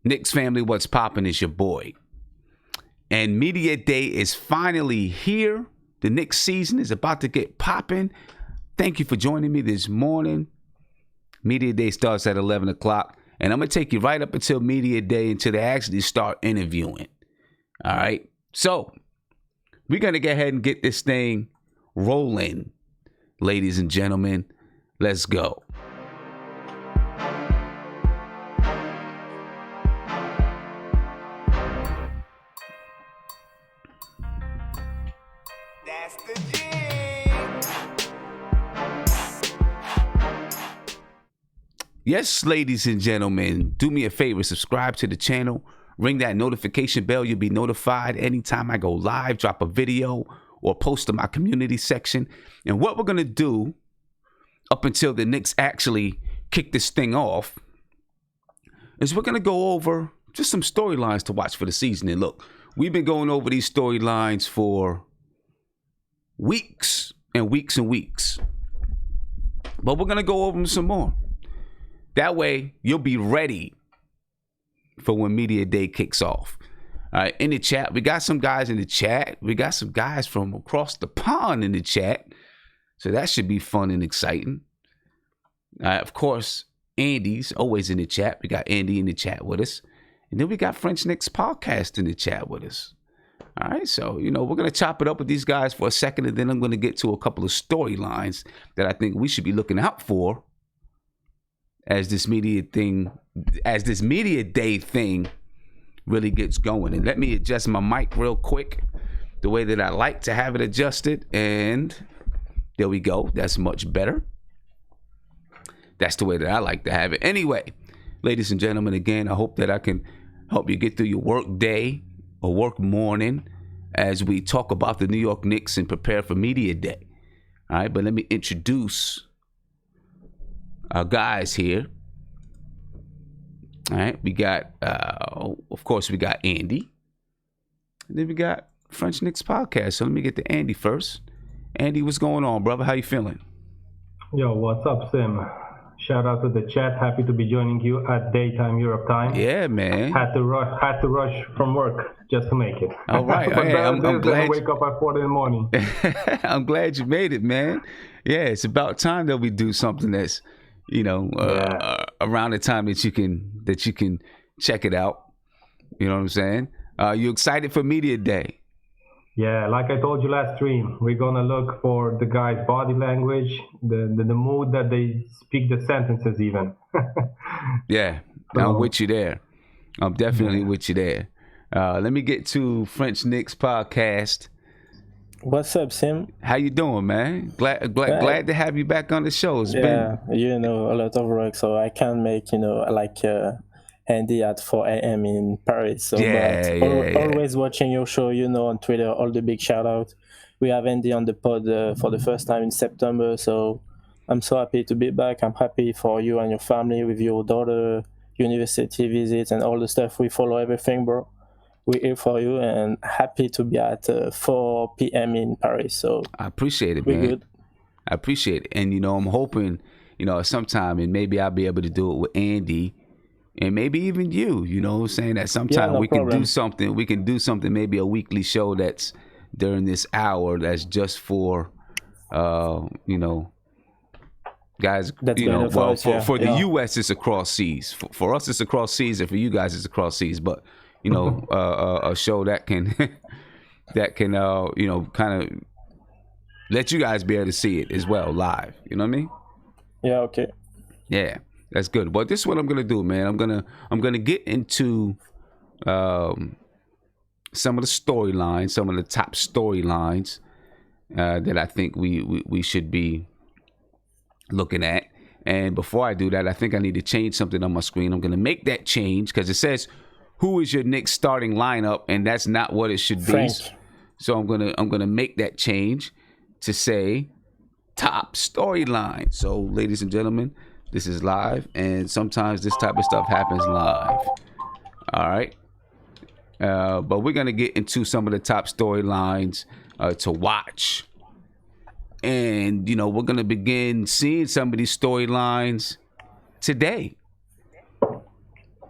Knicks family, what's poppin' is your boy. And Media Day is finally here. The Knicks season is about to get poppin'. Thank you for joining me this morning. Media Day starts at 11 o'clock. And I'm going to take you right up until Media Day until they actually start interviewing. All right. So we're going to go ahead and get this thing rolling. Ladies and gentlemen, let's go. Yes, ladies and gentlemen, do me a favor, subscribe to the channel, ring that notification bell. You'll be notified anytime I go live, drop a video, or post to my community section. And what we're going to do up until the Knicks actually kick this thing off is we're going to go over just some storylines to watch for the season. And look, we've been going over these storylines for weeks and weeks and weeks, but we're going to go over them some more. That way, you'll be ready for when Media Day kicks off. All right, in the chat, we got some guys in the chat. We got some guys from across the pond in the chat. So that should be fun and exciting. Of course, Andy's always in the chat. We got Andy in the chat with us. And then we got French Knicks Podcast in the chat with us. All right, so, we're going to chop it up with these guys for a second, and then I'm going to get to a couple of storylines that I think we should be looking out for as this Media Day thing really gets going. And let me adjust my mic real quick the way that I like to have it adjusted. And there we go. That's much better. That's the way that I like to have it. Anyway, ladies and gentlemen, again, I hope that I can help you get through your work day or work morning as we talk about the New York Knicks and prepare for Media Day. All right, but let me introduce our guys here. All right, we got, of course, we got Andy. And then we got French Knicks Podcast. So let me get to Andy first. Andy, what's going on, brother? How you feeling? Yo, what's up, Sim? Shout out to the chat. Happy to be joining you at daytime Europe time. Yeah, man. Had to rush from work just to make it. All right. But hey, I'm glad. Wake up at 4 in the morning. I'm glad you made it, man. Yeah, it's about time that we do something that's, around the time that you can check it out. You know what I'm saying? You excited for Media Day? Yeah, like I told you last stream, we're gonna look for the guys' body language, the mood that they speak the sentences even. Yeah, I'm with you there. I'm definitely with you there. Let me get to French Knicks Podcast. What's up, Sim? How you doing, man? Glad to have you back on the show. It's been a lot of work, so I can't make Andy at 4 a.m. in Paris. So always watching your show, on Twitter, all the big shout out. We have Andy on the pod for the first time in September, so I'm so happy to be back. I'm happy for you and your family with your daughter, university visits, and all the stuff. We follow everything, bro. We're here for you, and happy to be at 4 p.m. in Paris. So I appreciate it, man. We're good. I appreciate it. And, I'm hoping, sometime, and maybe I'll be able to do it with Andy and maybe even you, saying that sometime we can do something. We can do something, maybe a weekly show that's during this hour that's just for, guys, that's for the U.S. it's across seas. For us, it's across seas, and for you guys, it's across seas. But a show that can kind of let you guys be able to see it as well live. You know what I mean? Yeah. Okay. Yeah, that's good. But this is what I'm gonna do, man. I'm gonna get into some of the storylines, some of the top storylines that I think we should be looking at. And before I do that, I think I need to change something on my screen. I'm gonna make that change because it says, "Who is your Knicks starting lineup?" and that's not what it should be. Frank. So I'm gonna make that change to say top storyline. So, ladies and gentlemen, this is live, and sometimes this type of stuff happens live. All right, but we're gonna get into some of the top storylines to watch, and we're gonna begin seeing some of these storylines today.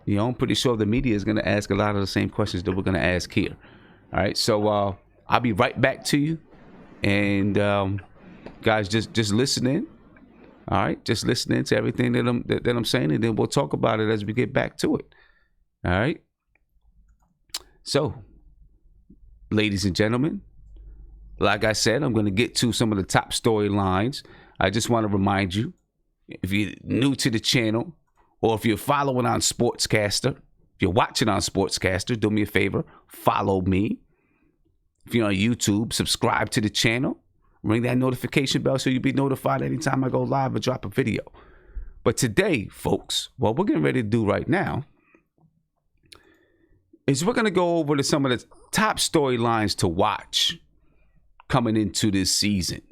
You know, I'm pretty sure the media is going to ask a lot of the same questions that we're going to ask here. All right, so I'll be right back to you, and guys, just listen in. All right, just listening to everything that I'm saying, and then we'll talk about it as we get back to it. All right. So, ladies and gentlemen, like I said, I'm going to get to some of the top storylines. I just want to remind you, if you're new to the channel, or if you're following on Sportscaster, if you're watching on Sportscaster, do me a favor, follow me. If you're on YouTube, subscribe to the channel. Ring that notification bell so you'll be notified anytime I go live or drop a video. But today, folks, what we're getting ready to do right now is we're going to go over to some of the top storylines to watch coming into this season.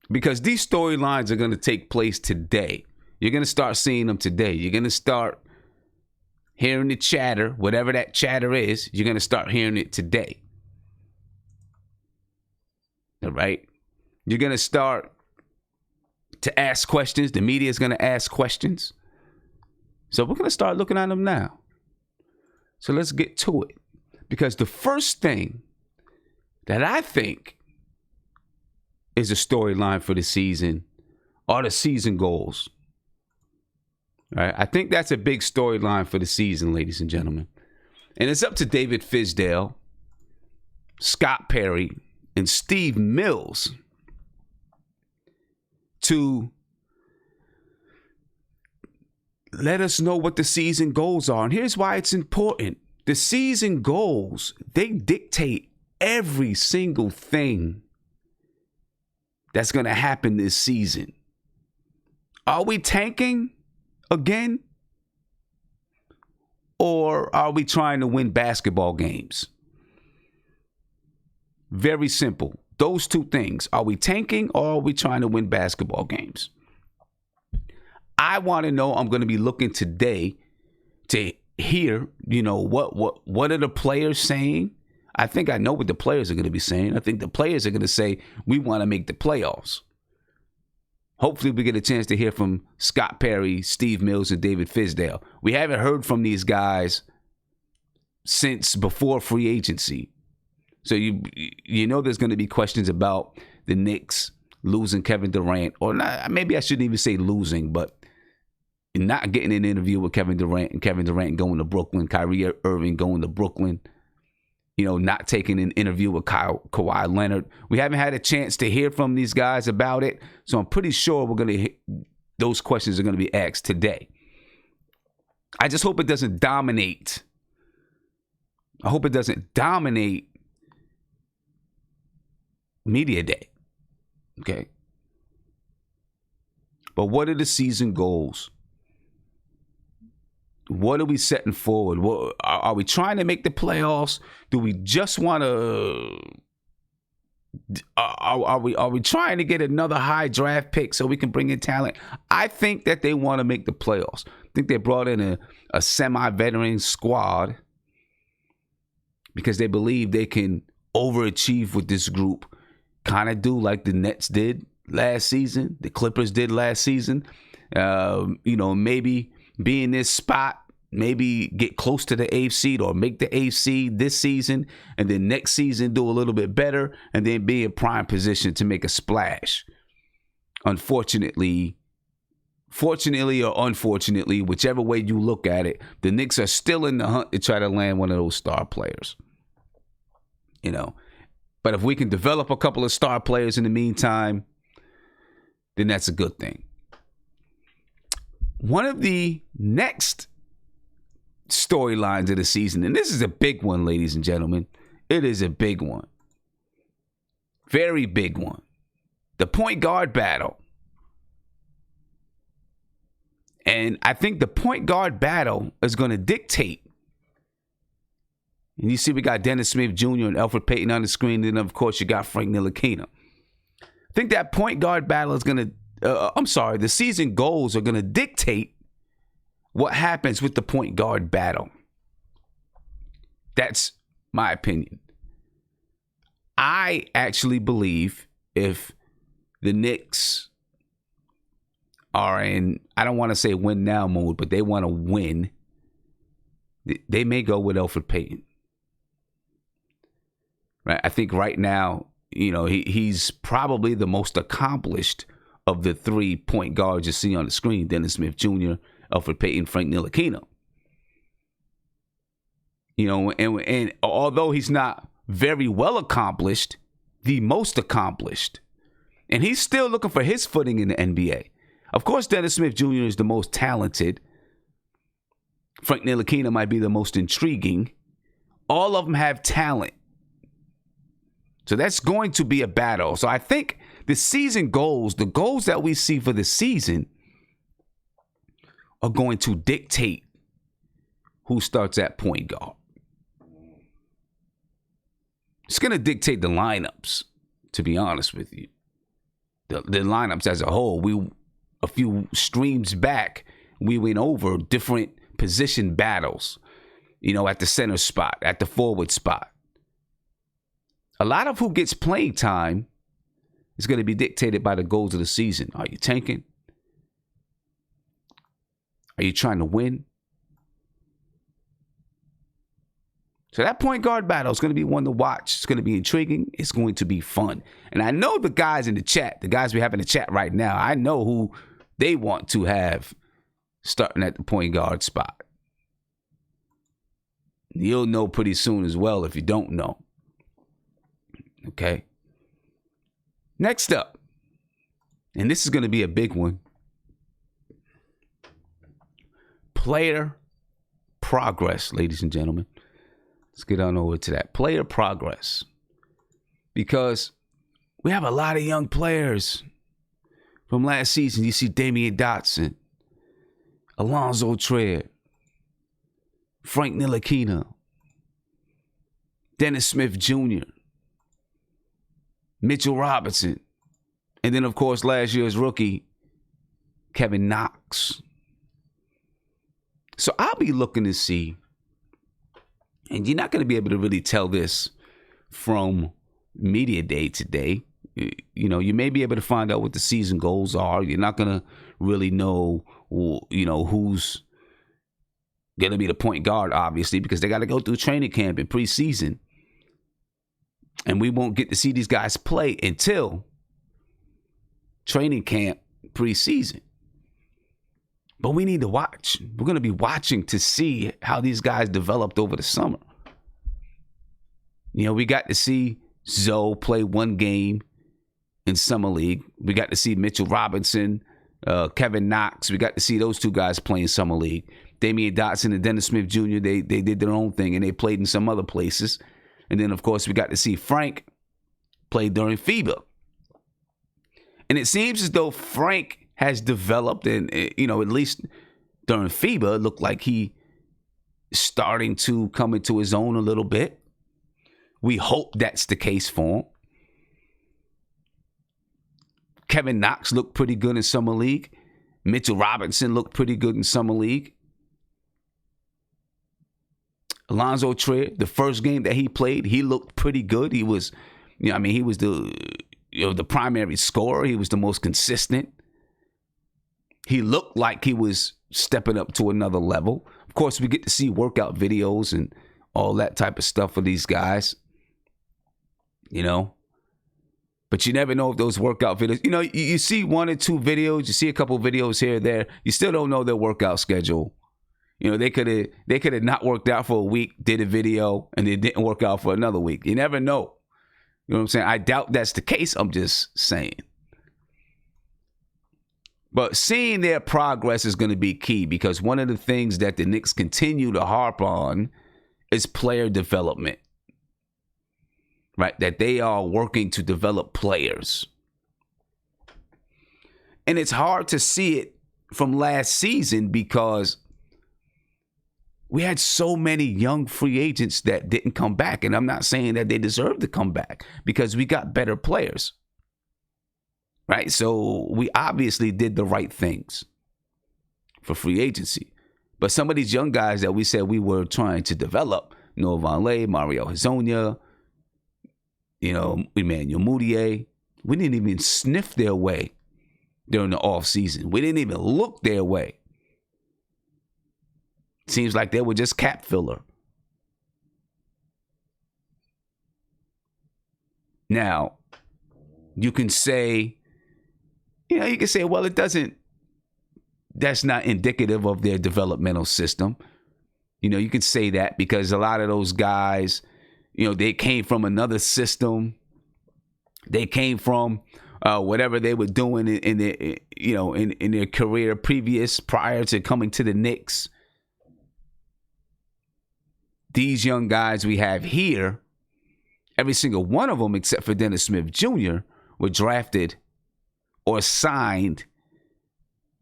Because these storylines are going to take place today. You're going to start seeing them today. You're going to start hearing the chatter, whatever that chatter is, you're going to start hearing it today. All right? You're going to start to ask questions. The media is going to ask questions. So we're going to start looking at them now. So let's get to it. Because the first thing that I think is a storyline for the season are the season goals. All right? I think that's a big storyline for the season, ladies and gentlemen. And it's up to David Fizdale, Scott Perry, and Steve Mills to let us know what the season goals are. And here's why it's important. The season goals, they dictate every single thing that's going to happen this season. Are we tanking again? Or are we trying to win basketball games? Very simple. Those two things. Are we tanking or are we trying to win basketball games? I want to know. I'm going to be looking today to hear, what are the players saying? I think I know what the players are going to be saying. I think the players are going to say, we want to make the playoffs. Hopefully we get a chance to hear from Scott Perry, Steve Mills, and David Fizdale. We haven't heard from these guys since before free agency. So you know there's going to be questions about the Knicks losing Kevin Durant, or not, maybe I shouldn't even say losing, but not getting an interview with Kevin Durant and Kevin Durant going to Brooklyn, Kyrie Irving going to Brooklyn, not taking an interview with Kawhi Leonard. We haven't had a chance to hear from these guys about it, so I'm pretty sure those questions are going to be asked today. I just hope it doesn't dominate. I hope it doesn't dominate media day. Okay. But what are the season goals? What are we setting forward? Are we trying to make the playoffs? Do we just want to? Are we trying to get another high draft pick so we can bring in talent? I think that they want to make the playoffs. I think they brought in a semi-veteran squad because they believe they can overachieve with this group. Kind of do like the Nets did last season, the Clippers did last season. Maybe be in this spot, maybe get close to the eighth seed or make the eighth seed this season, and then next season do a little bit better, and then be in prime position to make a splash. Fortunately or unfortunately, whichever way you look at it, the Knicks are still in the hunt to try to land one of those star players. But if we can develop a couple of star players in the meantime, then that's a good thing. One of the next storylines of the season, and this is a big one, ladies and gentlemen. It is a big one. Very big one. The point guard battle. And I think the point guard battle is going to dictate. And you see we got Dennis Smith Jr. and Elfrid Payton on the screen. And then, of course, you got Frank Ntilikina. I think that point guard battle is going to, the season goals are going to dictate what happens with the point guard battle. That's my opinion. I actually believe if the Knicks are in, I don't want to say win now mode, but they want to win they may go with Elfrid Payton. Right? I think right now, he's probably the most accomplished of the 3 point guards you see on the screen: Dennis Smith Jr., Elfrid Payton, Frank Ntilikina. And although he's not very well accomplished, the most accomplished. And he's still looking for his footing in the NBA. Of course, Dennis Smith Jr. is the most talented. Frank Ntilikina might be the most intriguing. All of them have talent. So that's going to be a battle. So I think the season goals, the goals that we see for the season, are going to dictate who starts at point guard. It's going to dictate the lineups, to be honest with you. The lineups as a whole. A few streams back, we went over different position battles, at the center spot, at the forward spot. A lot of who gets playing time is going to be dictated by the goals of the season. Are you tanking? Are you trying to win? So that point guard battle is going to be one to watch. It's going to be intriguing. It's going to be fun. And I know the guys in the chat, the guys we have in the chat right now, I know who they want to have starting at the point guard spot. You'll know pretty soon as well if you don't know. Okay. Next up, and this is going to be a big one. Player progress, ladies and gentlemen. Let's get on over to that. Player progress. Because we have a lot of young players from last season. You see Damian Dotson, Alonzo Trier, Frank Ntilikina, Dennis Smith Jr., Mitchell Robinson, and then, of course, last year's rookie, Kevin Knox. So I'll be looking to see, and you're not going to be able to really tell this from Media Day today. You may be able to find out what the season goals are. You're not going to really know, who's going to be the point guard, obviously, because they got to go through training camp and preseason. And we won't get to see these guys play until training camp preseason. But we need to watch. We're going to be watching to see how these guys developed over the summer. We got to see Zoe play one game in Summer League. We got to see Mitchell Robinson, Kevin Knox. We got to see those two guys play in Summer League. Damian Dotson and Dennis Smith Jr., they did their own thing, and they played in some other places. And then, of course, we got to see Frank play during FIBA. And it seems as though Frank has developed, and, at least during FIBA, it looked like he starting to come into his own a little bit. We hope that's the case for him. Kevin Knox looked pretty good in Summer League. Mitchell Robinson looked pretty good in Summer League. Alonzo Trier, the first game that he played, he looked pretty good. He was, he was the primary scorer. He was the most consistent. He looked like he was stepping up to another level. Of course, we get to see workout videos and all that type of stuff for these guys. But you never know if those workout videos, you see one or two videos, you see a couple videos here or there, you still don't know their workout schedule. They could have not worked out for a week, did a video, and it didn't work out for another week. You never know. You know what I'm saying? I doubt that's the case. I'm just saying. But seeing their progress is going to be key, because one of the things that the Knicks continue to harp on is player development. Right? That they are working to develop players. And it's hard to see it from last season because we had so many young free agents that didn't come back. And I'm not saying that they deserve to come back, because we got better players. Right? So we obviously did the right things for free agency. But some of these young guys that we said we were trying to develop, Noah Vonleh, Mario Hezonja, Emmanuel Mudiay, we didn't even sniff their way during the offseason. We didn't even look their way. Seems like they were just cap filler. Now, you can say, well, that's not indicative of their developmental system. You can say that because a lot of those guys, they came from another system. They came from whatever they were doing in their, in their career prior to coming to the Knicks. These young guys we have here, every single one of them except for Dennis Smith Jr. were drafted or signed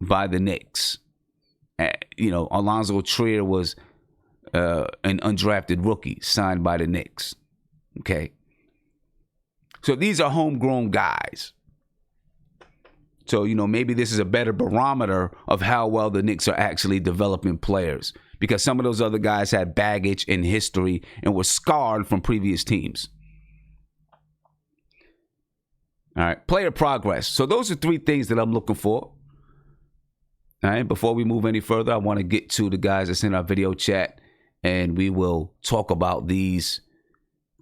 by the Knicks. Alonzo Trier was an undrafted rookie signed by the Knicks. Okay. So these are homegrown guys. So, maybe this is a better barometer of how well the Knicks are actually developing players, because some of those other guys had baggage and history and were scarred from previous teams. All right, player progress. So those are three things that I'm looking for. All right, before we move any further, I want to get to the guys that's in our video chat, and we will talk about these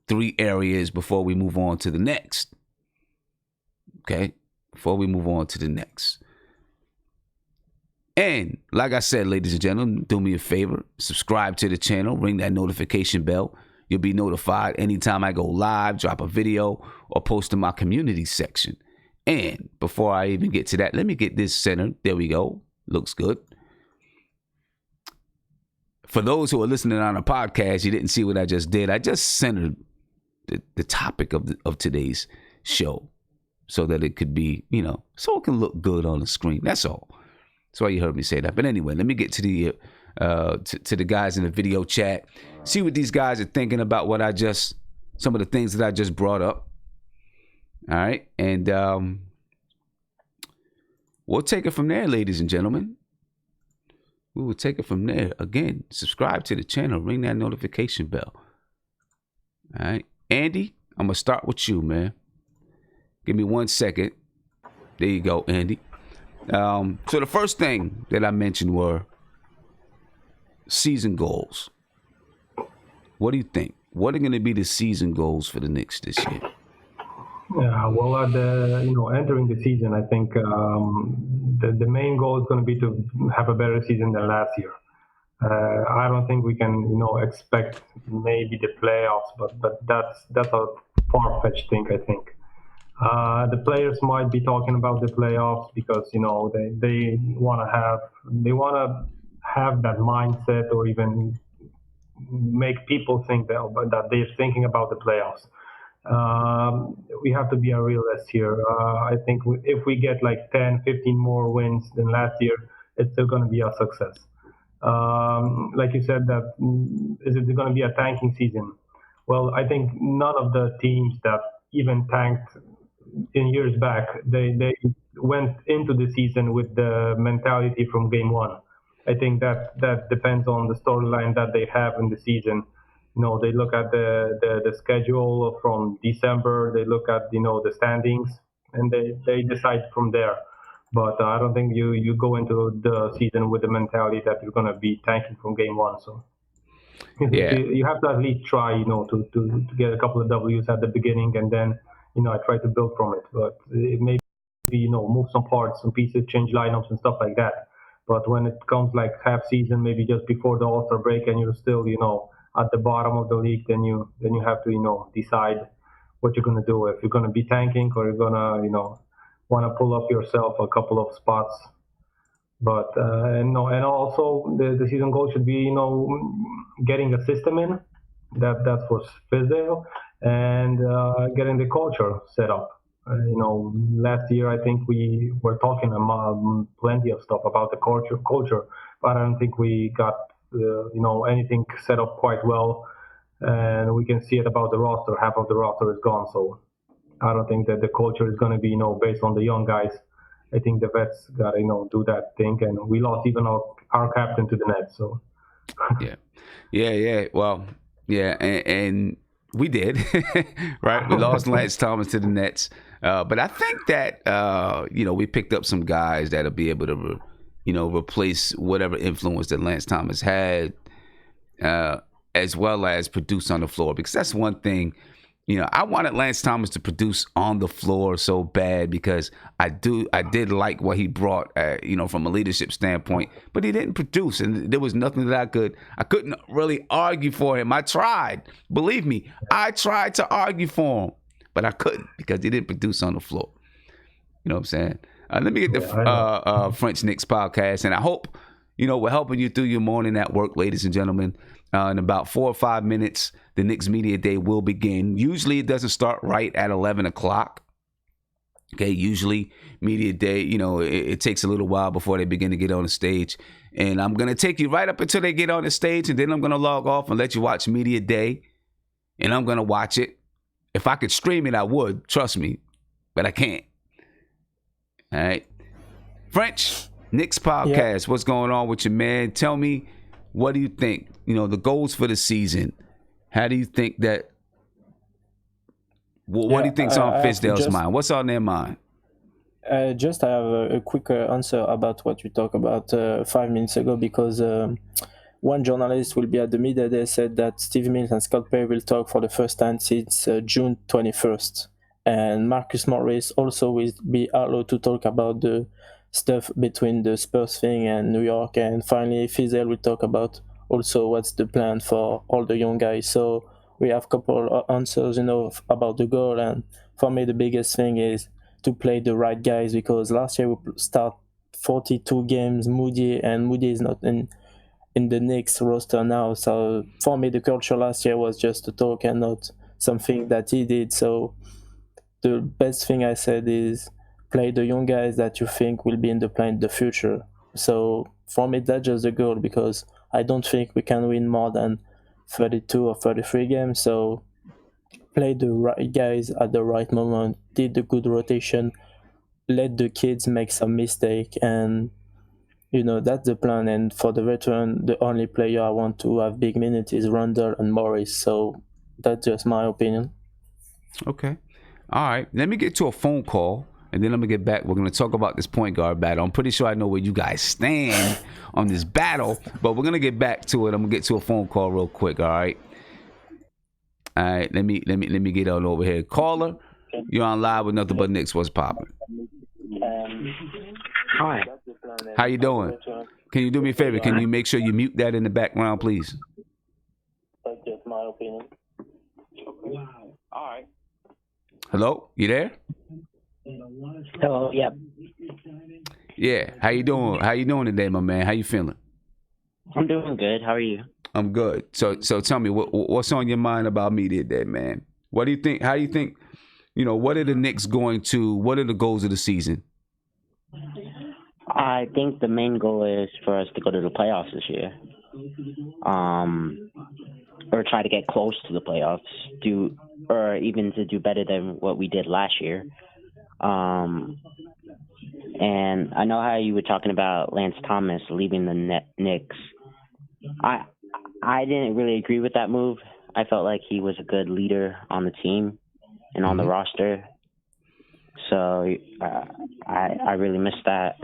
three areas before we move on to the next. Okay, before we move on to the next. And like I said, ladies and gentlemen, do me a favor, subscribe to the channel, ring that notification bell. You'll be notified anytime I go live, drop a video, or post in my community section. And before I even get to that, let me get this centered. There we go. Looks good. For those who are listening on a podcast, you didn't see what I just did. I just centered the topic of today's show so that it could be, so it can look good on the screen. That's all. That's why you heard me say that. But anyway, let me get to the to the guys in the video chat. See what these guys are thinking about some of the things that I just brought up. All right. And we'll take it from there, ladies and gentlemen. We will take it from there. Again, subscribe to the channel, ring that notification bell. All right. Andy, I'm going to start with you, man. Give me 1 second. There you go, Andy. So the first thing that I mentioned were season goals. What do you think? What are going to be the season goals for the Knicks this year? Yeah, well, entering the season, I think the main goal is going to be to have a better season than last year. I don't think we can, expect maybe the playoffs, but that's a far-fetched thing, I think. The players might be talking about the playoffs because they want to have that mindset, or even make people think that they're thinking about the playoffs. We have to be a realist here. I think if we get like 10, 15 more wins than last year, it's still going to be a success. Like you said, is it going to be a tanking season? Well, I think none of the teams that even tanked in years back, they went into the season with the mentality from game one. I think that depends on the storyline that they have in the season. They look at the schedule from December, they look at the standings, and they decide from there. But I don't think you go into the season with the mentality that you're going to be tanking from game one. So yeah, you have to at least try, to get a couple of W's at the beginning, and then I try to build from it. But it may be, move some parts, some pieces, change lineups and stuff like that. But when it comes like half season, maybe just before the All-Star break, and you're still, at the bottom of the league, then you have to, decide what you're going to do. If you're going to be tanking, or you're going to, want to pull up yourself a couple of spots. But and also the season goal should be, getting a system in. That's for Fizdale, and getting the culture set up. Last year I think we were talking plenty of stuff about the culture, but I don't think we got anything set up quite well. And we can see it about the roster. Half of the roster is gone, so I don't think that the culture is going to be based on the young guys. I think the vets got to do that thing, and we lost even our captain to the Nets. So yeah. Well, yeah, and we did, right? We lost Lance Thomas to the Nets. But I think that, we picked up some guys that'll be able to, replace whatever influence that Lance Thomas had, as well as produce on the floor. Because that's one thing, I wanted Lance Thomas to produce on the floor so bad, because I did like what he brought, from a leadership standpoint, but he didn't produce, and there was nothing that I couldn't really argue for him. I tried, believe me, I tried to argue for him, but I couldn't, because he didn't produce on the floor. You know what I'm saying? Let me get the French Knicks podcast, and I hope, we're helping you through your morning at work, ladies and gentlemen. In about 4 or 5 minutes, the Knicks Media Day will begin. Usually it doesn't start right at 11 o'clock. Okay, usually Media Day, it takes a little while before they begin to get on the stage. And I'm going to take you right up until they get on the stage, and then I'm going to log off and let you watch Media Day. And I'm going to watch it. If I could stream it, I would, trust me, but I can't. All right. French Knicks podcast. What's going on with you, man? Tell me, what do you think? The goals for the season. How do you think that? What do you think's on Fizdale's mind? What's on their mind? I have a quick answer about what you talked about 5 minutes ago, because one journalist will be at the media day said that Steve Mills and Scott Perry will talk for the first time since June 21st. And Marcus Morris also will be allowed to talk about the stuff between the Spurs thing and New York. And finally, Fizdale will talk about also what's the plan for all the young guys. So we have a couple of answers, about the goal. And for me, the biggest thing is to play the right guys, because last year we start 42 games, Moody is not in the Knicks roster now. So for me, the culture last year was just a talk and not something that he did. So the best thing I said is play the young guys that you think will be in the play in the future. So for me, that's just the goal, because I don't think we can win more than 32 or 33 games. So play the right guys at the right moment, did the good rotation, let the kids make some mistake, and that's the plan. And for the veteran, the only player I want to have big minutes is Randle and Morris. So that's just my opinion. Okay. All right, let me get to a phone call, and then I'm going to get back. We're going to talk about this point guard battle. I'm pretty sure I know where you guys stand on this battle, but we're going to get back to it. I'm going to get to a phone call real quick, all right? All right, let me get on over here. Caller, you're on live with Nothing But Knicks. What's popping? Hi. How you doing? Can you do me a favor? Can you make sure you mute that in the background, please? That's just my opinion. All right. Hello, you there? Hello, yep. Yeah, how you doing? How you doing today, my man? How you feeling? I'm doing good. How are you? I'm good. So tell me, what's on your mind about Media Day, man? What do you think? How do you think? What are the Knicks going to? What are the goals of the season? I think the main goal is for us to go to the playoffs this year, or try to get close to the playoffs, or even to do better than what we did last year. And I know how you were talking about Lance Thomas leaving the Knicks. I didn't really agree with that move. I felt like he was a good leader on the team and on the roster. So I really missed that.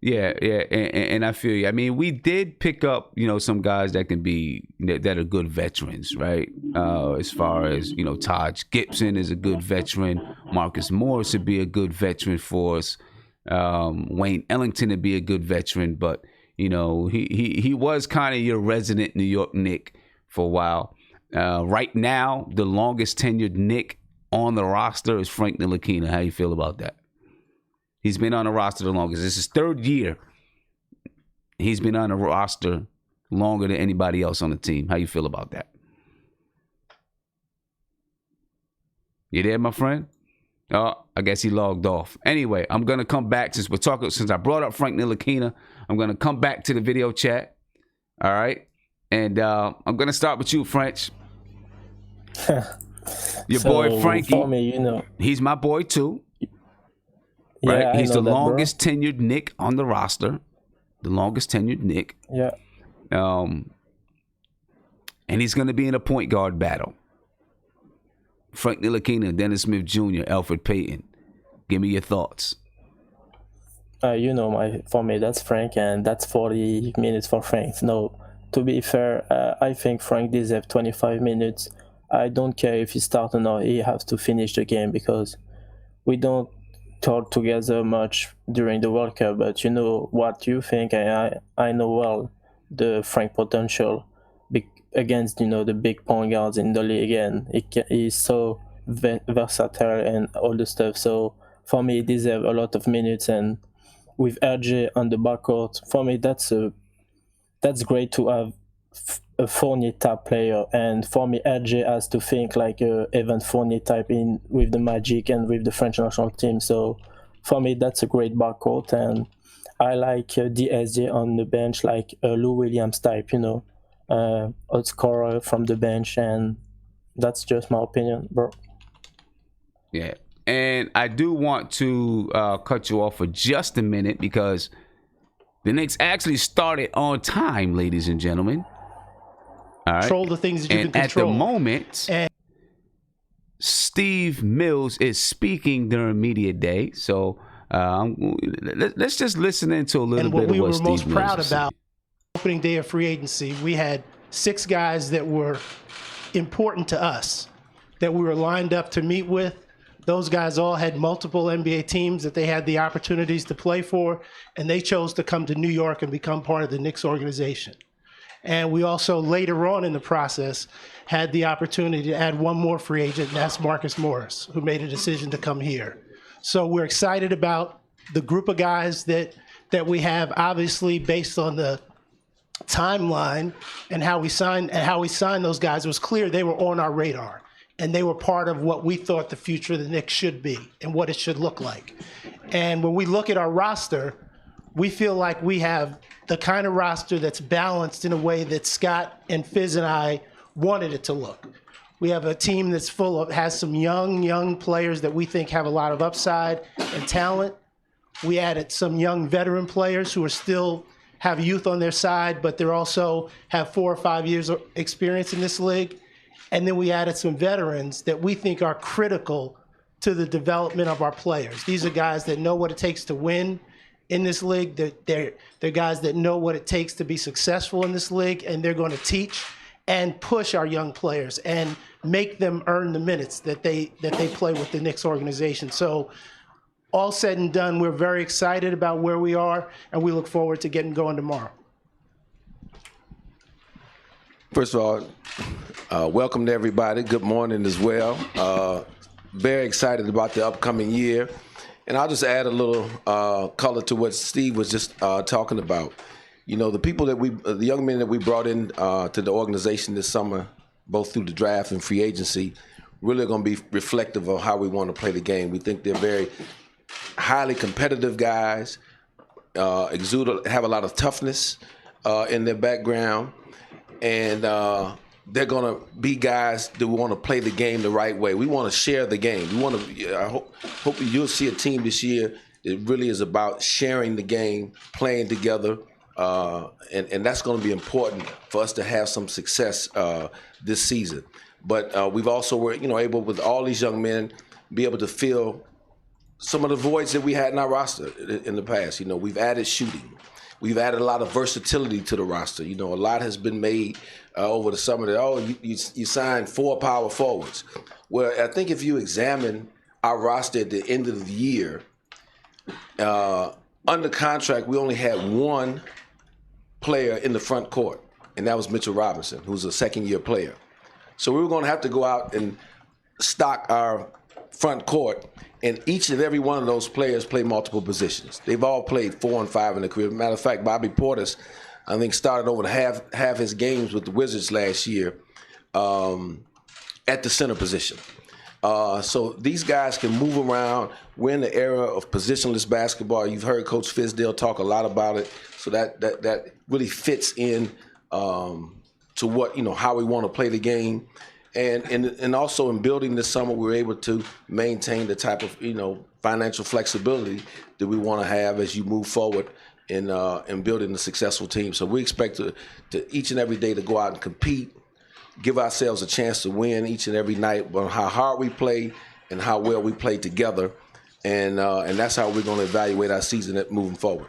Yeah, and I feel you. I mean, we did pick up, some guys that can be that are good veterans, right? As far as Taj Gibson is a good veteran. Marcus Morris would be a good veteran for us. Wayne Ellington would be a good veteran, but he was kind of your resident New York Knick for a while. Right now, the longest tenured Knick on the roster is Frank Ntilikina. How you feel about that? He's been on the roster the longest. This is his third year. He's been on the roster longer than anybody else on the team. How you feel about that? You there, my friend? Oh, I guess he logged off. Anyway, I'm going to come back since I brought up Frank Ntilikina. I'm going to come back to the video chat. All right? And I'm going to start with you, French. Your boy Frankie. For me, he's my boy too. Yeah, right? He's the longest bro. tenured Knick on the roster. The longest tenured Knick. Yeah. And he's going to be in a point guard battle. Frank Ntilikina, Dennis Smith Jr., Elfrid Payton. Give me your thoughts. For me, that's Frank, and that's 40 minutes for Frank. No, to be fair, I think Frank deserves 25 minutes. I don't care if he starts or not. He has to finish the game because we don't talk together much during the World Cup. But you know what you think, and I know well the Frank potential against the big point guards in the league, and he's so versatile and all the stuff. So for me, he deserves a lot of minutes, and with RJ on the backcourt, for me that's great to have a Fournier type player, and for me RJ has to think like a Evan Fournier type in with the Magic and with the French national team. So for me that's a great backcourt, and I like DSJ on the bench, like Lou Williams type, a scorer from the bench, and that's just my opinion, bro. Yeah. And I do want to cut you off for just a minute because the Knicks actually started on time, ladies and gentlemen. All right. Control the things that you can control. At the moment, Steve Mills is speaking during media day. So let's just listen into a little bit of what Steve Mills is saying. And what we were most proud about, opening day of free agency, we had 6 guys that were important to us that we were lined up to meet with. Those guys all had multiple NBA teams that they had the opportunities to play for, and they chose to come to New York and become part of the Knicks organization. And we also, later on in the process, had the opportunity to add one more free agent, and that's Marcus Morris, who made a decision to come here. So we're excited about the group of guys that we have, obviously based on the timeline and how we signed those guys. It was clear they were on our radar, and they were part of what we thought the future of the Knicks should be and what it should look like. And when we look at our roster, we feel like we have the kind of roster that's balanced in a way that Scott and Fizz and I wanted it to look. We have a team that's has some young players that we think have a lot of upside and talent. We added some young veteran players who are still have youth on their side, but they also have 4 or 5 years of experience in this league. And then we added some veterans that we think are critical to the development of our players. These are guys that know what it takes to win in this league. They're guys that know what it takes to be successful in this league, and they're going to teach and push our young players and make them earn the minutes that they play with the Knicks organization. So all said and done, we're very excited about where we are, and we look forward to getting going tomorrow. First of all, welcome to everybody. Good morning as well. Very excited about the upcoming year. And I'll just add a little color to what Steve was just talking about. The people the young men that we brought in to the organization this summer, both through the draft and free agency, really are going to be reflective of how we want to play the game. We think they're very highly competitive guys, have a lot of toughness in their background, and they're going to be guys that want to play the game the right way. We want to share the game. I hope you'll see a team this year that really is about sharing the game, playing together, and that's going to be important for us to have some success this season. But we've also were able, with all these young men, be able to fill some of the voids that we had in our roster in the past. We've added shooting. We've added a lot of versatility to the roster. A lot has been made over the summer that, you signed 4 power forwards. Well, I think if you examine our roster at the end of the year, under contract, we only had 1 player in the front court, and that was Mitchell Robinson, who's a second-year player. So we were going to have to go out and stock our front court, and each and every one of those players play multiple positions. They've all played 4 and 5 in their career. Matter of fact, Bobby Portis, I think, started over half his games with the Wizards last year at the center position. So these guys can move around. We're in the era of positionless basketball. You've heard Coach Fizdale talk a lot about it. So that really fits in to what, how we want to play the game. And also in building this summer, we were able to maintain the type of, financial flexibility that we want to have as you move forward in building a successful team. So we expect to each and every day to go out and compete, give ourselves a chance to win each and every night on how hard we play and how well we play together. and that's how we're going to evaluate our season moving forward.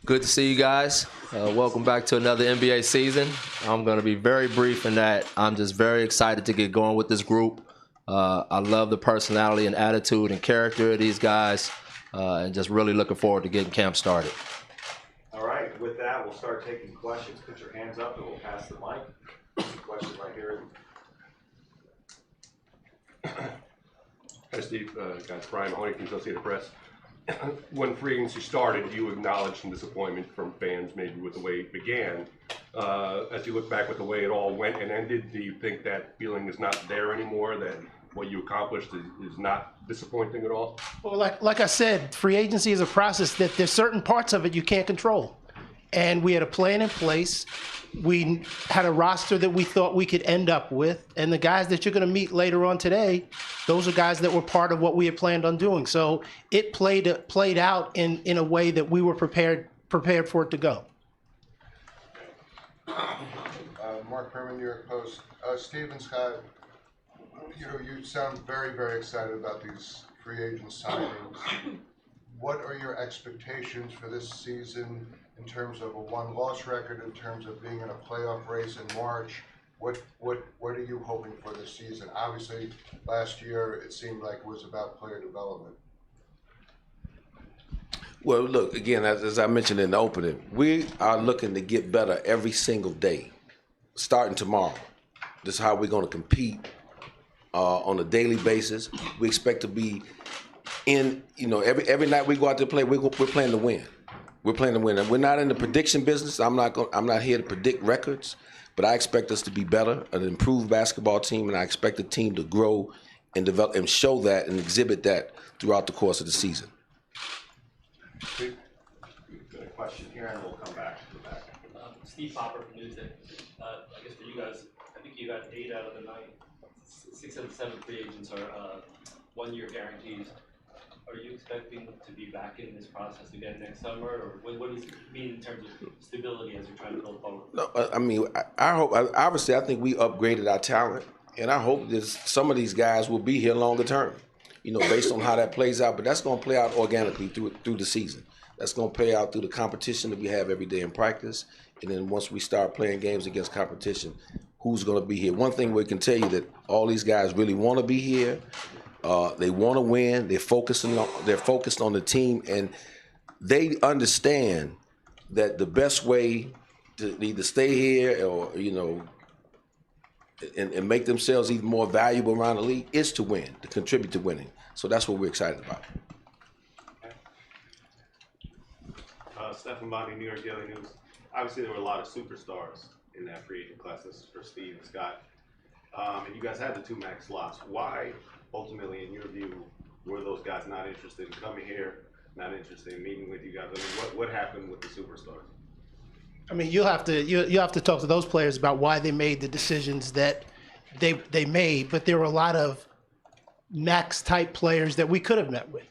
Good to see you guys. Welcome back to another NBA season. I'm going to be very brief in that I'm just very excited to get going with this group. I love the personality and attitude and character of these guys, and just really looking forward to getting camp started. All right, with that, we'll start taking questions. Put your hands up and we'll pass the mic. There's a question right here. Hi, Steve. Guys, Brian Mahoney from Associated Press. When free agency started, you acknowledged some disappointment from fans, maybe with the way it began. As you look back with the way it all went and ended, do you think that feeling is not there anymore, that what you accomplished is not disappointing at all? Well, like I said, free agency is a process that there's certain parts of it you can't control. And we had a plan in place. We had a roster that we thought we could end up with. And the guys that you're going to meet later on today, those are guys that were part of what we had planned on doing. So it played out in a way that we were prepared for it to go. Mark Herman, New York Post. Steve and Scott, you sound very, very excited about these free agent signings. What are your expectations for this season in terms of a one-loss record, in terms of being in a playoff race in March? What are you hoping for this season? Obviously, last year it seemed like it was about player development. Well, look, again, as I mentioned in the opening, we are looking to get better every single day, starting tomorrow. This is how we're going to compete on a daily basis. We expect to be in, every night we go out to play, we're playing to win. We're playing to win. And we're not in the prediction business. I'm not here to predict records, but I expect us to be better, an improved basketball team, and I expect the team to grow and develop and show that and exhibit that throughout the course of the season. We've got a question here, and we'll come back to the back. Steve Popper from Newsday. I guess for you guys, I think you got 8 out of the 9. 6 of the 7 free agents are 1-year guarantees. Are you expecting to be back in this process again next summer, or what does it mean in terms of stability as you're trying to build forward? No, I mean, I hope. Obviously, I think we upgraded our talent, and I hope that some of these guys will be here longer term. Based on how that plays out. But that's going to play out organically through the season. That's going to play out through the competition that we have every day in practice, and then once we start playing games against competition, who's going to be here? One thing we can tell you that all these guys really want to be here. They want to win. They're focused on the team, and they understand that the best way to either stay here or and make themselves even more valuable around the league is to win, to contribute to winning. So that's what we're excited about. Stephen Bondy, New York Daily News. Obviously, there were a lot of superstars in that free agent class. This is for Steve and Scott. And you guys had the 2 max slots. Why, ultimately, in your view, were those guys not interested in coming here, not interested in meeting with you guys? I mean, what happened with the superstars? I mean, you have to talk to those players about why they made the decisions that they made. But there were a lot of max type players that we could have met with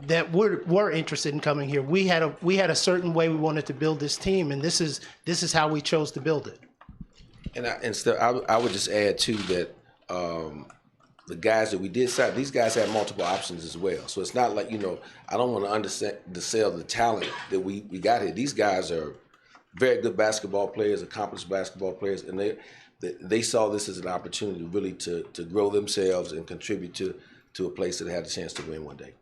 that were interested in coming here. We had a certain way we wanted to build this team, and this is how we chose to build it. And I would just add too that the guys that we did sign, these guys had multiple options as well. So it's not like I don't want to undersell the talent that we got here. These guys are very good basketball players, accomplished basketball players, and they saw this as an opportunity really to grow themselves and contribute to a place that had a chance to win one day.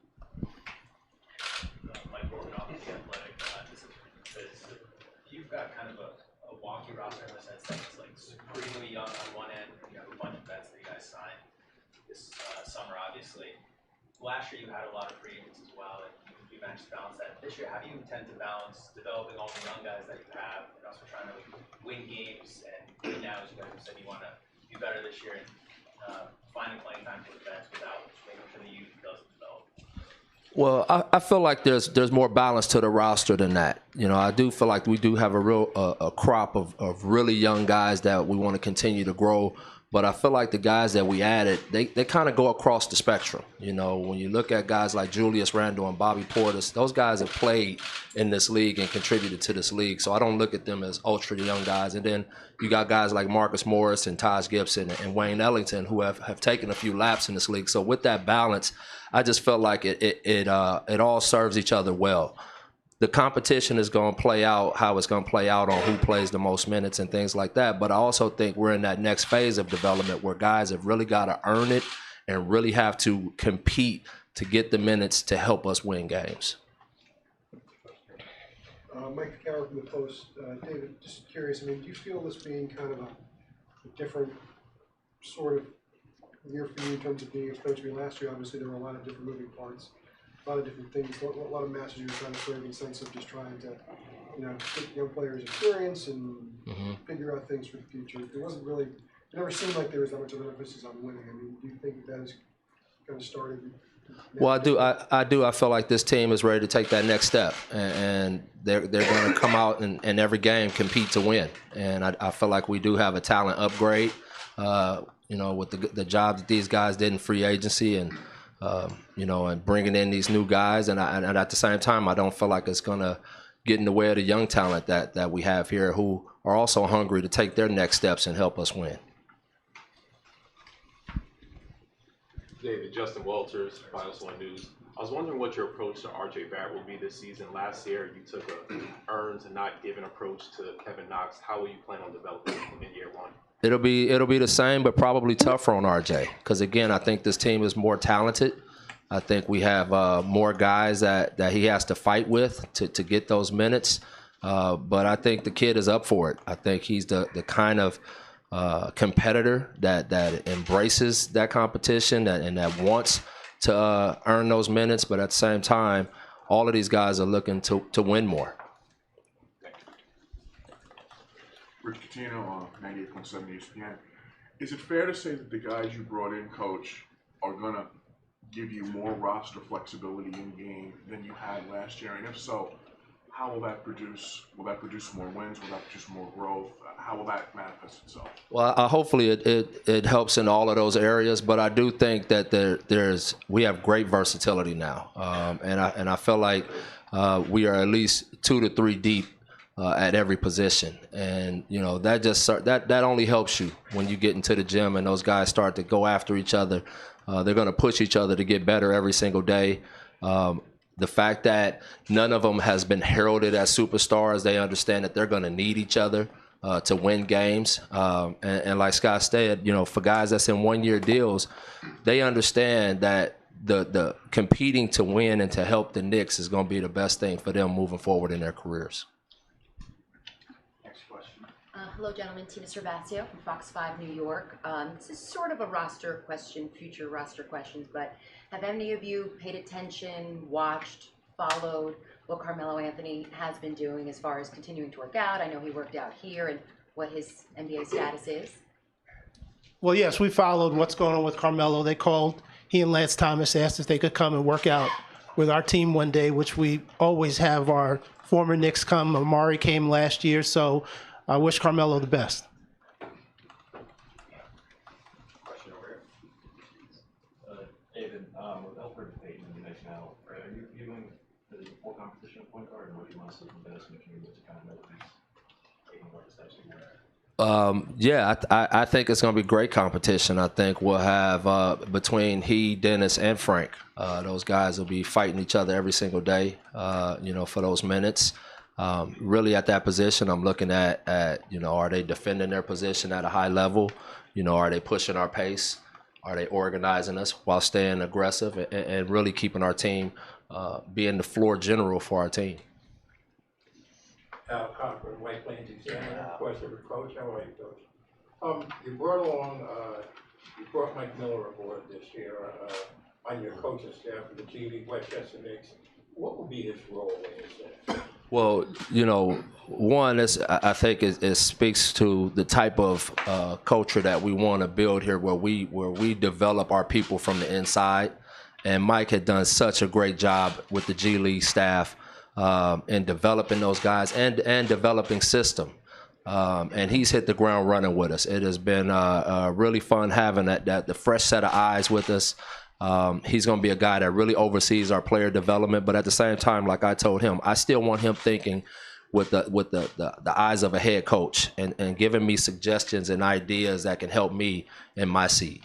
You've got kind of a wonky roster in the sense that it's like supremely young on one end, and you have a bunch of vets that you guys signed this summer, obviously. Last year you had a lot of free agents as well, and you managed to balance that. This year, how do you intend to balance developing all the young guys that you have and also trying to win games? And right now, as you guys have said, you want to do better this year and finding playing time for the vets without making sure the youth doesn't develop. Well, I feel like there's more balance to the roster than that. I do feel like we do have a real a crop of really young guys that we want to continue to grow. But I feel like the guys that we added, they kind of go across the spectrum. You know, when you look at guys like Julius Randle and Bobby Portis, those guys have played in this league and contributed to this league. So I don't look at them as ultra young guys. And then you got guys like Marcus Morris and Taj Gibson and Wayne Ellington who have taken a few laps in this league. So with that balance, I just felt like it all serves each other well. The competition is going to play out how it's going to play out on who plays the most minutes and things like that. But I also think we're in that next phase of development where guys have really got to earn it and really have to compete to get the minutes to help us win games. Mike Cower from the Post. David, just curious, I mean, do you feel this being kind of a different sort of year for you in terms of being a coach? I mean, last year, obviously, there were a lot of different moving parts. A lot of different things, a lot of messages you're trying to serve in the sense of just trying to, you know, get young players experience and figure out things for the future. It wasn't really, it never seemed like there was that much of an emphasis on winning. I mean, do you think that is kind of started? Well, I do. I feel like this team is ready to take that next step, and they're going to come out and in every game compete to win. And I feel like we do have a talent upgrade, you know, with the job that these guys did in free agency and, you know, and bringing in these new guys. And at the same time, I don't feel like it's going to get in the way of the young talent that we have here who are also hungry to take their next steps and help us win. David, Justin Walters, Finals One News. I was wondering what your approach to RJ Barrett will be this season. Last year, you took a earn to not given approach to Kevin Knox. How will you plan on developing in year one? It'll be the same, but probably tougher on RJ. Because again, I think this team is more talented. I think we have more guys that he has to fight with to get those minutes. But I think the kid is up for it. I think he's the kind of competitor that embraces that competition and that wants to earn those minutes. But at the same time, all of these guys are looking to win more. Rich Catino, 98.7 ESPN. Is it fair to say that the guys you brought in, Coach, are going to give you more roster flexibility in game than you had last year? And if so, how will that produce? Will that produce more wins? Will that produce more growth? How will that manifest itself? Well, hopefully it helps in all of those areas, but I do think that we have great versatility now, and I feel like we are at least 2 to 3 deep at every position, and you know that only helps you when you get into the gym and those guys start to go after each other. They're going to push each other to get better every single day. The fact that none of them has been heralded as superstars, they understand that they're going to need each other to win games. And like Scott said, you know, for guys that's in 1-year deals, they understand that the competing to win and to help the Knicks is going to be the best thing for them moving forward in their careers. Hello, gentlemen. Tina Cervasio from Fox 5 New York. This is sort of a roster question, future roster questions, but have any of you paid attention, watched, followed what Carmelo Anthony has been doing as far as continuing to work out? I know he worked out here, and what his NBA status is. Well, yes, we followed what's going on with Carmelo. They called, he and Lance Thomas asked if they could come and work out with our team one day, which we always have our former Knicks come. Amari came last year, so I wish Carmelo the best. Question over here. David, with Elfrid Payton in the Knicks now, are you viewing the full competition at point guard, or do you want to see from Dennis McKinney to kind of know if he's taking about the steps he Yeah, I think it's going to be great competition. I think we'll have between he, Dennis, and Frank. Those guys will be fighting each other every single day, you know, for those minutes. Really at that position, I'm looking at, you know, are they defending their position at a high level? You know, are they pushing our pace? Are they organizing us while staying aggressive and really keeping our team, being the floor general for our team? Al Cochran, White Plains Examiner, question for Coach. How are you, Coach? You brought Mike Miller aboard this year on your coaching staff for the G League Westchester Knicks. What will be his role in this? Well, you know, one is I think it speaks to the type of culture that we want to build here, where we develop our people from the inside. And Mike had done such a great job with the G League staff in developing those guys and developing system. and he's hit the ground running with us. It has been really fun having the fresh set of eyes with us. He's going to be a guy that really oversees our player development, but at the same time, like I told him, I still want him thinking with the eyes of a head coach and giving me suggestions and ideas that can help me in my seat.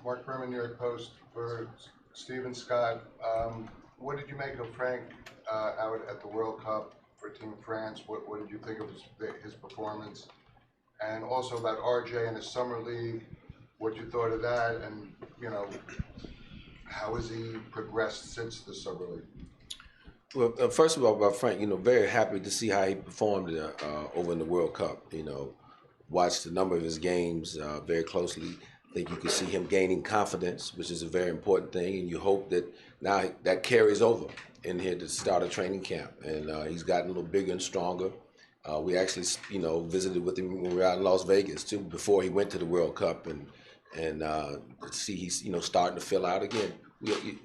Mark Berman, New York Post, for Stephen Scott. What did you make of Frank out at the World Cup for Team France? What did you think of his performance? And also about RJ and his summer league, what you thought of that, and how has he progressed since the summer league? Well, first of all, about Frank, very happy to see how he performed over in the World Cup. Watched a number of his games very closely. I think you can see him gaining confidence, which is a very important thing, and you hope that now that carries over in here to start a training camp. And he's gotten a little bigger and stronger. We actually, visited with him when we were out in Las Vegas too, before he went to the World Cup, and see he's starting to fill out again.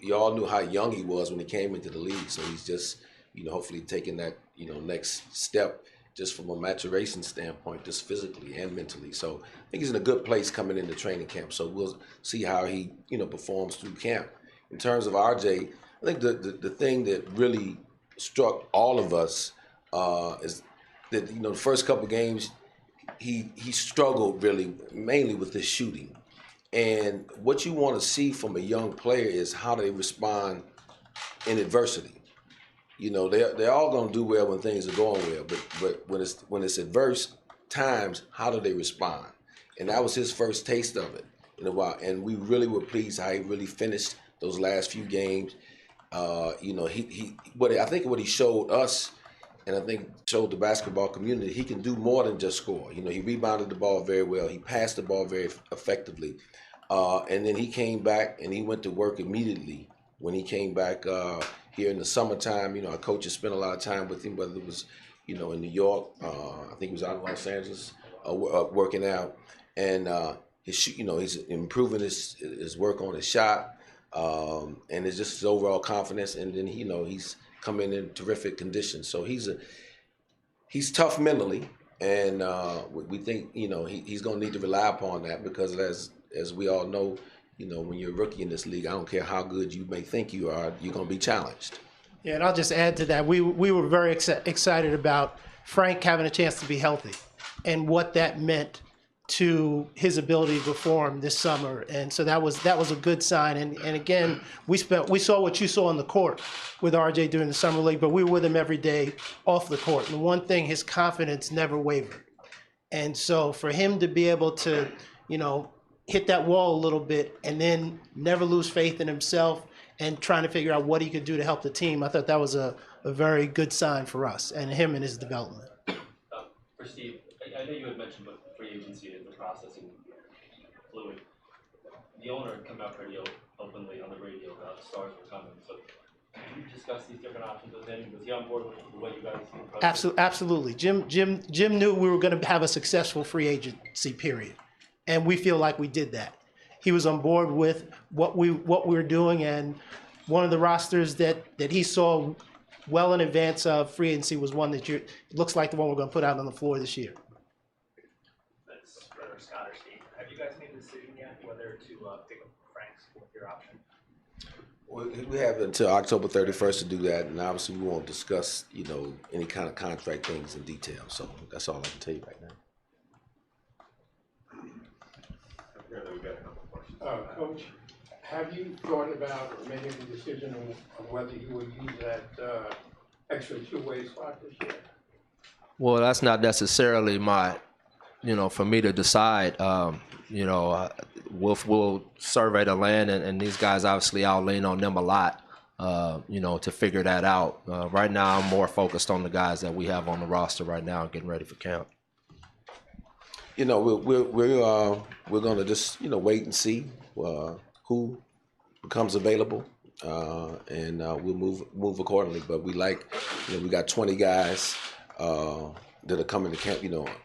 You all knew how young he was when he came into the league, so he's just hopefully taking that next step just from a maturation standpoint, just physically and mentally. So I think he's in a good place coming into training camp. So we'll see how he performs through camp. In terms of RJ, I think the thing that really struck all of us is that the first couple games he struggled really mainly with his shooting. And what you want to see from a young player is how they respond in adversity. They're all going to do well when things are going well, but when it's adverse times, how do they respond? And that was his first taste of it in a while. And we really were pleased how he really finished those last few games. I think what he showed us, and I think showed the basketball community, he can do more than just score. He rebounded the ball very well. He passed the ball very effectively. And then he came back and he went to work immediately when he came back here in the summertime. Our coaches spent a lot of time with him, whether it was, in New York, I think he was out in Los Angeles working out. And he's improving his work on his shot. And it's just his overall confidence. And then, he's coming in terrific condition. So he's tough mentally. And we think, he's going to need to rely upon that because as we all know, when you're a rookie in this league, I don't care how good you may think you are, you're going to be challenged. Yeah, and I'll just add to that. We were very excited about Frank having a chance to be healthy and what that meant to his ability to perform this summer. And so that was a good sign. And again, we saw what you saw on the court with RJ during the summer league, but we were with him every day off the court. And one thing, his confidence never wavered. And so for him to be able to, hit that wall a little bit and then never lose faith in himself and trying to figure out what he could do to help the team, I thought that was a very good sign for us and him and his development. For Steve, I know you had mentioned with free agency and the processing fluid. The owner had come out pretty openly on the radio about the stars were coming. So did you discuss these different options with him? Was he on board with the way you guys see the process? Absolutely. Jim knew we were going to have a successful free agency period. And we feel like we did that. He was on board with what we were doing, and one of the rosters that he saw well in advance of free agency was one that looks like the one we're going to put out on the floor this year. That's for Scott or Steve. Have you guys made a decision yet whether to pick up Frank's fourth-year option? Well, we have until October 31st to do that, and obviously we won't discuss, any kind of contract things in detail. So that's all I can tell you right now. Coach, have you thought about or made any decision on whether you will use that extra two-way spot this year? Well, that's not necessarily my, for me to decide. We'll survey the land, and these guys obviously I'll lean on them a lot, to figure that out. Right now, I'm more focused on the guys that we have on the roster right now, getting ready for camp. We're going to just wait and see who becomes available, and we'll move accordingly. But we we got 20 guys that are coming to camp,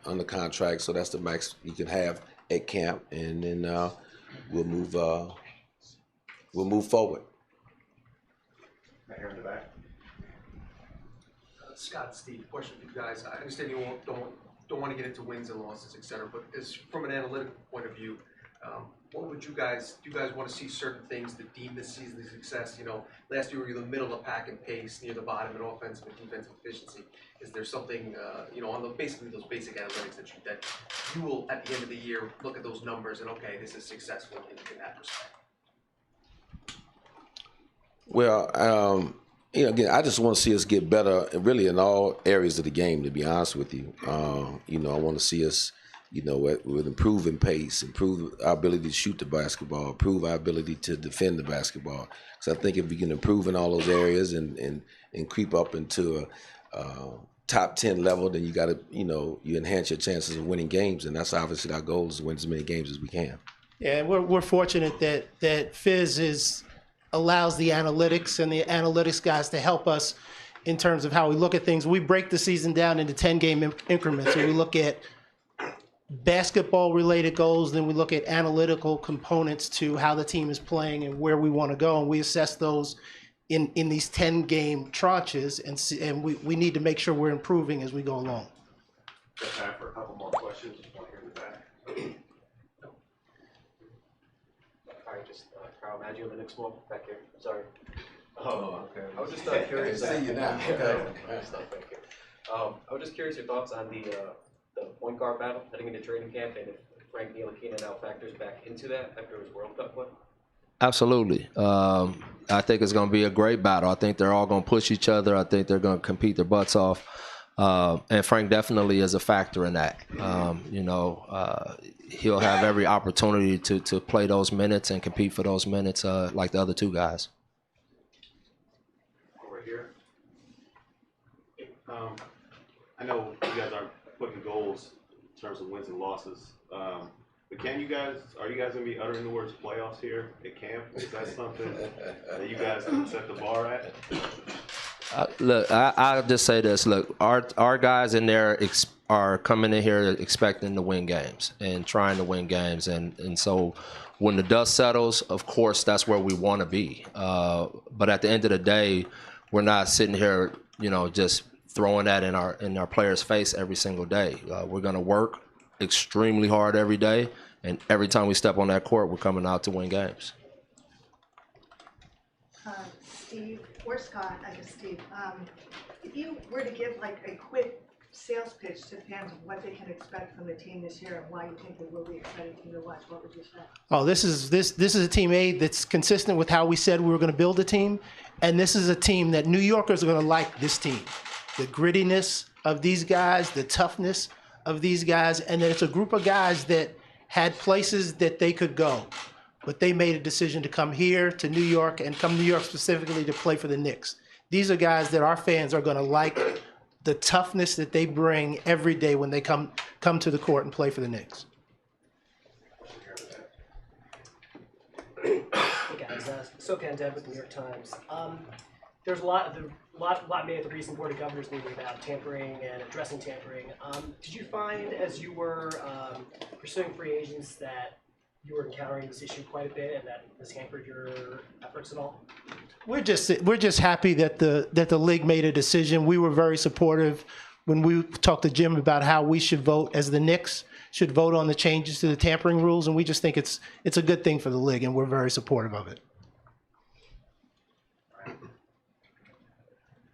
under contract, so that's the max you can have at camp, and then we'll move forward. Right here in the back. Scott, Steve, question for you guys. I understand you don't want to get into wins and losses, et cetera, but from an analytical point of view, what would do you guys want to see certain things that deem this season a success? You know, last year we were in the middle of pack and pace, near the bottom in offensive and defensive efficiency. Is there something, you know, on basically those basic analytics that you will, at the end of the year, look at those numbers and, okay, this is successful in that respect? Well, you know, again, I just want to see us get better, really in all areas of the game. To be honest with you, you know, I want to see us, you know, with improving pace, improve our ability to shoot the basketball, improve our ability to defend the basketball. So I think if we can improve in all those areas and creep up into a top 10 level, then you got to, you know, you enhance your chances of winning games, and that's obviously our goal, is to win as many games as we can. Yeah, and we're fortunate that Fizz allows the analytics and the analytics guys to help us in terms of how we look at things. We break the season down into 10-game increments. So we look at basketball-related goals, then we look at analytical components to how the team is playing and where we want to go, and we assess those in these 10-game tranches, and we need to make sure we're improving as we go along. Got time for a couple more questions. One here in the back. Hi, just Kyle Maggio of the Knicks Wall back here. Sorry. Oh, okay. I was just curious. I see you now. Okay. Thank you. I was just curious your thoughts on the point guard battle heading into training camp, and if Frank Ntilikina now factors back into that after his World Cup play. Absolutely. I think it's going to be a great battle. I think they're all going to push each other. I think they're going to compete their butts off. And Frank definitely is a factor in that. You know, he'll have every opportunity to play those minutes and compete for those minutes like the other two guys. Over here. I know you guys aren't putting goals in terms of wins and losses. But are you guys going to be uttering the words playoffs here at camp? Is that something that you guys can set the bar at? Look, I'll just say this. Look, our guys in there are coming in here expecting to win games and trying to win games. And so when the dust settles, of course, that's where we want to be. But at the end of the day, we're not sitting here, you know, just throwing that in our players' face every single day. We're going to work extremely hard every day, and every time we step on that court, we're coming out to win games. Steve or Scott, I guess Steve, if you were to give like a quick sales pitch to fans of what they can expect from the team this year and why you think it will be exciting for you to watch, what would you say? Oh, this is a team A that's consistent with how we said we were going to build a team, and this is a team that New Yorkers are going to like. This team, the grittiness of these guys, the toughness of these guys, and that it's a group of guys that had places that they could go, but they made a decision to come here to New York and come to New York specifically to play for the Knicks. These are guys that our fans are going to like, the toughness that they bring every day when they come to the court and play for the Knicks. Hey guys, Sokan Dev with the New York Times. There's a lot made at the recent Board of Governors meeting about tampering and addressing tampering. Did you find, as you were pursuing free agents, that you were encountering this issue quite a bit, and that this hampered your efforts at all? We're just happy that the league made a decision. We were very supportive when we talked to Jim about how we should vote, as the Knicks should vote on the changes to the tampering rules, and we just think it's a good thing for the league, and we're very supportive of it.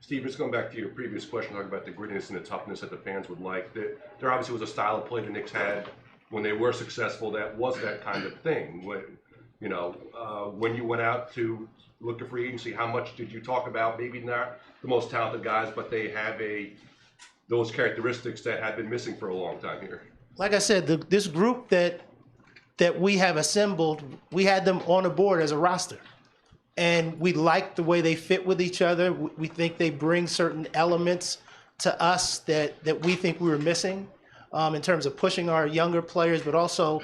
Steve, just going back to your previous question, talking about the grittiness and the toughness that the fans would like. There obviously was a style of play the Knicks had when they were successful that was that kind of thing. When, you know, when you went out to look at free agency, how much did you talk about maybe not the most talented guys, but they have those characteristics that have been missing for a long time here? Like I said, this group that we have assembled, we had them on the board as a roster. And we like the way they fit with each other. We think they bring certain elements to us that we think we were missing in terms of pushing our younger players, but also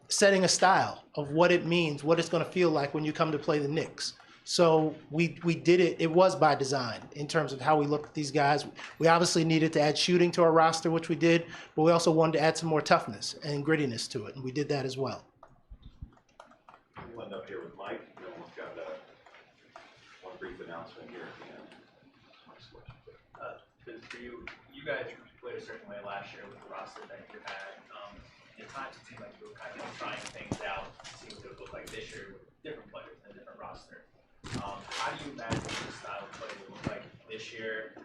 setting a style of what it means, what it's going to feel like when you come to play the Knicks. So we did it. It was by design in terms of how we look at these guys. We obviously needed to add shooting to our roster, which we did, but we also wanted to add some more toughness and grittiness to it, and we did that as well. We'll end up here with Mike. We almost got one brief announcement here at the end. because for you guys played a certain way last year with the roster that you had. At times it seemed like you were kind of trying things out. It seems to look like this year with different players and a different roster. How do you imagine the style of play will look like this year,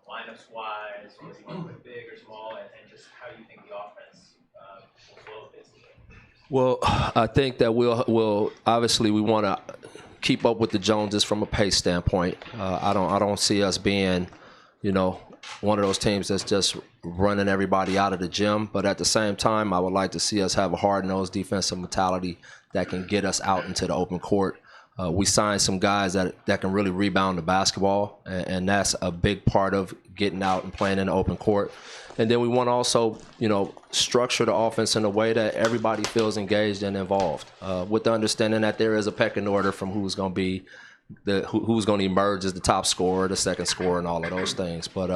lineups wise? Was he going to play big or small, and just how do you think the offense will flow this year? Well, I think that we'll obviously we want to keep up with the Joneses from a pace standpoint. I don't see us being, one of those teams that's just running everybody out of the gym. But at the same time, I would like to see us have a hard-nosed defensive mentality that can get us out into the open court. We signed some guys that can really rebound the basketball, and that's a big part of getting out and playing in the open court. And then we want to also, structure the offense in a way that everybody feels engaged and involved, with the understanding that there is a pecking order from who's going to be who's going to emerge as the top scorer, the second scorer, and all of those things. But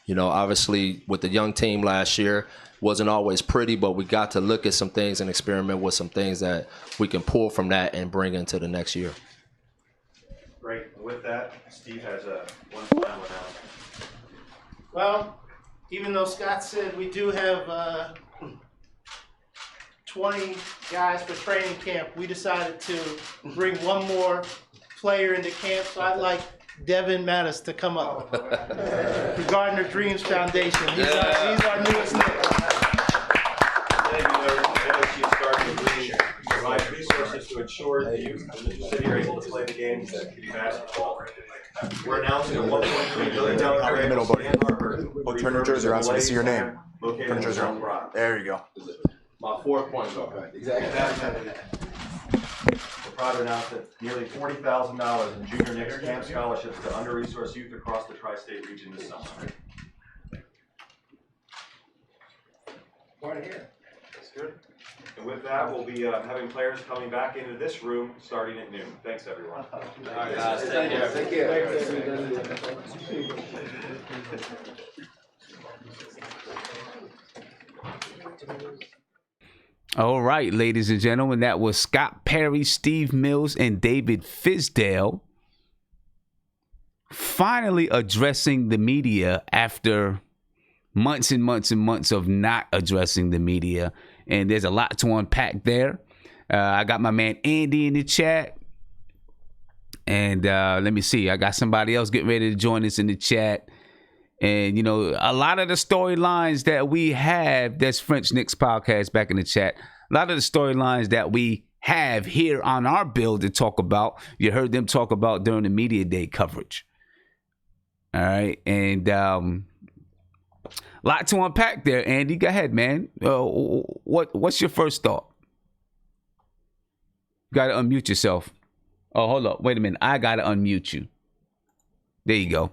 obviously, with the young team last year, wasn't always pretty, but we got to look at some things and experiment with some things that we can pull from that and bring into the next year. Great. With that, Steve has one final announcement. Well, even though Scott said we do have 20 guys for training camp, we decided to bring one more player into camp. So I'd like Devin Mattis to come up. The Gardner Dreams Foundation. He's our newest Knick. Provide resources to ensure the youth of the city are able to play the games that Kitty basketball. We're announcing a $1.3 billion grant in the middle, to Stan buddy. Harper. Well, turn your jersey around so we can see your name. Turn your jersey around. There you go. My fourth point guard. Exactly. We're proud to announce that nearly $40,000 in junior Knicks camp scholarships to under-resourced youth across the tri-state region this summer. Right here. That's good. And with that, we'll be having players coming back into this room starting at noon. Thanks, everyone. All right, guys. Take care. Take care. All right, ladies and gentlemen, that was Scott Perry, Steve Mills, and David Fizdale finally addressing the media after months and months and months of not addressing the media. And there's a lot to unpack there. I got my man Andy in the chat. And let me see. I got somebody else getting ready to join us in the chat. And, a lot of the storylines that we have, that's French Knicks podcast back in the chat. A lot of the storylines that we have here on our build to talk about, you heard them talk about during the media day coverage. All right. And lot to unpack there, Andy. Go ahead, man. What's your first thought? Got to unmute yourself. Oh, hold up. Wait a minute. I got to unmute you. There you go.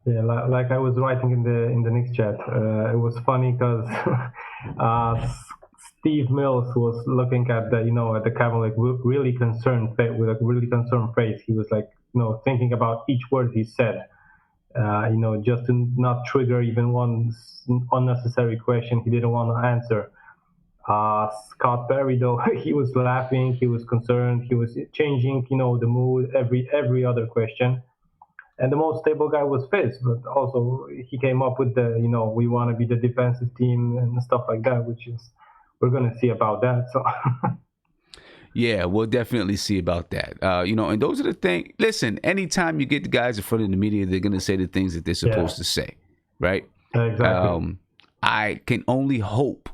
Yeah, like I was writing in the Knicks chat, it was funny because Steve Mills was looking at the camera like really concerned with a really concerned face. He was like thinking about each word he said. Just to not trigger even one unnecessary question he didn't want to answer. Scott Perry, though, he was laughing, he was concerned, he was changing, the mood every other question. And the most stable guy was Fizz, but also he came up with the, we want to be the defensive team and stuff like that, which is, we're going to see about that. So. Yeah, we'll definitely see about that. And those are the things. Listen, anytime you get the guys in front of the media, they're going to say the things that they're supposed to say, right? Exactly. I can only hope,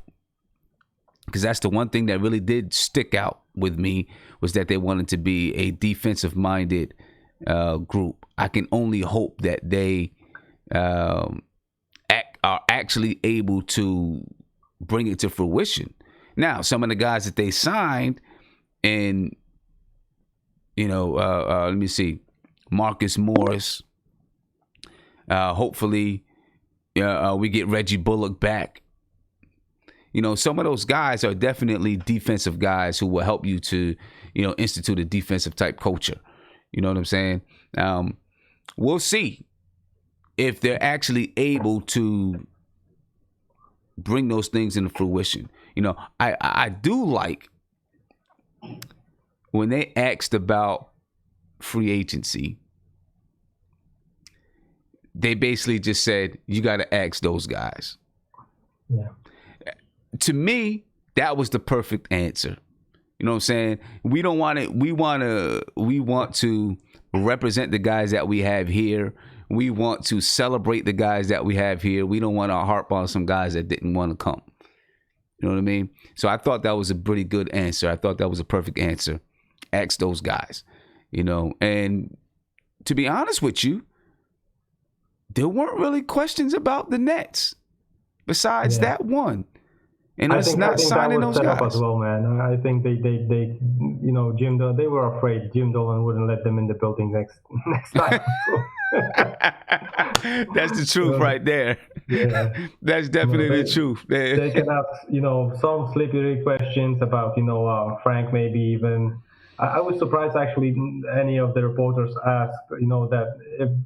because that's the one thing that really did stick out with me, was that they wanted to be a defensive-minded group. I can only hope that they are actually able to bring it to fruition. Now, some of the guys that they signed, and let me see, Marcus Morris. Hopefully, we get Reggie Bullock back. Some of those guys are definitely defensive guys who will help you to, institute a defensive type culture. You know what I'm saying? We'll see if they're actually able to bring those things into fruition. I do like when they asked about free agency, they basically just said, you got to ask those guys. Yeah. To me, that was the perfect answer. You know what I'm saying? We don't want it. We want to represent the guys that we have here. We want to celebrate the guys that we have here. We don't want to harp on some guys that didn't want to come. You know what I mean? So I thought that was a pretty good answer. I thought that was a perfect answer. Ask those guys, you know. And to be honest with you, there weren't really questions about the Nets besides that one. And it's not signing those guys. As well, man. I think they you know, they were afraid Jim Dolan wouldn't let them in the building next time. That's the truth right there. Yeah. That's definitely the truth. They can have, you know, some slippery questions about, you know, Frank maybe even. I was surprised actually any of the reporters asked, you know, that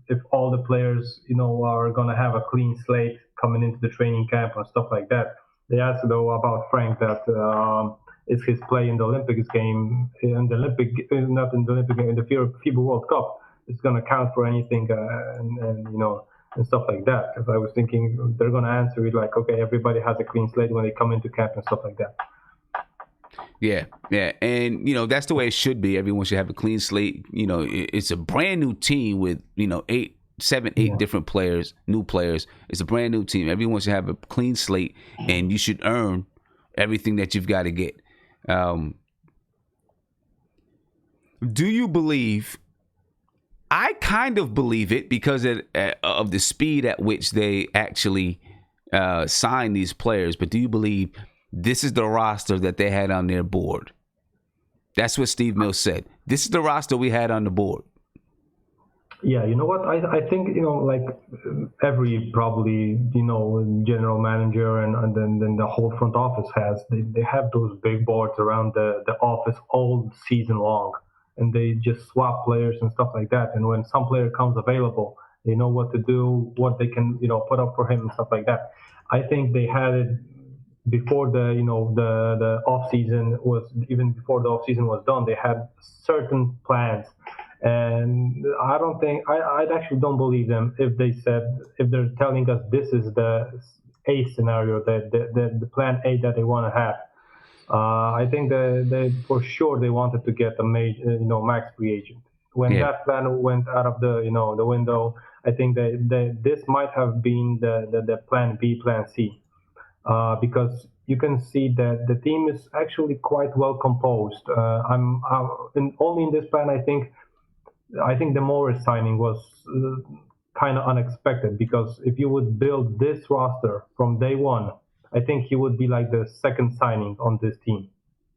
if all the players, you know, are going to have a clean slate coming into the training camp and stuff like that. They asked though about Frank that is his play in the Olympics game, in the FIBA World Cup, is going to count for anything and you know, and stuff like that. Because I was thinking they're going to answer it like, okay, everybody has a clean slate when they come into camp and stuff like that. Yeah, and you know that's the way it should be. Everyone should have a clean slate. You know, it's a brand new team with, you know, 8 different players, new players. It's a brand new team. Everyone should have a clean slate, and you should earn everything that you've got to get. Do you believe? I kind of believe it because of the speed at which they actually sign these players. But do you believe this is the roster that they had on their board? That's what Steve Mills said. This is the roster we had on the board. Yeah, you know what? I think, you know, like every probably, you know, general manager and then the whole front office has, they have those big boards around the office all season long, and they just swap players and stuff like that. And when some player comes available, they know what to do, what they can, you know, put up for him and stuff like that. I think they had it before the, you know, the off season was, even before the off season was done, they had certain plans. And I don't think, I actually don't believe them if they're telling us this is the A scenario, the plan A that they want to have. I think they for sure they wanted to get a major, you know, max free agent. When that plan went out of the, you know, the window, I think this might have been the plan B, plan C, because you can see that the team is actually quite well composed. Only in this plan, I think the Morris signing was kind of unexpected, because if you would build this roster from day one, I think he would be like the second signing on this team.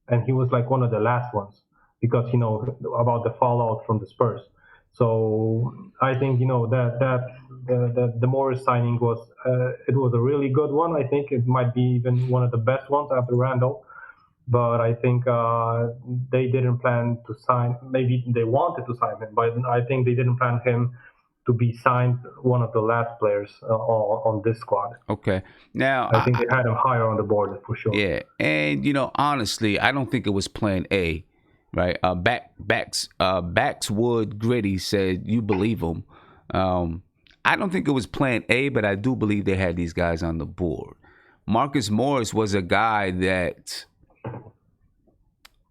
And he was like one of the last ones because, you know, about the fallout from the Spurs. So I think, you know, that the Morris signing was, it was a really good one. I think it might be even one of the best ones after Randle. But I think they didn't plan to sign. Maybe they wanted to sign him, but I think they didn't plan him to be signed one of the last players on this squad. Okay, now I think they had him higher on the board for sure. Yeah, and you know, honestly, I don't think it was Plan A, right? Backswood Gritty said you believe him. I don't think it was Plan A, but I do believe they had these guys on the board. Marcus Morris was a guy that,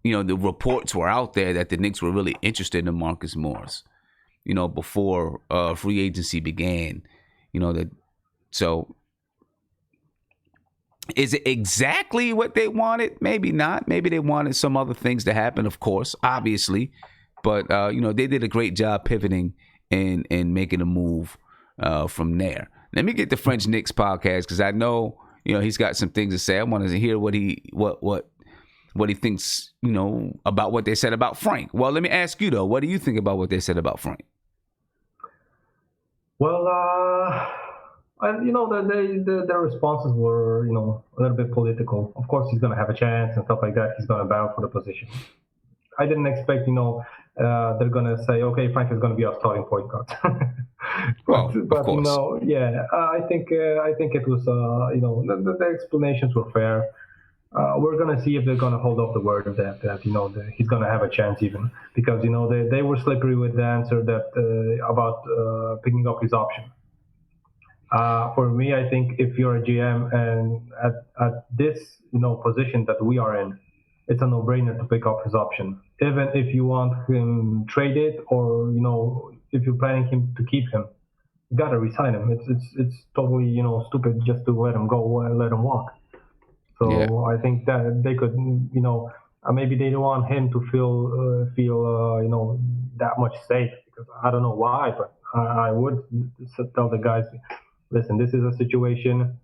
you know, the reports were out there that the Knicks were really interested in Marcus Morris, you know, before free agency began, you know, that. So is it exactly what they wanted? Maybe not. Maybe they wanted some other things to happen, of course, obviously. But, you know, they did a great job pivoting and making a move from there. Let me get the French Knicks podcast, because I know, you know, he's got some things to say. I wanted to hear what he thinks, you know, about what they said about Frank. Well, let me ask you, though, what do you think about what they said about Frank? Well, you know, their responses were, you know, a little bit political. Of course, he's going to have a chance and stuff like that. He's going to battle for the position. I didn't expect, you know, they're going to say, okay, Frank is going to be our starting point guard. but you know, yeah, I think it was, you know, the explanations were fair. We're going to see if they're going to hold up the word of that you know, he's going to have a chance even, because, you know, they were slippery with the answer that about picking up his option. For me, I think if you're a GM and at this position that we are in, it's a no-brainer to pick up his option, even if you want him traded or if you're planning him to keep him. You gotta resign him. It's totally stupid just to let him go and let him walk. So Yeah. I think that they could maybe they don't want him to feel that much safe, because I don't know why, but I would tell the guys, listen, this is a situation.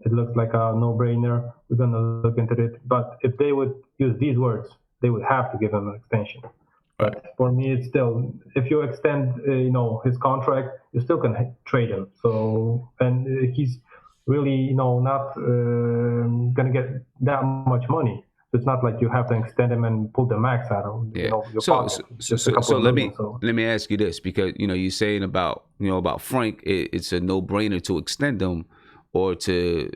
It looks like a no-brainer. We're gonna look into it. But if they would use these words, they would have to give him an extension. But for me, it's still, if you extend, his contract, you still can trade him. So, and he's really, not gonna get that much money. So it's not like you have to extend him and pull the max out of your pocket. So let me ask you this, because you're saying about Frank, it's a no-brainer to extend him or to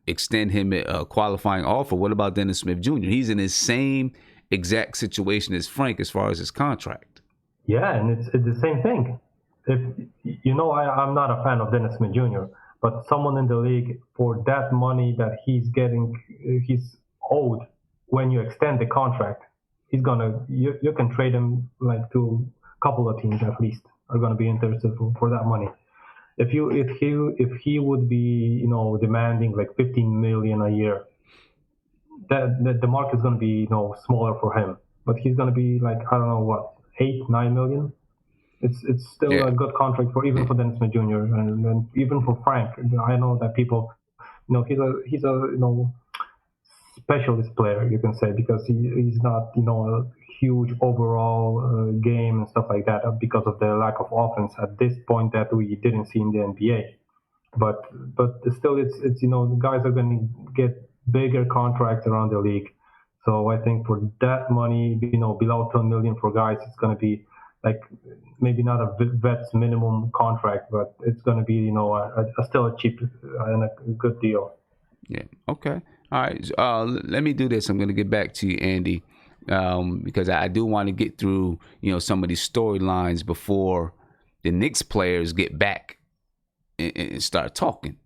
extend him a qualifying offer. What about Dennis Smith Jr.? He's in his same exact situation as Frank as far as his contract. Yeah, and it's the same thing. If I'm not a fan of Dennis Smith Jr., but someone in the league, for that money that he's owed when you extend the contract, you can trade him like to a couple of teams at least are gonna be interested for that money. If he would be demanding like $15 million a year, that the market is going to be smaller for him, but he's going to be like, I don't know what, 8-9 million. It's still a good contract for Dennis Smith Jr. and even for Frank. I know that people, he's a specialist player, you can say, because he's not a huge overall game and stuff like that because of the lack of offense at this point that we didn't see in the NBA. But still, it's guys are going to get bigger contracts around the league. So I think for that money, below 10 million for guys, it's going to be like maybe not a vet's minimum contract, but it's going to be still a cheap and a good deal. Yeah. Okay. All right. Let me do this. I'm going to get back to you, Andy, because I do want to get through some of these storylines before the Knicks players get back and start talking.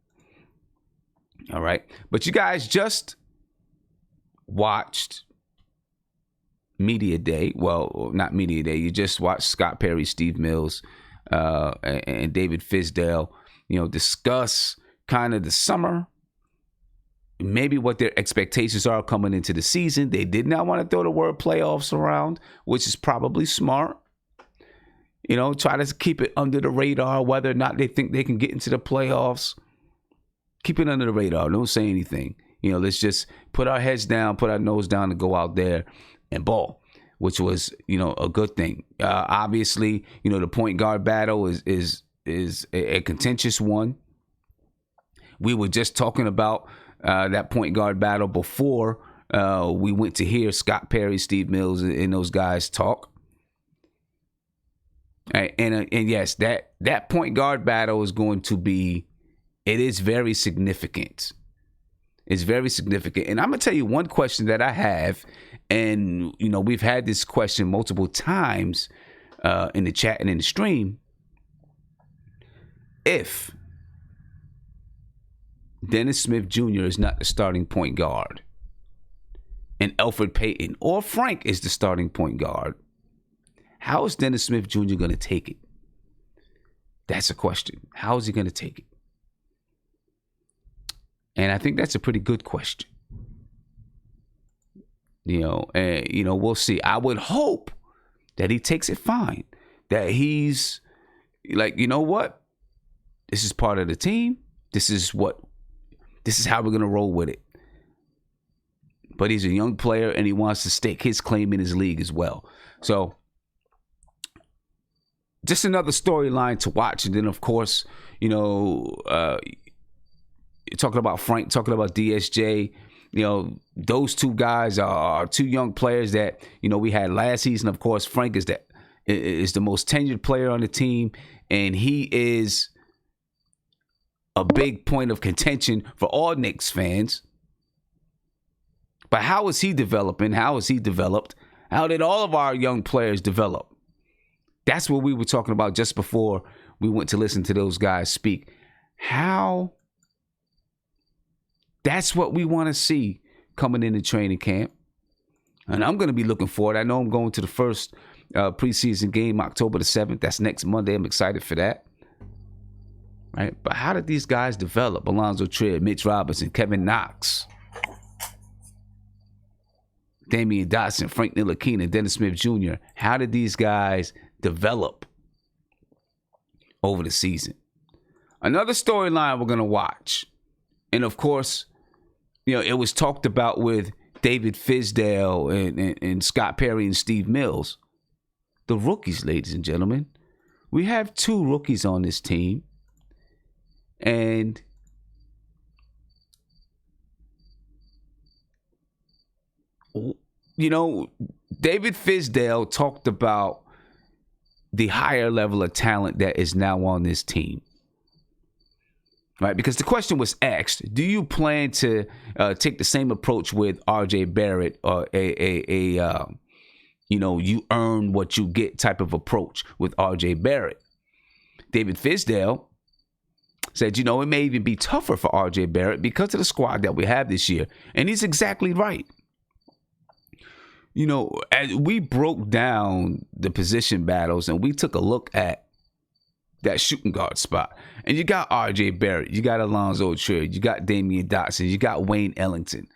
All right. But you guys just watched Media Day. Well, not Media Day. You just watched Scott Perry, Steve Mills, and David Fizdale, discuss kind of the summer, maybe what their expectations are coming into the season. They did not want to throw the word playoffs around, which is probably smart. Try to keep it under the radar, whether or not they think they can get into the playoffs. Keep it under the radar. Don't say anything. Let's just put our heads down, put our nose down, and go out there and ball, which was, a good thing. Obviously, the point guard battle is a contentious one. We were just talking about that point guard battle before we went to hear Scott Perry, Steve Mills, and those guys talk. And yes, that point guard battle is going to be. It is very significant. It's very significant. And I'm going to tell you one question that I have. And, we've had this question multiple times in the chat and in the stream. If Dennis Smith Jr. is not the starting point guard and Elfrid Payton or Frank is the starting point guard, how is Dennis Smith Jr. going to take it? That's a question. How is he going to take it? And I think that's a pretty good question. We'll see. I would hope that he takes it fine. That he's like, you know what? This is part of the team. This is how we're going to roll with it. But he's a young player and he wants to stake his claim in his league as well. So just another storyline to watch. And then, of course, talking about Frank, talking about DSJ, those two guys are two young players that, we had last season. Of course, Frank is the most tenured player on the team, and he is a big point of contention for all Knicks fans. But how is he developing? How is he developed? How did all of our young players develop? That's what we were talking about just before we went to listen to those guys speak. how that's what we want to see coming into training camp. And I'm going to be looking forward. I know I'm going to the first preseason game, October the 7th. That's next Monday. I'm excited for that. Right? But how did these guys develop? Alonzo Trier, Mitch Robinson, Kevin Knox, Damian Dotson, Frank Ntilikina, Dennis Smith Jr. How did these guys develop over the season? Another storyline we're going to watch. And of course, you know, it was talked about with David Fizdale and Scott Perry and Steve Mills. The rookies, ladies and gentlemen. We have 2 rookies on this team. And you know, David Fizdale talked about the higher level of talent that is now on this team. Right? Because the question was asked, do you plan to take the same approach with R.J. Barrett or you know, you earn what you get type of approach with R.J. Barrett? David Fizdale said, you know, it may even be tougher for R.J. Barrett because of the squad that we have this year. And he's exactly right. You know, as we broke down the position battles and we took a look at that shooting guard spot, and you got R.J. Barrett, you got Alonzo Trier, you got Damian Dotson, you got Wayne Ellington,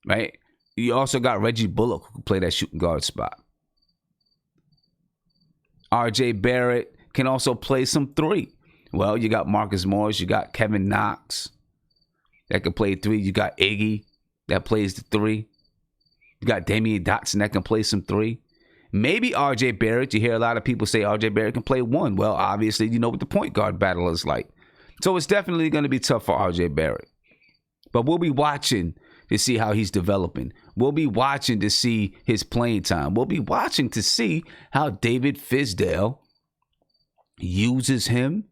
right? You also got Reggie Bullock who can play that shooting guard spot. R.J. Barrett can also play some 3. Well, you got Marcus Morris, you got Kevin Knox that can play 3. You got Iggy that plays the 3. You got Damian Dotson that can play some 3. Maybe R.J. Barrett. You hear a lot of people say R.J. Barrett can play 1. Well, obviously, you know what the point guard battle is like. So it's definitely going to be tough for R.J. Barrett. But we'll be watching to see how he's developing. We'll be watching to see his playing time. We'll be watching to see how David Fizdale uses him.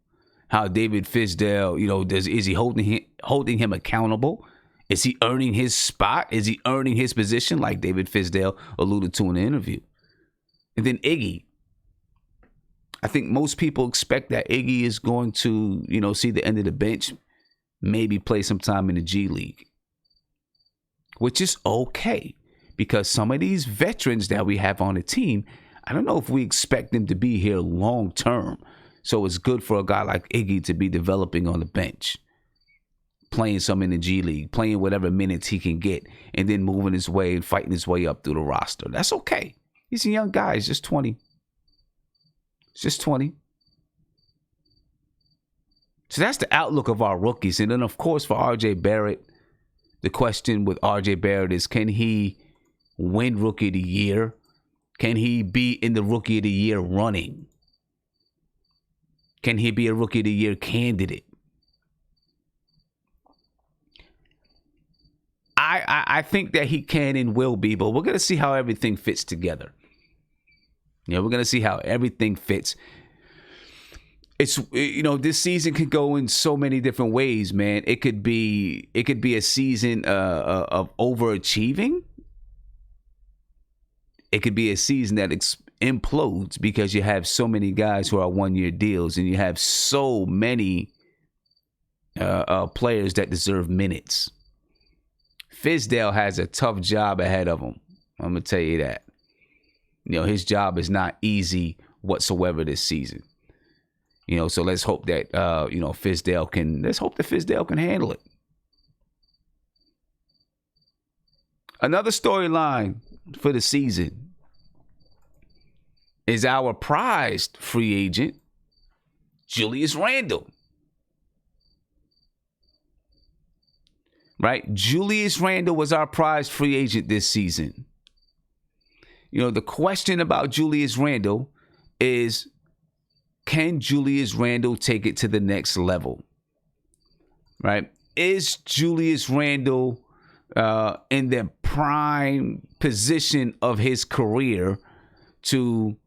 How David Fizdale, you know, is he holding him accountable? Is he earning his spot? Is he earning his position like David Fizdale alluded to in the interview? And then Iggy. I think most people expect that Iggy is going to, you know, see the end of the bench, maybe play some time in the G League, which is okay because some of these veterans that we have on the team, I don't know if we expect them to be here long term. So it's good for a guy like Iggy to be developing on the bench, playing some in the G League, playing whatever minutes he can get, and then moving his way and fighting his way up through the roster. That's okay. He's a young guy. He's just 20. He's just 20. So that's the outlook of our rookies. And then, of course, for R.J. Barrett, the question with R.J. Barrett is, can he win Rookie of the Year? Can he be in the Rookie of the Year running? Can he be a Rookie of the Year candidate? I think that he can and will be, but we're going to see how everything fits together. You know, we're going to see how everything fits. It's, you know, this season could go in so many different ways, man. It could be a season of overachieving. It could be a season that implodes because you have so many guys who are 1-year deals and you have so many players that deserve minutes. Fizdale has a tough job ahead of him. I'm going to tell you that. You know, his job is not easy whatsoever this season. You know, so let's hope that, you know, Fizdale can handle it. Another storyline for the season is our prized free agent, Julius Randle. Right? Julius Randle was our prized free agent this season. You know, the question about Julius Randle is, can Julius Randle take it to the next level? Right? Is Julius Randle in the prime position of his career to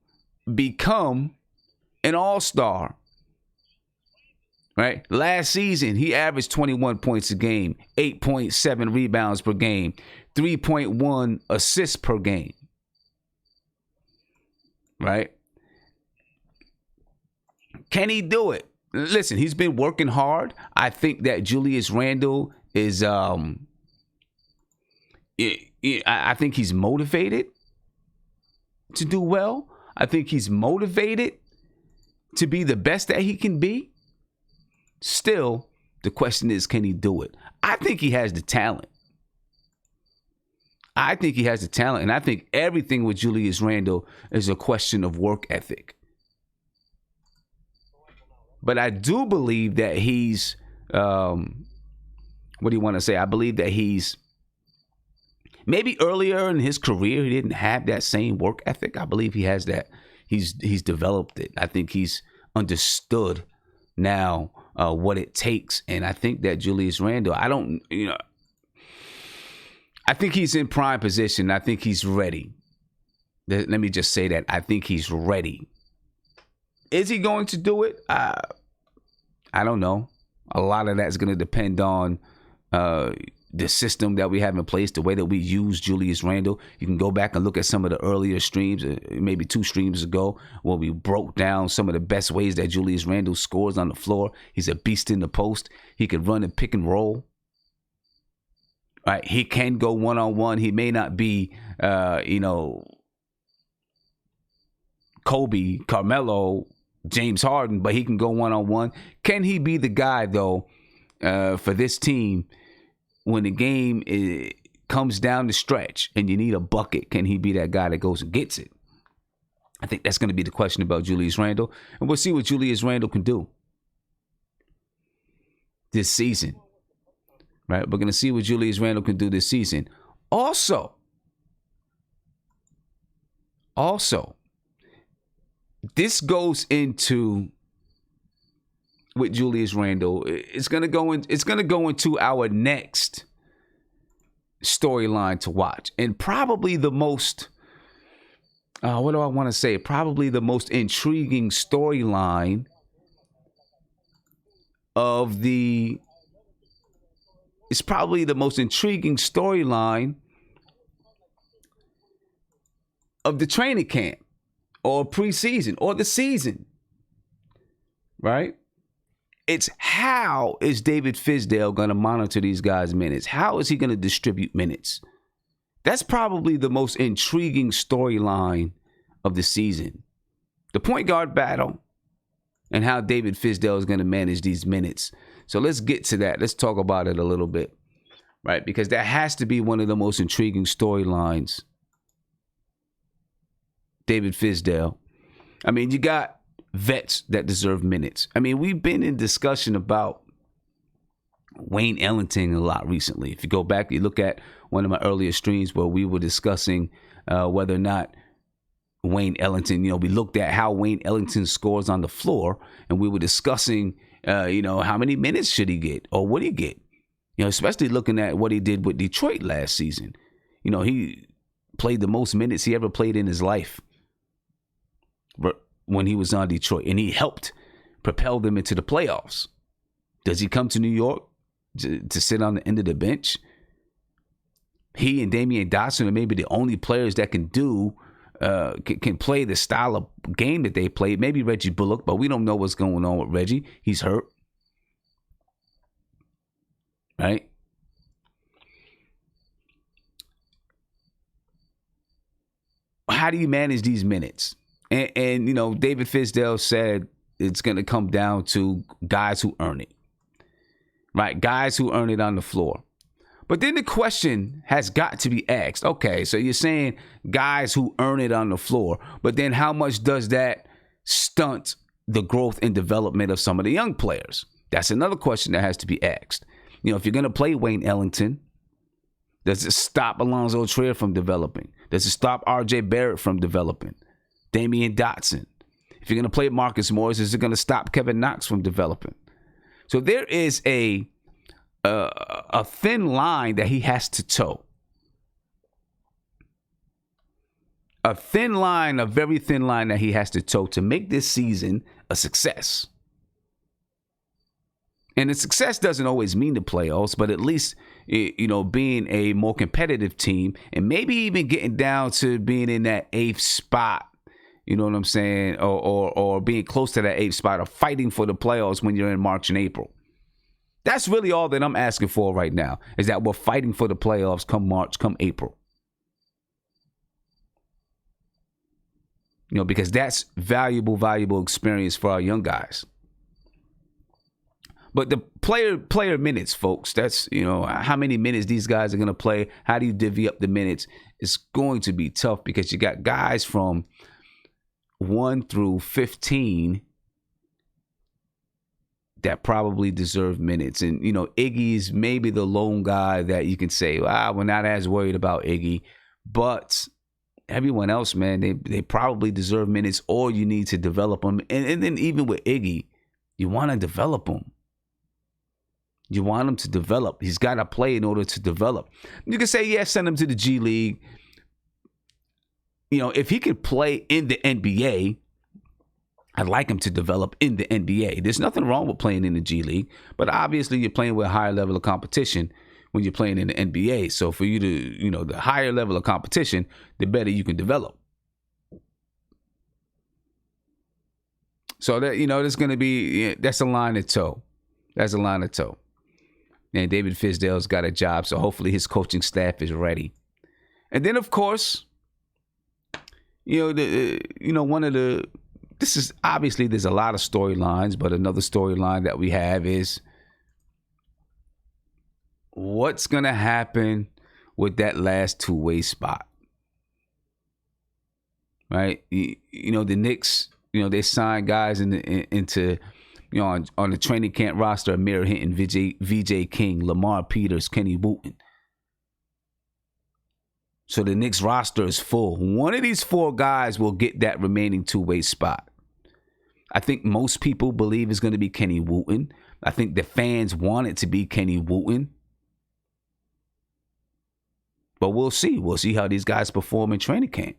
become an all-star? Right? Last season, he averaged 21 points a game, 8.7 rebounds per game, 3.1 assists per game. Right? Can he do it? listen, he's been working hard. I think that Julius Randle is I think he's motivated to do well. I think he's motivated to be the best that he can be. Still, the question is, can he do it? I think he has the talent. And I think everything with Julius Randle is a question of work ethic. But I do believe that he's, what do you want to say? I believe that he's, maybe earlier in his career, he didn't have that same work ethic. I believe he has that. He's developed it. I think he's understood now what it takes. And I think that Julius Randle, I think he's in prime position. I think he's ready. Let me just say that. I think he's ready. Is he going to do it? I don't know. A lot of that's going to depend on the system that we have in place, the way that we use Julius Randle. You can go back and look at some of the earlier streams, maybe 2 streams ago, where we broke down some of the best ways that Julius Randle scores on the floor. He's a beast in the post. He can run and pick and roll. All right, he can go one-on-one. He may not be, Kobe, Carmelo, James Harden, but he can go one-on-one. Can he be the guy, though, for this team when the game comes down the stretch and you need a bucket? Can he be that guy that goes and gets it? I think that's going to be the question about Julius Randle. And we'll see what Julius Randle can do this season. Right? We're going to see what Julius Randle can do this season. Also, this goes into with Julius Randle. It's going to go into our next storyline to watch, and probably the most what do I want to say? Probably the most intriguing storyline of the. It's probably the most intriguing storyline of the training camp or preseason or the season, right? It's how is David Fizdale going to monitor these guys' minutes? How is he going to distribute minutes? That's probably the most intriguing storyline of the season. The point guard battle and how David Fizdale is going to manage these minutes. So let's get to that. Let's talk about it a little bit, right? Because that has to be one of the most intriguing storylines. David Fizdale. I mean, you got vets that deserve minutes. I mean, we've been in discussion about Wayne Ellington a lot recently. If you go back, you look at one of my earlier streams where we were discussing whether or not Wayne Ellington, we looked at how Wayne Ellington scores on the floor, and we were discussing how many minutes should he get or would he get? Especially looking at what he did with Detroit last season. He played the most minutes he ever played in his life when he was on Detroit, and he helped propel them into the playoffs. Does he come to New York to sit on the end of the bench? He and Damian Dotson are maybe the only players that can play the style of game that they played. Maybe Reggie Bullock, but we don't know what's going on with Reggie. He's hurt. Right? How do you manage these minutes? And David Fizdale said it's going to come down to guys who earn it. Right? Guys who earn it on the floor. But then the question has got to be asked. Okay, so you're saying guys who earn it on the floor, but then how much does that stunt the growth and development of some of the young players? That's another question that has to be asked. If you're going to play Wayne Ellington, does it stop Alonzo Trier from developing? Does it stop RJ Barrett from developing? Damian Dotson. If you're going to play Marcus Morris, is it going to stop Kevin Knox from developing? So there is a thin line that he has to toe. A very thin line that he has to toe to make this season a success. And the success doesn't always mean the playoffs, but at least, being a more competitive team and maybe even getting down to being in that 8th spot, You know what I'm saying? Or being close to that 8th spot or fighting for the playoffs when you're in March and April. That's really all that I'm asking for right now, is that we're fighting for the playoffs come March, come April. You know, because that's valuable experience for our young guys. But the player minutes, folks, that's, you know, how many minutes these guys are going to play. How do you divvy up the minutes? It's going to be tough because you got guys from 1 through 15 that probably deserve minutes. And, you know, Iggy's maybe the lone guy that you can say, we're not as worried about Iggy. But everyone else, man, they probably deserve minutes, or you need to develop them. And then even with Iggy, you want to develop him. You want him to develop. He's got to play in order to develop. You can say, yeah, send him to the G League. You know, if he could play in the NBA, I'd like him to develop in the NBA. There's nothing wrong with playing in the G League, but obviously you're playing with a higher level of competition when you're playing in the NBA. So for you to, you know, the higher level of competition, the better you can develop. So that, you know, there's going to be, that's a line to toe. That's a line to toe. And David Fizdale's got a job, so hopefully his coaching staff is ready. And then, of course, this is obviously, there's a lot of storylines, but another storyline that we have is what's going to happen with that last two-way spot, right? You know, the Knicks, you know, they signed guys into you know, on the training camp roster, Amir Hinton, VJ King, Lamar Peters, Kenny Wooten. So the Knicks roster is full. One of these 4 guys will get that remaining two-way spot. I think most people believe it's going to be Kenny Wooten. I think the fans want it to be Kenny Wooten. But we'll see. We'll see how these guys perform in training camp.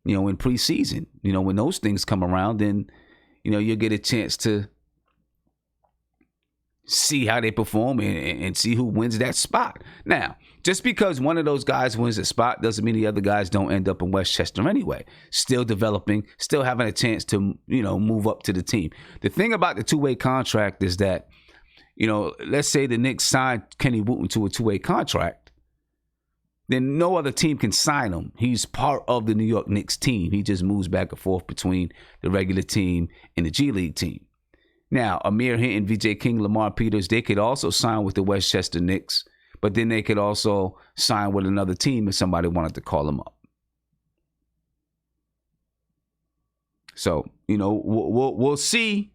You know, in preseason. You know, when those things come around, then, you know, you'll get a chance to see how they perform and see who wins that spot. Now, just because one of those guys wins a spot doesn't mean the other guys don't end up in Westchester anyway. Still developing, still having a chance to, you know, move up to the team. The thing about the two-way contract is that, you know, let's say the Knicks signed Kenny Wooten to a two-way contract, then no other team can sign him. He's part of the New York Knicks team. He just moves back and forth between the regular team and the G League team. Now, Amir Hinton, VJ King, Lamar Peters, they could also sign with the Westchester Knicks, but then they could also sign with another team if somebody wanted to call them up. So, you know, we'll see.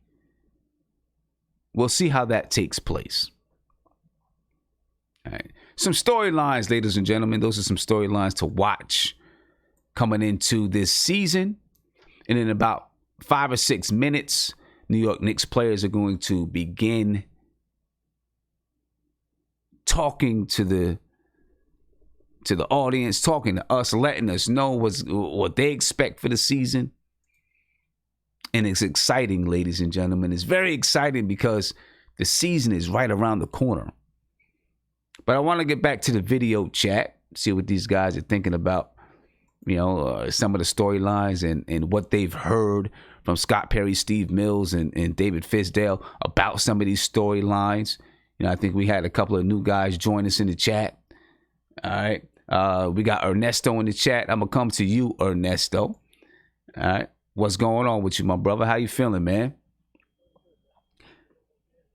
We'll see how that takes place. All right. Some storylines, ladies and gentlemen. Those are some storylines to watch coming into this season. And in about 5 or 6 minutes, New York Knicks players are going to begin talking to the audience, talking to us, letting us know what they expect for the season. And it's exciting, ladies and gentlemen. It's very exciting because the season is right around the corner. But I want to get back to the video chat, see what these guys are thinking about, you know, some of the storylines and what they've heard from Scott Perry, Steve Mills, and David Fizdale about some of these storylines. You know, I think we had a couple of new guys join us in the chat. All right. We got Ernesto in the chat. I'm going to come to you, Ernesto. All right. What's going on with you, my brother? How you feeling, man?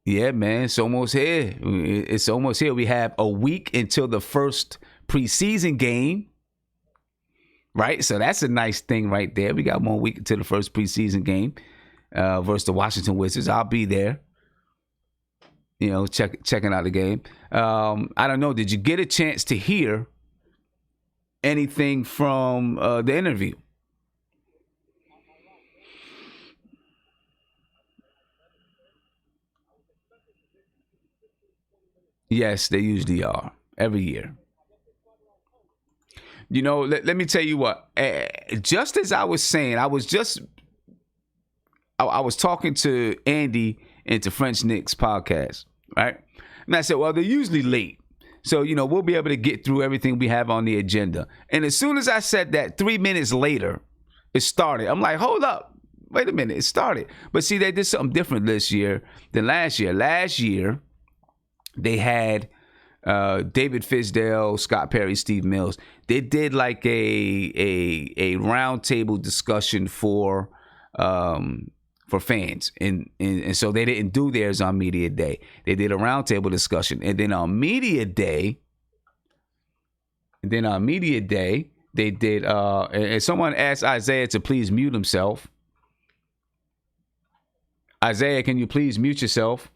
Yeah, man, it's almost here. It's almost here. We have a week until the first preseason game, right? So that's a nice thing right there. We got 1 week until the first preseason game versus the Washington Wizards. I'll be there, you know, checking out the game. I don't know. Did you get a chance to hear anything from the interview? Yes, they usually are every year. You know, let me tell you what. Just as I was saying, I was talking to Andy and to French Knicks podcast, right? And I said, well, they're usually late. So, you know, we'll be able to get through everything we have on the agenda. And as soon as I said that, 3 minutes later, It started. I'm like, hold up. Wait a minute. It started. But see, they did something different this year than last year. Last year, they had David Fizdale, Scott Perry, Steve Mills. They did like a roundtable discussion for fans, and so they didn't do theirs on media day. They did a roundtable discussion, and then on media day, they did. And someone asked Isaiah to please mute himself. Isaiah, can you please mute yourself?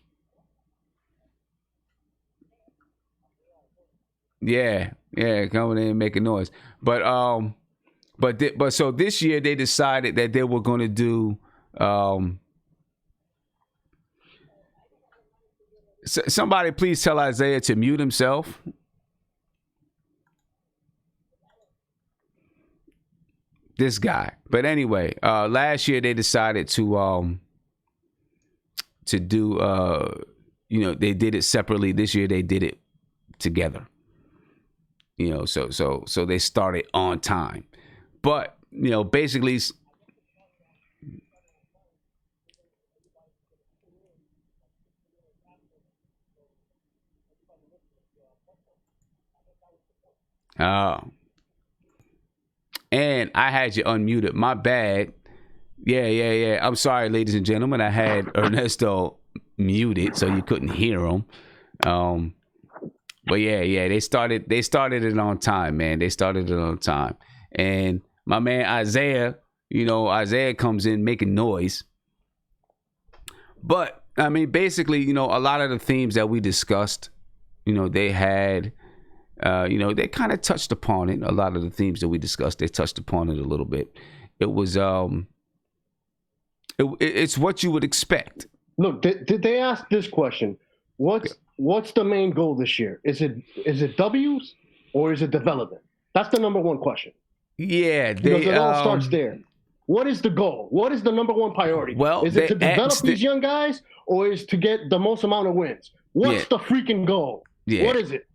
Yeah, coming in and making noise. But so this year they decided that they were going to do. Somebody please tell Isaiah to mute himself. This guy. But anyway, last year they decided to do they did it separately. This year they did it together. So they started on time. But, basically and I had you unmuted. My bad. Yeah. I'm sorry, ladies and gentlemen. I had Ernesto muted so you couldn't hear him. But yeah, they started it on time, man. They started it on time. And my man Isaiah, Isaiah comes in making noise. But I mean, basically, a lot of the themes that we discussed, they had they kind of touched upon it. A lot of the themes that we discussed, they touched upon it a little bit. It was it's what you would expect. Look, did they ask this question? What's the main goal this year? Is it W's or is it development? That's the number one question. Yeah, because it all starts there. What is the goal? What is the number one priority? Well, is it to develop these young guys or is to get the most amount of wins? What's the freaking goal? Yeah. What is it?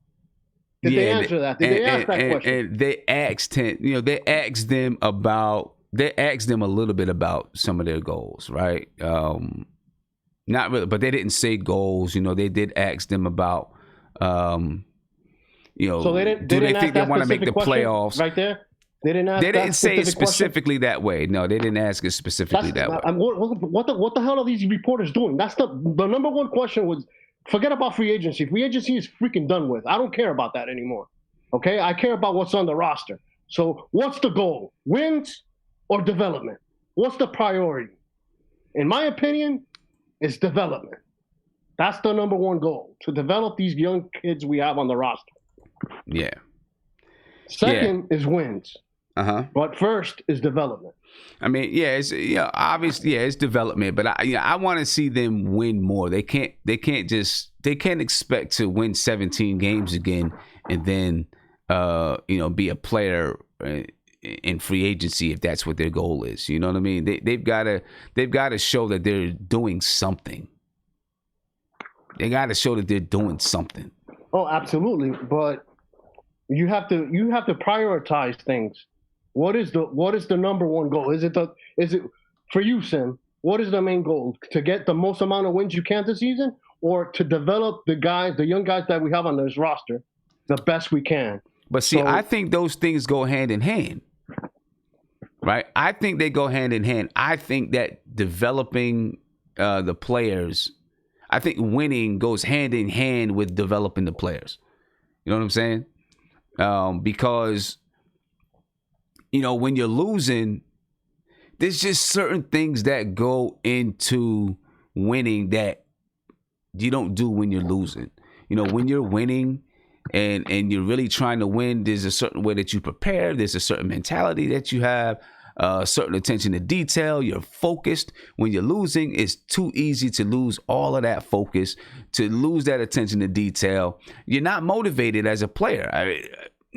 Did they answer that? Did they ask that question? And they asked him, they asked them a little bit about some of their goals, right? Not really, but they didn't say goals. They did ask them about, so do they think they want to make the playoffs? Right there? They didn't ask. They didn't say it specifically that way. No, they didn't ask it specifically that way. What the hell are these reporters doing? That's the number one question was, forget about free agency. Free agency is freaking done with. I don't care about that anymore. Okay? I care about what's on the roster. So what's the goal? Wins or development? What's the priority? In my opinion, it's development. That's the number one goal, to develop these young kids we have on the roster. Yeah. Second is wins. Uh-huh. But first is development. I mean, obviously, it's development, but I want to see them win more. They can't expect to win 17 games again and then be a player in free agency if that's what their goal is. You know what I mean? They've got to show that they're doing something. They got to show that they're doing something. Oh, absolutely, but you have to prioritize things. What is the number one goal? Is it for you, Sim? What is the main goal? To get the most amount of wins you can this season, or to develop the young guys that we have on this roster, the best we can? But see, I think those things go hand in hand, right? I think they go hand in hand. I think that developing the players, I think winning goes hand in hand with developing the players. You know what I'm saying? Because when you're losing, there's just certain things that go into winning that you don't do when you're losing. When you're winning and you're really trying to win, there's a certain way that you prepare. There's a certain mentality that you have, certain attention to detail. You're focused. When you're losing, it's too easy to lose all of that focus, to lose that attention to detail. You're not motivated as a player.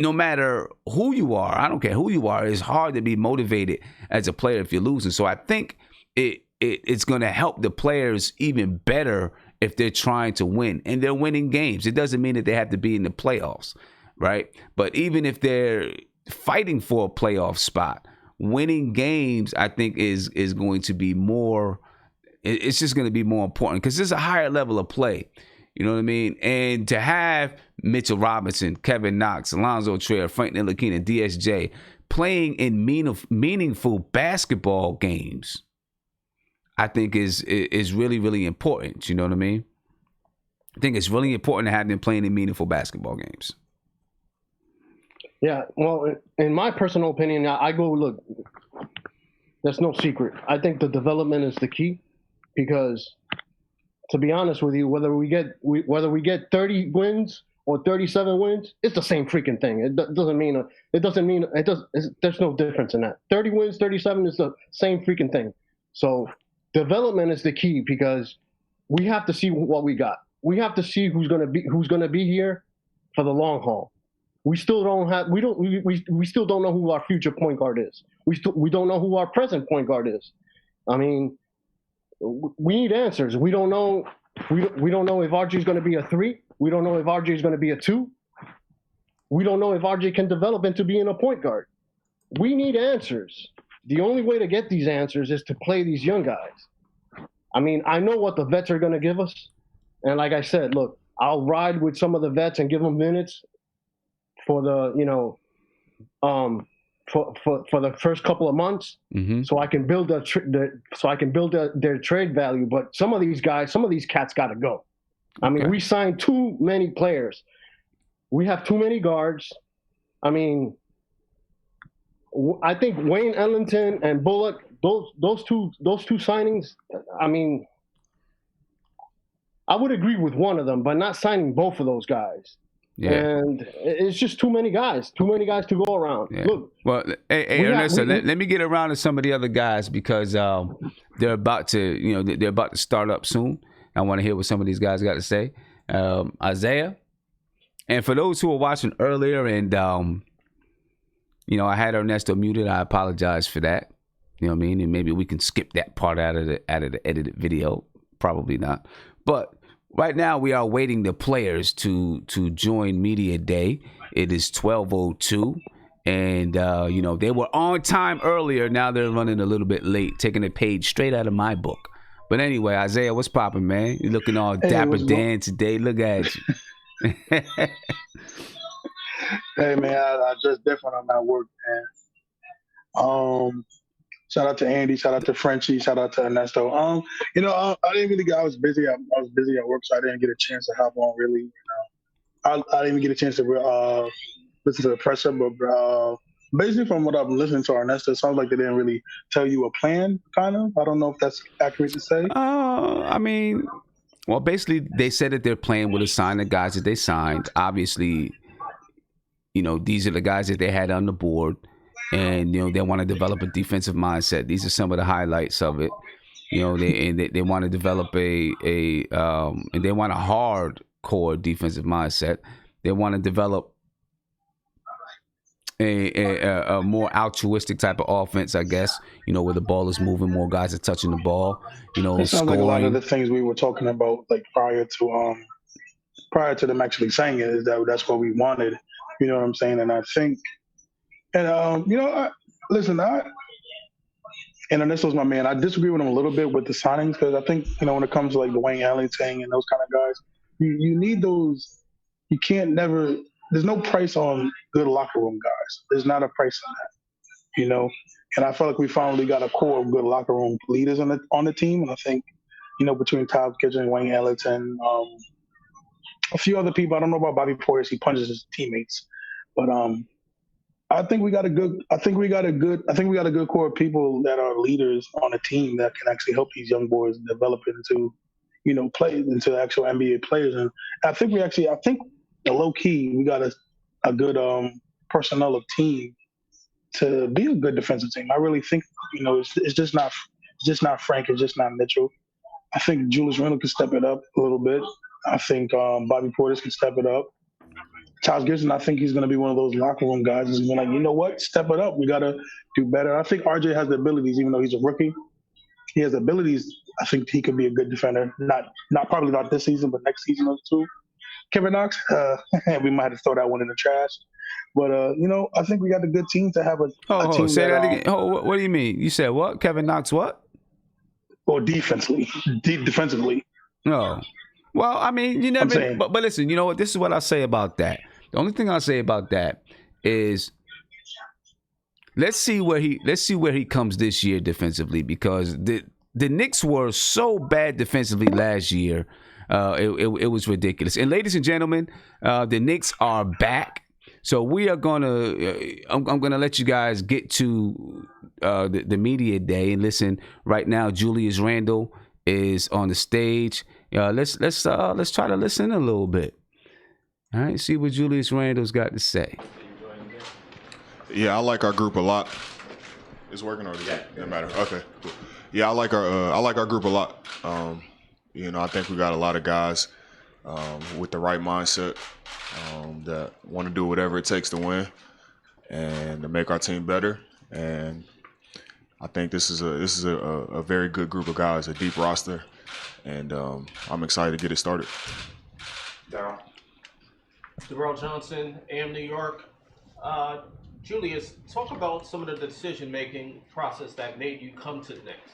No matter who you are, I don't care who you are, it's hard to be motivated as a player if you're losing. So I think it's going to help the players even better if they're trying to win and they're winning games. It doesn't mean that they have to be in the playoffs, right? But even if they're fighting for a playoff spot winning games, I think, is going to be more. It's just going to be more important because there's a higher level of play. You know what I mean? And to have Mitchell Robinson, Kevin Knox, Alonzo Trier, Frank Ntilikina, DSJ playing in meaningful basketball games, I think is really, really important. You know what I mean? I think it's really important to have them playing in meaningful basketball games. Yeah, well, in my personal opinion, I go, look, there's no secret. I think the development is the key because, to be honest with you, whether we get 30 wins or 37 wins, it's the same freaking thing. There's no difference in that. 30 wins, 37 is the same freaking thing. So development is the key because we have to see what we got. We have to see who's gonna be here for the long haul. We still don't know who our future point guard is. We don't know who our present point guard is. I mean, we need answers. We don't know if RJ is going to be a 3. We don't know if RJ is going to be a 2. We don't know if RJ can develop into being a point guard. We need answers. The only way to get these answers is to play these young guys. I mean, I know what the vets are going to give us. And like I said, look, I'll ride with some of the vets and give them minutes for the, for the first couple of months, so I can build their trade value. But some of these cats got to go. I mean, we signed too many players. We have too many guards. I mean, I think Wayne Ellington and Bullock, those two signings. I mean, I would agree with one of them, but not signing both of those guys. Yeah. And it's just too many guys to go around. Yeah. Look, well, hey Ernesto, let me get around to some of the other guys because they're about to start up soon. I want to hear what some of these guys got to say. Isaiah, and for those who were watching earlier, and I had Ernesto muted. I apologize for that. You know what I mean? And maybe we can skip that part out of the edited video. Probably not, but. Right now, we are waiting the players to join Media Day. It is 12:02, and they were on time earlier. Now they're running a little bit late, taking a page straight out of my book. But anyway, Isaiah, what's popping, man? You looking all dapper Dan today? Look at you. Hey man, I dress different on my work, man. Shout out to Andy. Shout out to Frenchie. Shout out to Ernesto. I didn't really get. I was busy. I was busy at work, so I didn't get a chance to hop on. Really, I didn't even get a chance to listen to the presser. But basically, from what I've listened to Ernesto, it sounds like they didn't really tell you a plan. Kind of. I don't know if that's accurate to say. I mean, well, basically, they said that their plan would assign the guys that they signed. Obviously, these are the guys that they had on the board. And they want to develop a defensive mindset. These are some of the highlights of it. They want to develop and they want a hardcore defensive mindset. They want to develop a more altruistic type of offense, I guess. Where the ball is moving, more guys are touching the ball. It sounds scoring. like a lot of the things we were talking about, like prior to them actually saying it, is that's what we wanted. You know what I'm saying? And I think. And, and Ernesto's my man. I disagree with him a little bit with the signings because I think, when it comes to like the Wayne Ellington and those kind of guys, you need those. You can't there's no price on good locker room guys. There's not a price on that, And I feel like we finally got a core of good locker room leaders on the team. And I think, between Todd Kitchen, Wayne Ellington, a few other people, I don't know about Bobby Portis. He punches his teammates. But I think we got a good core of people that are leaders on a team that can actually help these young boys develop into, play into actual NBA players. And I think low key we got a good personnel of team to be a good defensive team. I really think it's just not Frank, it's just not Mitchell. I think Julius Randle can step it up a little bit. I think Bobby Portis can step it up. Charles Gibson, I think he's going to be one of those locker room guys who's going to, you know what, step it up. We got to do better. I think RJ has the abilities, even though he's a rookie. He has abilities. I think he could be a good defender. Probably not this season, but next season or two. Kevin Knox, we might have to throw that one in the trash. But I think we got a good team to have a team say that again. that What do you mean? You said what? Kevin Knox what? or defensively. No. Well, I mean, you never. saying. But listen, you know what? This is what I say about that. The only thing I'll say about that is let's see where he comes this year defensively, because the Knicks were so bad defensively last year. It was ridiculous. And ladies and gentlemen, the Knicks are back. So we are gonna. I'm gonna let you guys get to the media day and listen. Right now, Julius Randle is on the stage. Let's try to listen a little bit. All right, see what Julius Randle's got to say. Yeah, I like our group a lot. It's working already. Yeah, doesn't matter. Okay, cool. Yeah, I like our group a lot. I think we got a lot of guys with the right mindset that want to do whatever it takes to win and to make our team better. And I think this is a very good group of guys, a deep roster, and I'm excited to get it started. Darryl. Darrell Johnson, AM New York. Julius, talk about some of the decision-making process that made you come to the Knicks.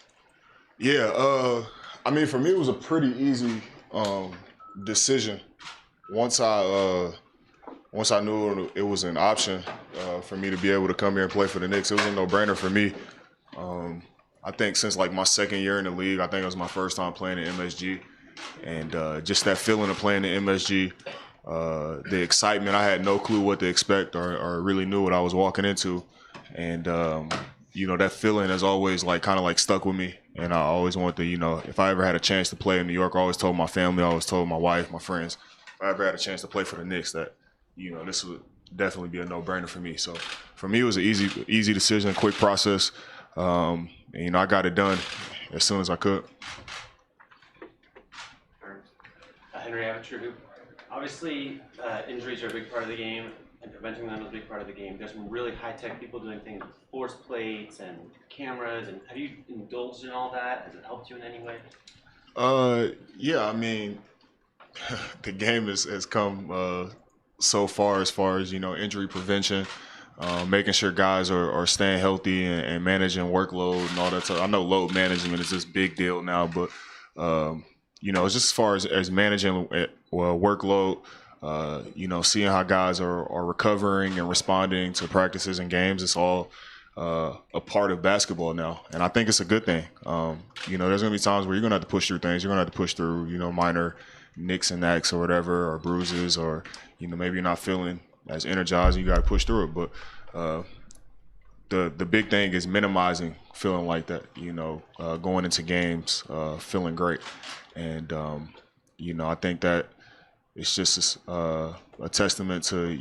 Yeah, I mean, for me, it was a pretty easy decision. Once I knew it was an option for me to be able to come here and play for the Knicks, it was a no-brainer for me. I think since like my second year in the league, I think it was my first time playing in MSG, and just that feeling of playing in MSG, the excitement, I had no clue what to expect or really knew what I was walking into, and that feeling has always kind of stuck with me. And I always wanted to, if I ever had a chance to play in New York, I always told my family, I always told my wife, my friends, if I ever had a chance to play for the Knicks, that, this would definitely be a no-brainer for me. So for me, it was an easy decision, quick process. And, I got it done as soon as I could. Henry Aventure, obviously injuries are a big part of the game, and preventing them is a big part of the game. There's some really high-tech people doing things with force plates and cameras, and have you indulged in all that? Has it helped you in any way? Yeah, I mean, the game has come so far as injury prevention, making sure guys are staying healthy and managing workload and all that stuff. I know load management is this big deal now, but it's just as far as managing workload, seeing how guys are recovering and responding to practices and games. It's all a part of basketball now, and I think it's a good thing. There's gonna be times where you're gonna have to push through things. You're gonna have to push through, minor nicks and knacks or whatever, or bruises, or maybe you're not feeling as energized. You got to push through it, but the big thing is minimizing feeling like that. Going into games feeling great, and I think that it's just a testament to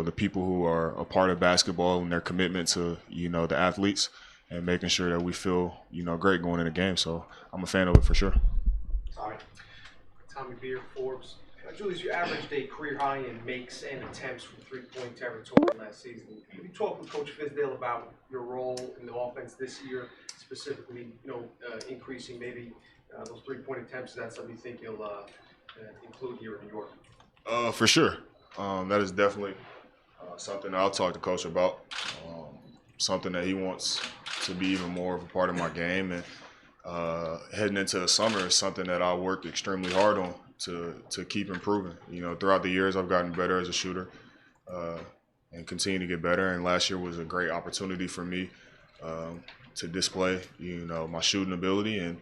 the people who are a part of basketball and their commitment to the athletes and making sure that we feel great going into games. So I'm a fan of it for sure. Tommy Beer, Forbes. Julius, you averaged a career high in makes and attempts from three-point territory last season. You talked with Coach Fizdale about your role in the offense this year, specifically, increasing maybe those three-point attempts. Is that something you think you'll include here in New York? For sure. That is definitely something I'll talk to Coach about. Something that he wants to be even more of a part of my game, and heading into the summer is something that I worked extremely hard on to keep improving. Throughout the years, I've gotten better as a shooter and continue to get better. And last year was a great opportunity for me to display, my shooting ability. And,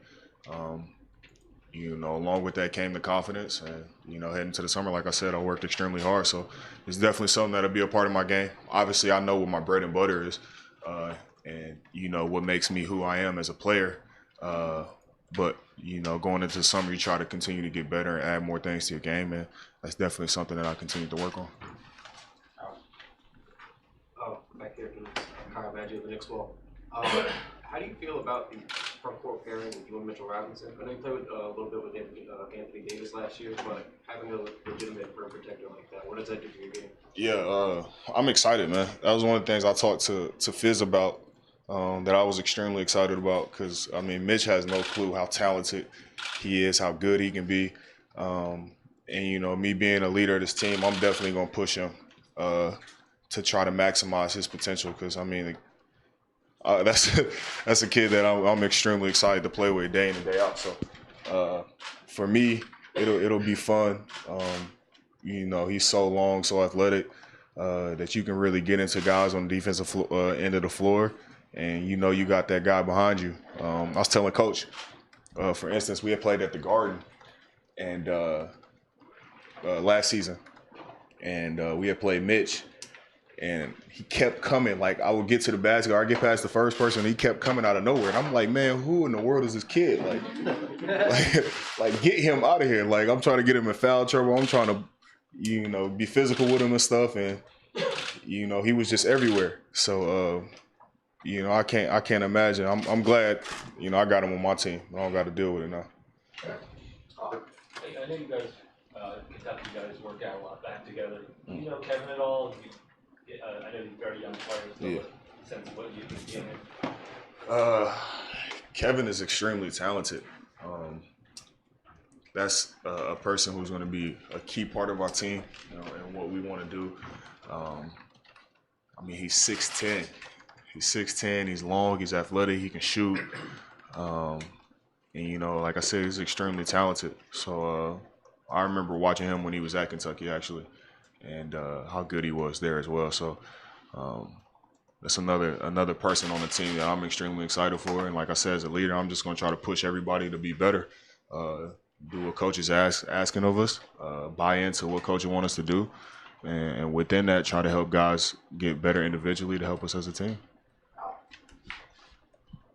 along with that came the confidence. And, heading to the summer, like I said, I worked extremely hard. So it's definitely something that'll be a part of my game. Obviously, I know what my bread and butter is and, what makes me who I am as a player. But, going into the summer, you try to continue to get better and add more things to your game, and that's definitely something that I continue to work on. Back here, Kyle Badger of the Knicks ball. How do you feel about the front court pairing with you and Mitchell Robinson? I know you played a little bit with Anthony Davis last year, but having a legitimate rim protector like that, what does that do for your game? Yeah, I'm excited, man. That was one of the things I talked to Fizz about. That I was extremely excited about because, Mitch has no clue how talented he is, how good he can be. and me being a leader of this team, I'm definitely gonna push him to try to maximize his potential. Because that's a kid that I'm extremely excited to play with day in and day out. So for me, it'll be fun. He's so long, so athletic that you can really get into guys on the defensive end of the floor, and you got that guy behind you. I was telling Coach, for instance, we had played at the Garden and last season, and we had played Mitch. And he kept coming. Like, I would get to the basket, or I get past the first person, and he kept coming out of nowhere. And I'm like, man, who in the world is this kid? Like get him out of here. Like, I'm trying to get him in foul trouble. I'm trying to, be physical with him and stuff. And, he was just everywhere. So, I can't imagine. I'm glad, I got him on my team. I don't got to deal with it now. I know you guys, Kentucky guys work out a lot back together. Do you know Kevin at all? I know he's very young player, so Yeah. Sense of what you can see in him. Kevin is extremely talented. That's a person who's going to be a key part of our team, and what we want to do. He's 6'10". He's 6'10". He's long. He's athletic. He can shoot. And like I said, he's extremely talented. So I remember watching him when he was at Kentucky, actually, and how good he was there as well. So that's another person on the team that I'm extremely excited for. And like I said, as a leader, I'm just going to try to push everybody to be better, do what coach is asking of us, buy into what coach wants us to do, and within that, try to help guys get better individually to help us as a team.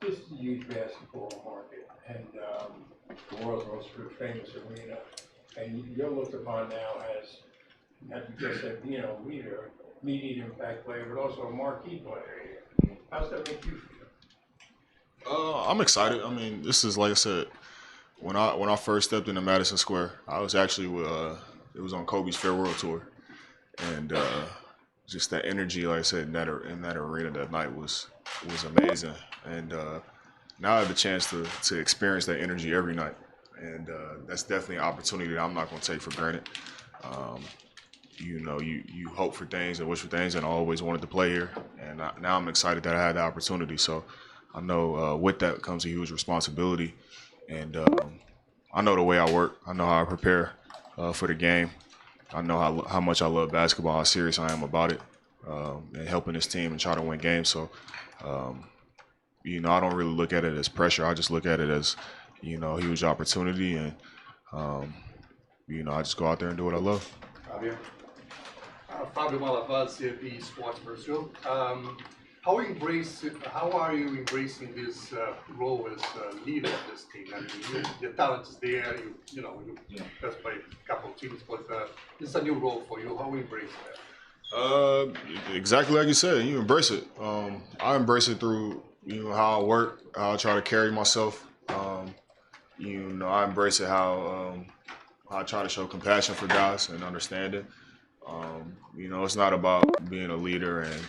This is a huge basketball market, and the world's most famous arena, and you're looked upon now as, not just a leader, immediate impact player, but also a marquee player. How's that make you feel? I'm excited. This is, like I said, when I first stepped into Madison Square, I was actually it was on Kobe's farewell tour, and just that energy, like I said, in that arena that night was amazing. And now I have the chance to experience that energy every night, and that's definitely an opportunity that I'm not going to take for granted. You hope for things and wish for things, and I always wanted to play here, and now I'm excited that I had the opportunity. So I know with that comes a huge responsibility, and I know the way I work. I know how I prepare for the game. I know how much I love basketball, how serious I am about it, and helping this team and try to win games. So I don't really look at it as pressure. I just look at it as a huge opportunity, and I just go out there and do what I love. Fabio. Fabio Malavaz, CFP Sports Brazil. How are you embracing this role as leader of this team? The talent is there. You just play a couple of teams, but it's a new role for you. How are you embracing that? Exactly like you said, you embrace it. I embrace it through how I work, how I try to carry myself. I embrace it how I try to show compassion for guys and understanding. It's not about being a leader and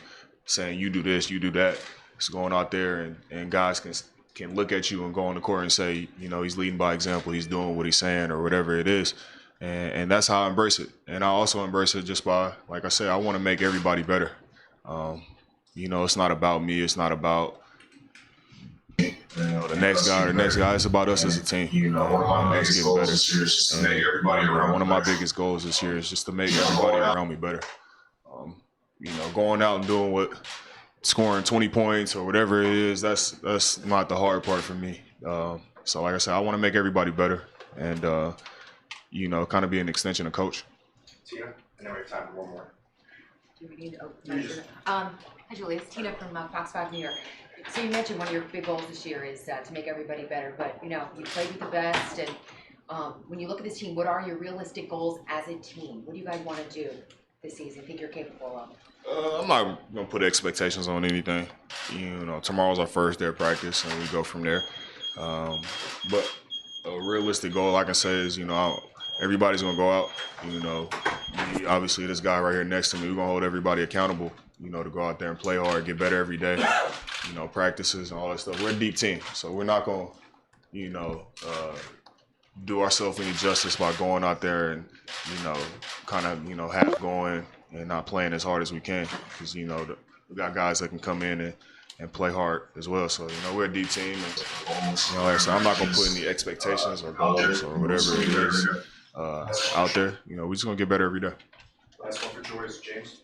saying you do this, you do that. It's going out there and guys can look at you and go on the court and say, he's leading by example, he's doing what he's saying or whatever it is. And that's how I embrace it. And I also embrace it just by, like I said, I want to make everybody better. It's not about me. It's not about the next guy or the next guy. It's about us as a team. One of my biggest goals better. this year is just to make everybody around. One of my biggest goals this year is just to make everybody around me better. Going out and doing scoring 20 points or whatever it is, that's not the hard part for me. So like I said, I want to make everybody better and, kind of be an extension of coach. Tina, and then we have time for one more. Do we need hi, Julius. Tina from Fox 5 New York. So you mentioned one of your big goals this year is to make everybody better, but you played with the best, and when you look at this team, what are your realistic goals as a team? What do you guys want to do this season? Think you're capable of? I'm not gonna put expectations on anything. Tomorrow's our first day of practice, and we go from there. But a realistic goal, like I say, is everybody's gonna go out. Me, obviously, this guy right here next to me, we're gonna hold everybody accountable. To go out there and play hard, get better every day. Practices and all that stuff. We're a deep team, so we're not gonna, do ourselves any justice by going out there and, kind of, half going and not playing as hard as we can. Because, we got guys that can come in and play hard as well. So, we're a deep team. And, like I said, I'm not going to put any expectations or goals or whatever it is out there. We're just going to get better every day. Last one for Julius, James.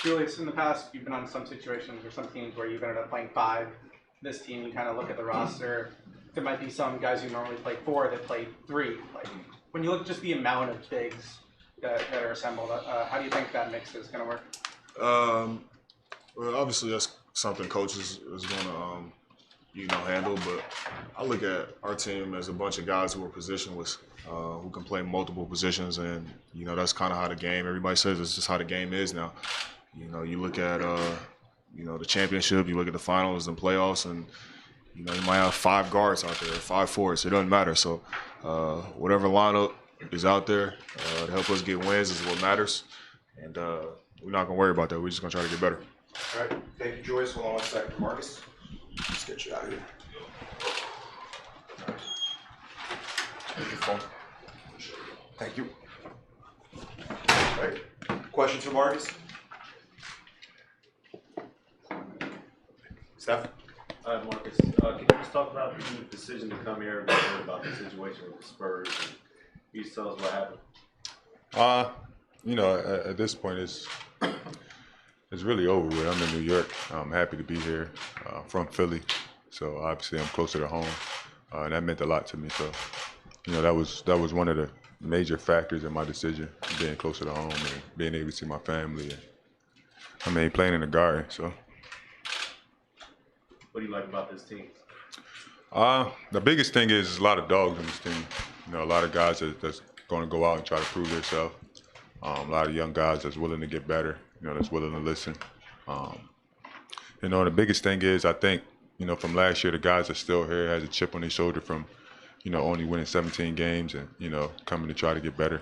Julius, in the past, you've been on some situations or some teams where you've ended up playing 5. This team, you kind of look at the roster. There might be some guys who normally play 4 that play 3. Like, when you look at just the amount of bigs that are assembled, how do you think that mix is going to work? Well, obviously that's something coaches is going to, handle. But I look at our team as a bunch of guys who are positionless, who can play multiple positions, and that's kind of how the game. Everybody says it's just how the game is now. You look at the championship, you look at the finals and playoffs, and you might have 5 guards out there, 5 forwards. It doesn't matter. So whatever lineup is out there to help us get wins is what matters, and we're not gonna worry about that. We're just gonna try to get better. All right, thank you, Joyce. Hold on one second for Marcus. Let's get you out of here. Here's your phone. Thank you. All right, questions for Marcus? Steph? Marcus, can you just talk about the decision to come here and learn about the situation with the Spurs? And you just tell us what happened. At this point, it's really over with. I'm in New York. I'm happy to be here. From Philly, so obviously I'm closer to home, and that meant a lot to me. So, that was one of the major factors in my decision, being closer to home and being able to see my family. And, playing in the Garden, so. What do you like about this team? The biggest thing is a lot of dogs on this team. A lot of guys that's going to go out and try to prove themselves. A lot of young guys that's willing to get better, that's willing to listen. The biggest thing is, I think, from last year, the guys that still here has a chip on their shoulder from, only winning 17 games and, coming to try to get better.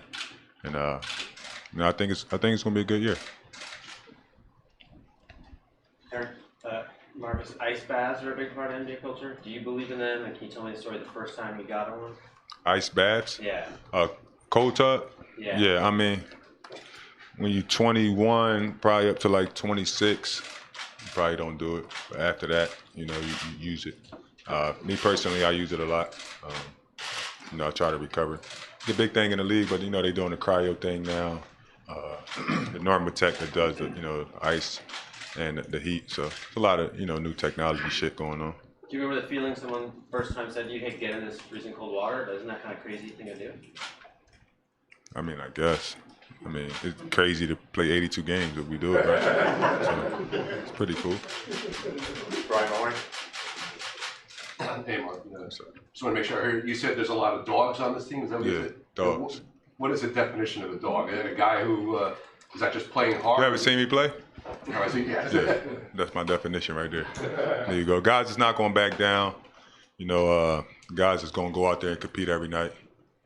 And, I think it's going to be a good year. Marcus, ice baths are a big part of NBA culture. Do you believe in them? And can you tell me the story the first time you got on one? Ice baths? Yeah. Cold tub? Yeah. Yeah, when you're 21, probably up to like 26, you probably don't do it. But after that, you use it. Me personally, I use it a lot. I try to recover. It's a big thing in the league, but they're doing the cryo thing now. The Normatec that does the ice and the heat. So it's a lot of new technology shit going on. Do you remember the feeling someone first time said to you, "Hey, get in this freezing cold water"? Isn't that kind of crazy thing to do? I guess. It's crazy to play 82 games if we do it, right? So it's pretty cool. Brian Owen. Hey, Mark. Just want to make sure I heard you said there's a lot of dogs on this team. Is that what you said? Dogs. What is the definition of a dog? A guy who is that just playing hard? You ever seen me play? Yeah, that's my definition right there. There you go. Guys is not going to back down. Guys is going to go out there and compete every night.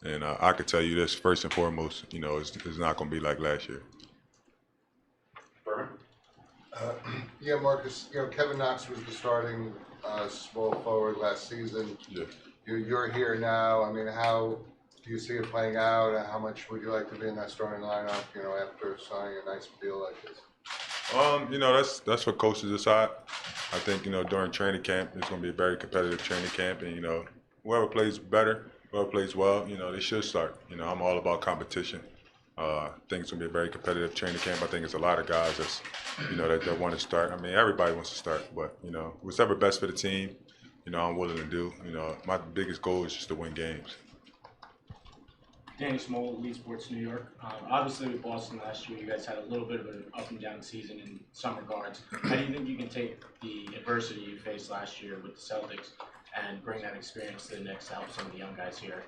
And I could tell you this, first and foremost, it's not going to be like last year. Yeah, Marcus, Kevin Knox was the starting small forward last season. Yeah. You're here now. How do you see it playing out? How much would you like to be in that starting lineup, after signing a nice deal like this? That's what coaches decide. I think, during training camp, it's going to be a very competitive training camp. And, whoever plays better, whoever plays well, they should start. I'm all about competition. I think it's going to be a very competitive training camp. I think it's a lot of guys that's, that want to start. Everybody wants to start, but, whatever best for the team, I'm willing to do. My biggest goal is just to win games. Danny Small, Lead Sports New York. Obviously with Boston last year, you guys had a little bit of an up and down season in some regards. How do you think you can take the adversity you faced last year with the Celtics and bring that experience to the Knicks to help some of the young guys here?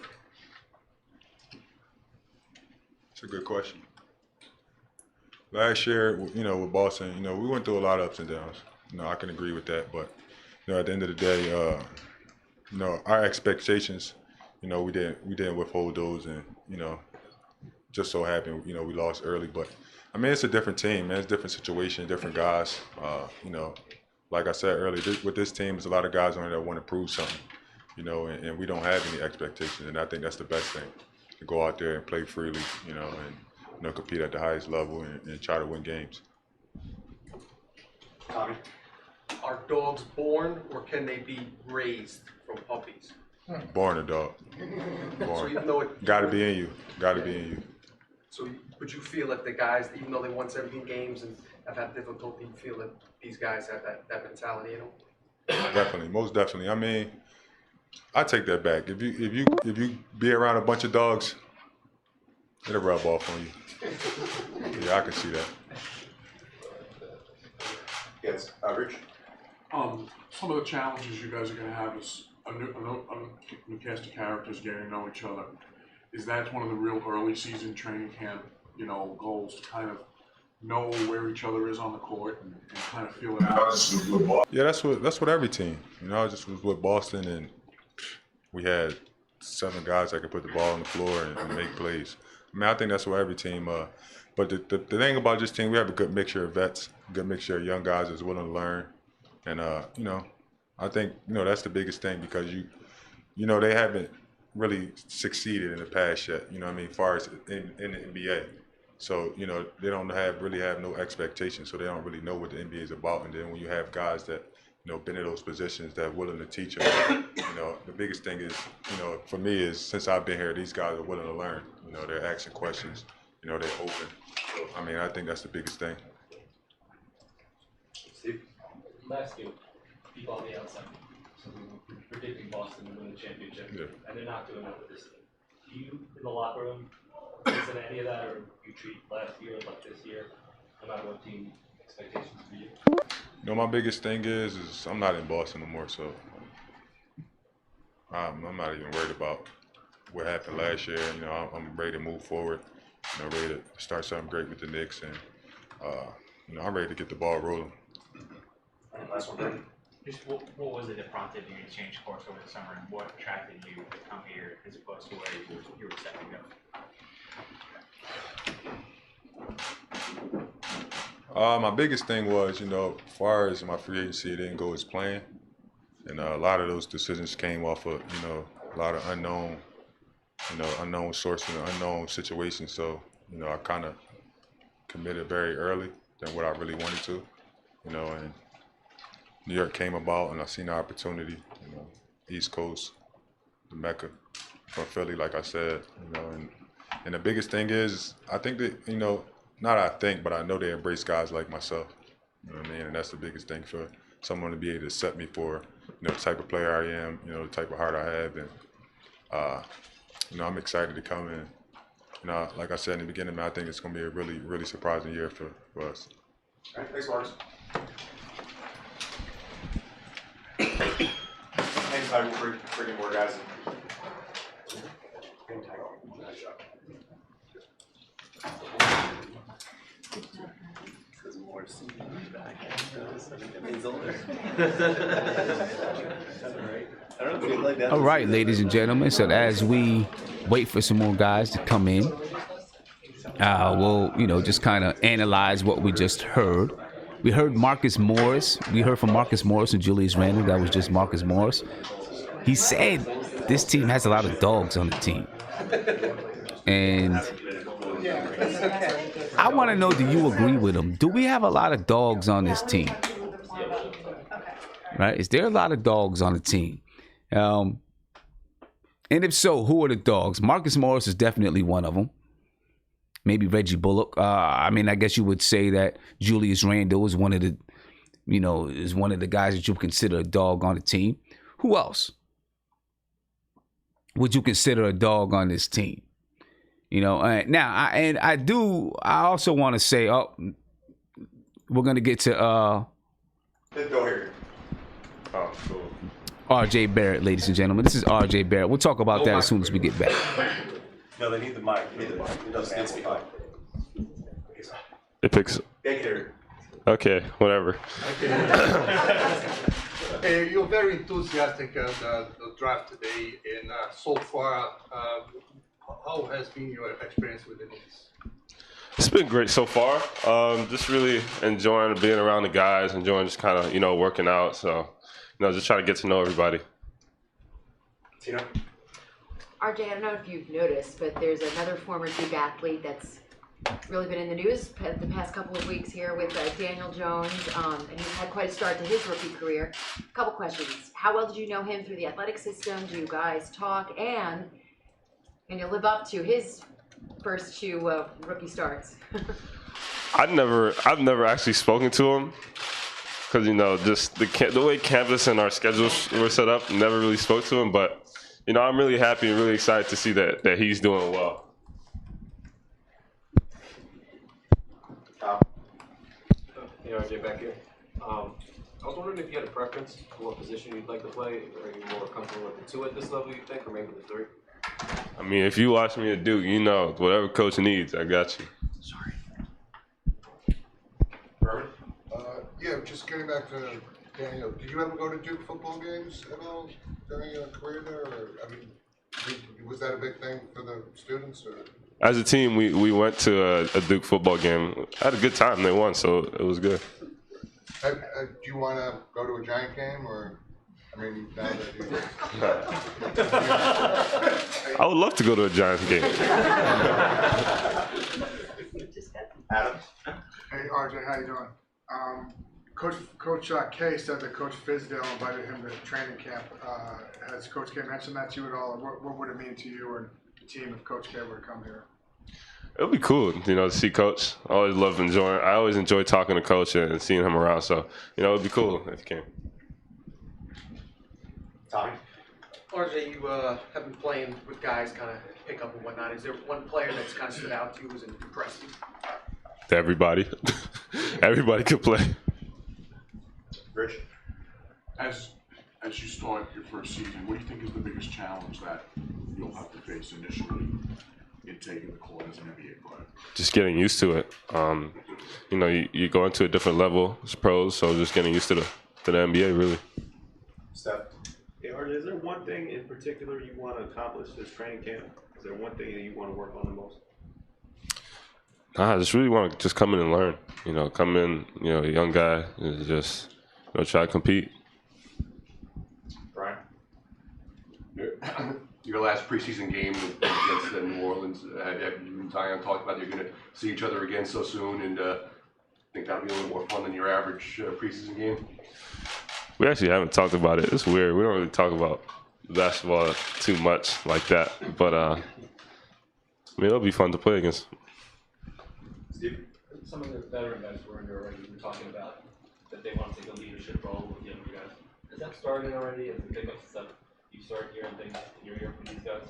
It's a good question. Last year, with Boston, we went through a lot of ups and downs. I can agree with that, but at the end of the day, our expectations, we didn't withhold those, and just so happened, we lost early. But it's a different team, man. It's a different situation, different guys. Like I said earlier, with this team, there's a lot of guys on there that want to prove something. you know, and we don't have any expectations. And I think that's the best thing, to go out there and play freely, you know, and, you know, compete at the highest level and try to win games. Tommy, are dogs born or can they be raised from puppies? Born a dog. So Born. even though it, Gotta be in you. Gotta be in you. So would you feel that the guys, even though they won 17 games and have had difficulty, you feel that these guys have that mentality in them? Definitely, most definitely. I mean, I take that back. If you be around a bunch of dogs, it'll rub off on you. Yeah, I can see that. Yes, Rich. Some of the challenges you guys are going to have is a new cast of characters getting to know each other. Is that one of the real early season training camp, you know, goals to kind of know where each other is on the court and kind of feel it out? Yeah, that's what every team. You know, I just was with Boston and we had 7 guys that could put the ball on the floor and make plays. I mean, I think that's what every team. But the thing about this team, we have a good mixture of vets, a good mixture of young guys that's willing to learn, and you know, I think that's the biggest thing because you know they haven't really succeeded in the past yet. You know what I mean, as far as in the NBA. So you know they don't really have no expectations, so they don't really know what the NBA is about. And then when you have guys that been in those positions that are willing to teach them, the biggest thing is for me is since I've been here, these guys are willing to learn. They're asking questions. They're open. So, I mean, I think that's the biggest thing. Steve? Last year, people on the outside, so we were predicting Boston to win the championship, and they're not doing that with this team. Do you, in the locker room, listen to any of that, or you treat last year like this year, no matter what team expectations for you? My biggest thing is I'm not in Boston no more, so I'm not even worried about what happened last year. I'm ready to move forward. Ready to start something great with the Knicks, and I'm ready to get the ball rolling. Last one, Barrett. Just what was it that prompted you to change course over the summer, and what attracted you to come here as opposed to where you were set to go? My biggest thing was, as far as my free agency, it didn't go as planned, and a lot of those decisions came off of, a lot of unknown sources and unknown situations. So, I kind of committed very early than what I really wanted to, and New York came about and I seen the opportunity, East Coast, the Mecca from Philly, like I said, and the biggest thing is, I think that, not I think, but I know they embrace guys like myself, you know what I mean? And that's the biggest thing for someone to be able to accept me for, the type of player I am, the type of heart I have, and I'm excited to come in. Like I said in the beginning, man, I think it's going to be a really, really surprising year for us. All right, thanks, Marcus. Hang tight, we'll bring in more guys. Hang tight. Nice job. All right, ladies and gentlemen. So as we wait for some more guys to come in, we'll just kind of analyze what we just heard. We heard Marcus Morris. We heard from Marcus Morris and Julius Randle. That was just Marcus Morris. He said this team has a lot of dogs on the team, and I want to know, do you agree with him? Do we have a lot of dogs on this team? Right? Is there a lot of dogs on the team? And if so, who are the dogs? Marcus Morris is definitely one of them. Maybe Reggie Bullock. I guess you would say that Julius Randle is one of the, is one of the guys that you consider a dog on the team. Who else would you consider a dog on this team? I also want to say, we're going to get to Go here. Oh, cool. RJ Barrett, ladies and gentlemen. This is RJ Barrett. We'll talk about that as soon as we get back. No, they need the mic. It doesn't amplify. It picks. Okay, whatever. You're very enthusiastic on the draft today, and so far, how has been your experience with the Knicks? It's been great so far. Just really enjoying being around the guys, enjoying just kind of, working out. So, just trying to get to know everybody. Tina? RJ, I don't know if you've noticed, but there's another former Duke athlete that's really been in the news the past couple of weeks here with Daniel Jones, and he's had quite a start to his rookie career. A couple questions. How well did you know him through the athletic system? Do you guys talk? And can you live up to his first two rookie starts? I've never actually spoken to him because just the way campus and our schedules were set up. Never really spoke to him, but I'm really happy and really excited to see that he's doing well. Hey, RJ, back here. I was wondering if you had a preference for what position you'd like to play. Or are you more comfortable with the 2 at this level, you think, or maybe the 3? I mean, if you watch me at Duke, whatever coach needs, I got you. Sorry. Yeah, just getting back to Daniel, did you ever go to Duke football games at all during your career there? Or, was that a big thing for the students? Or? As a team, we went to a Duke football game. Had a good time. They won, so it was good. Do you want to go to a Giant game, or now that you? I would love to go to a Giants game. Adam? Hey, RJ, how you doing? Coach K said that Coach Fizdale invited him to training camp. Has Coach K mentioned that to you at all? What would it mean to you or the team if Coach K were to come here? It would be cool, to see Coach. I always enjoy talking to Coach and seeing him around. So, it would be cool if he came. Tommy? RJ, you have been playing with guys kind of pick up and whatnot. Is there one player that's kind of stood out to you who's impressed you? Everybody. Everybody could play. Rich? As you start your first season, what do you think is the biggest challenge that you'll have to face initially in taking the court as an NBA player? Just getting used to it. You go into a different level as pros, so just getting used to the NBA, really. Steph? Hey, RJ, is there one thing in particular you want to accomplish this training camp? Is there one thing that you want to work on the most? I just really want to just come in and learn. Come in, a young guy, and just try to compete. Brian? Your last preseason game against New Orleans, have you and Zion talked about you're going to see each other again so soon, and think that'll be a little more fun than your average preseason game? We actually haven't talked about it. It's weird. We don't really talk about basketball too much like that. But, it'll be fun to play against. Steve? Some of the veteran guys were in there already. We were talking about that they want to take a leadership role with younger guys. Has that started already? Has the pickup stuff you start hearing things you're hearing from these guys?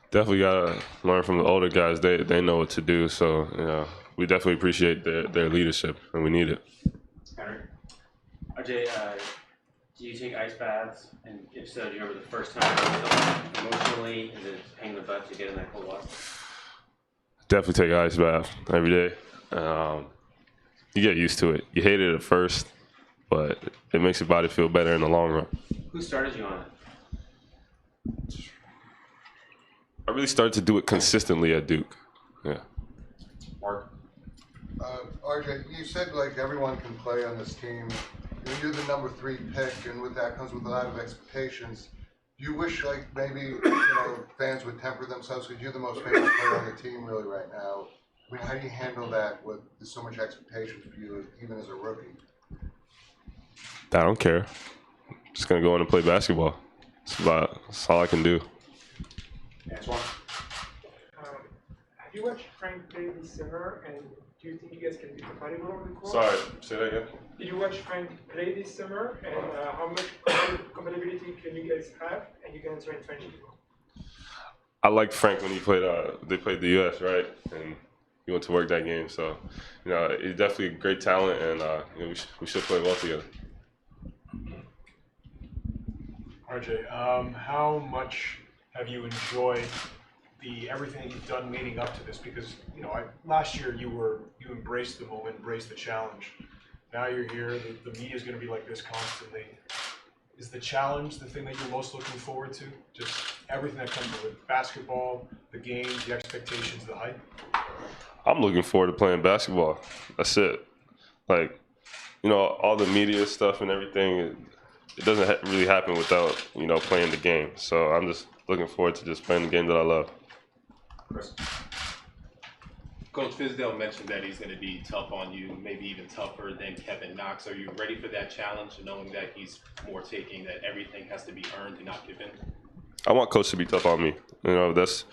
Definitely gotta learn from the older guys. They know what to do. So we definitely appreciate their leadership, and we need it. Henry? RJ, do you take ice baths? And if so, do you remember the first time emotionally? Is it a pain in the butt to get in that cold water? Definitely take an ice bath every day. You get used to it. You hate it at first, but it makes your body feel better in the long run. Who started you on it? I really started to do it consistently at Duke. Yeah. Mark? RJ, you said everyone can play on this team. You're the number 3 pick, and with that comes with a lot of expectations. Do you wish maybe fans would temper themselves because you're the most famous player on the team really right now? How do you handle that with so much expectation for you, even as a rookie? I don't care. Just gonna go in and play basketball. That's all I can do. Antoine? Have you watched Frank play this summer, and do you think you guys can be compatible on the court? Sorry, say that again. Did you watch Frank play this summer, and how much compatibility can you guys have? And you can answer in French. I liked Frank when he played. They played the U.S. right, and he went to work that game. So, he's definitely a great talent, and we should play well together. RJ, how much have you enjoyed everything that you've done leading up to this? Because last year you embraced the moment, embraced the challenge. Now you're here. The media is going to be like this constantly. Is the challenge the thing that you're most looking forward to? Just everything that comes with it, basketball, the game, the expectations, the hype. I'm looking forward to playing basketball. That's it. All the media stuff and everything. it doesn't really happen without, you know, playing the game. So I'm just looking forward to just playing the game that I love. Coach Fizdale mentioned that he's going to be tough on you, maybe even tougher than Kevin Knox. Are you ready for that challenge, knowing that he's more taking that everything has to be earned and not given? I want Coach to be tough on me. You know, that's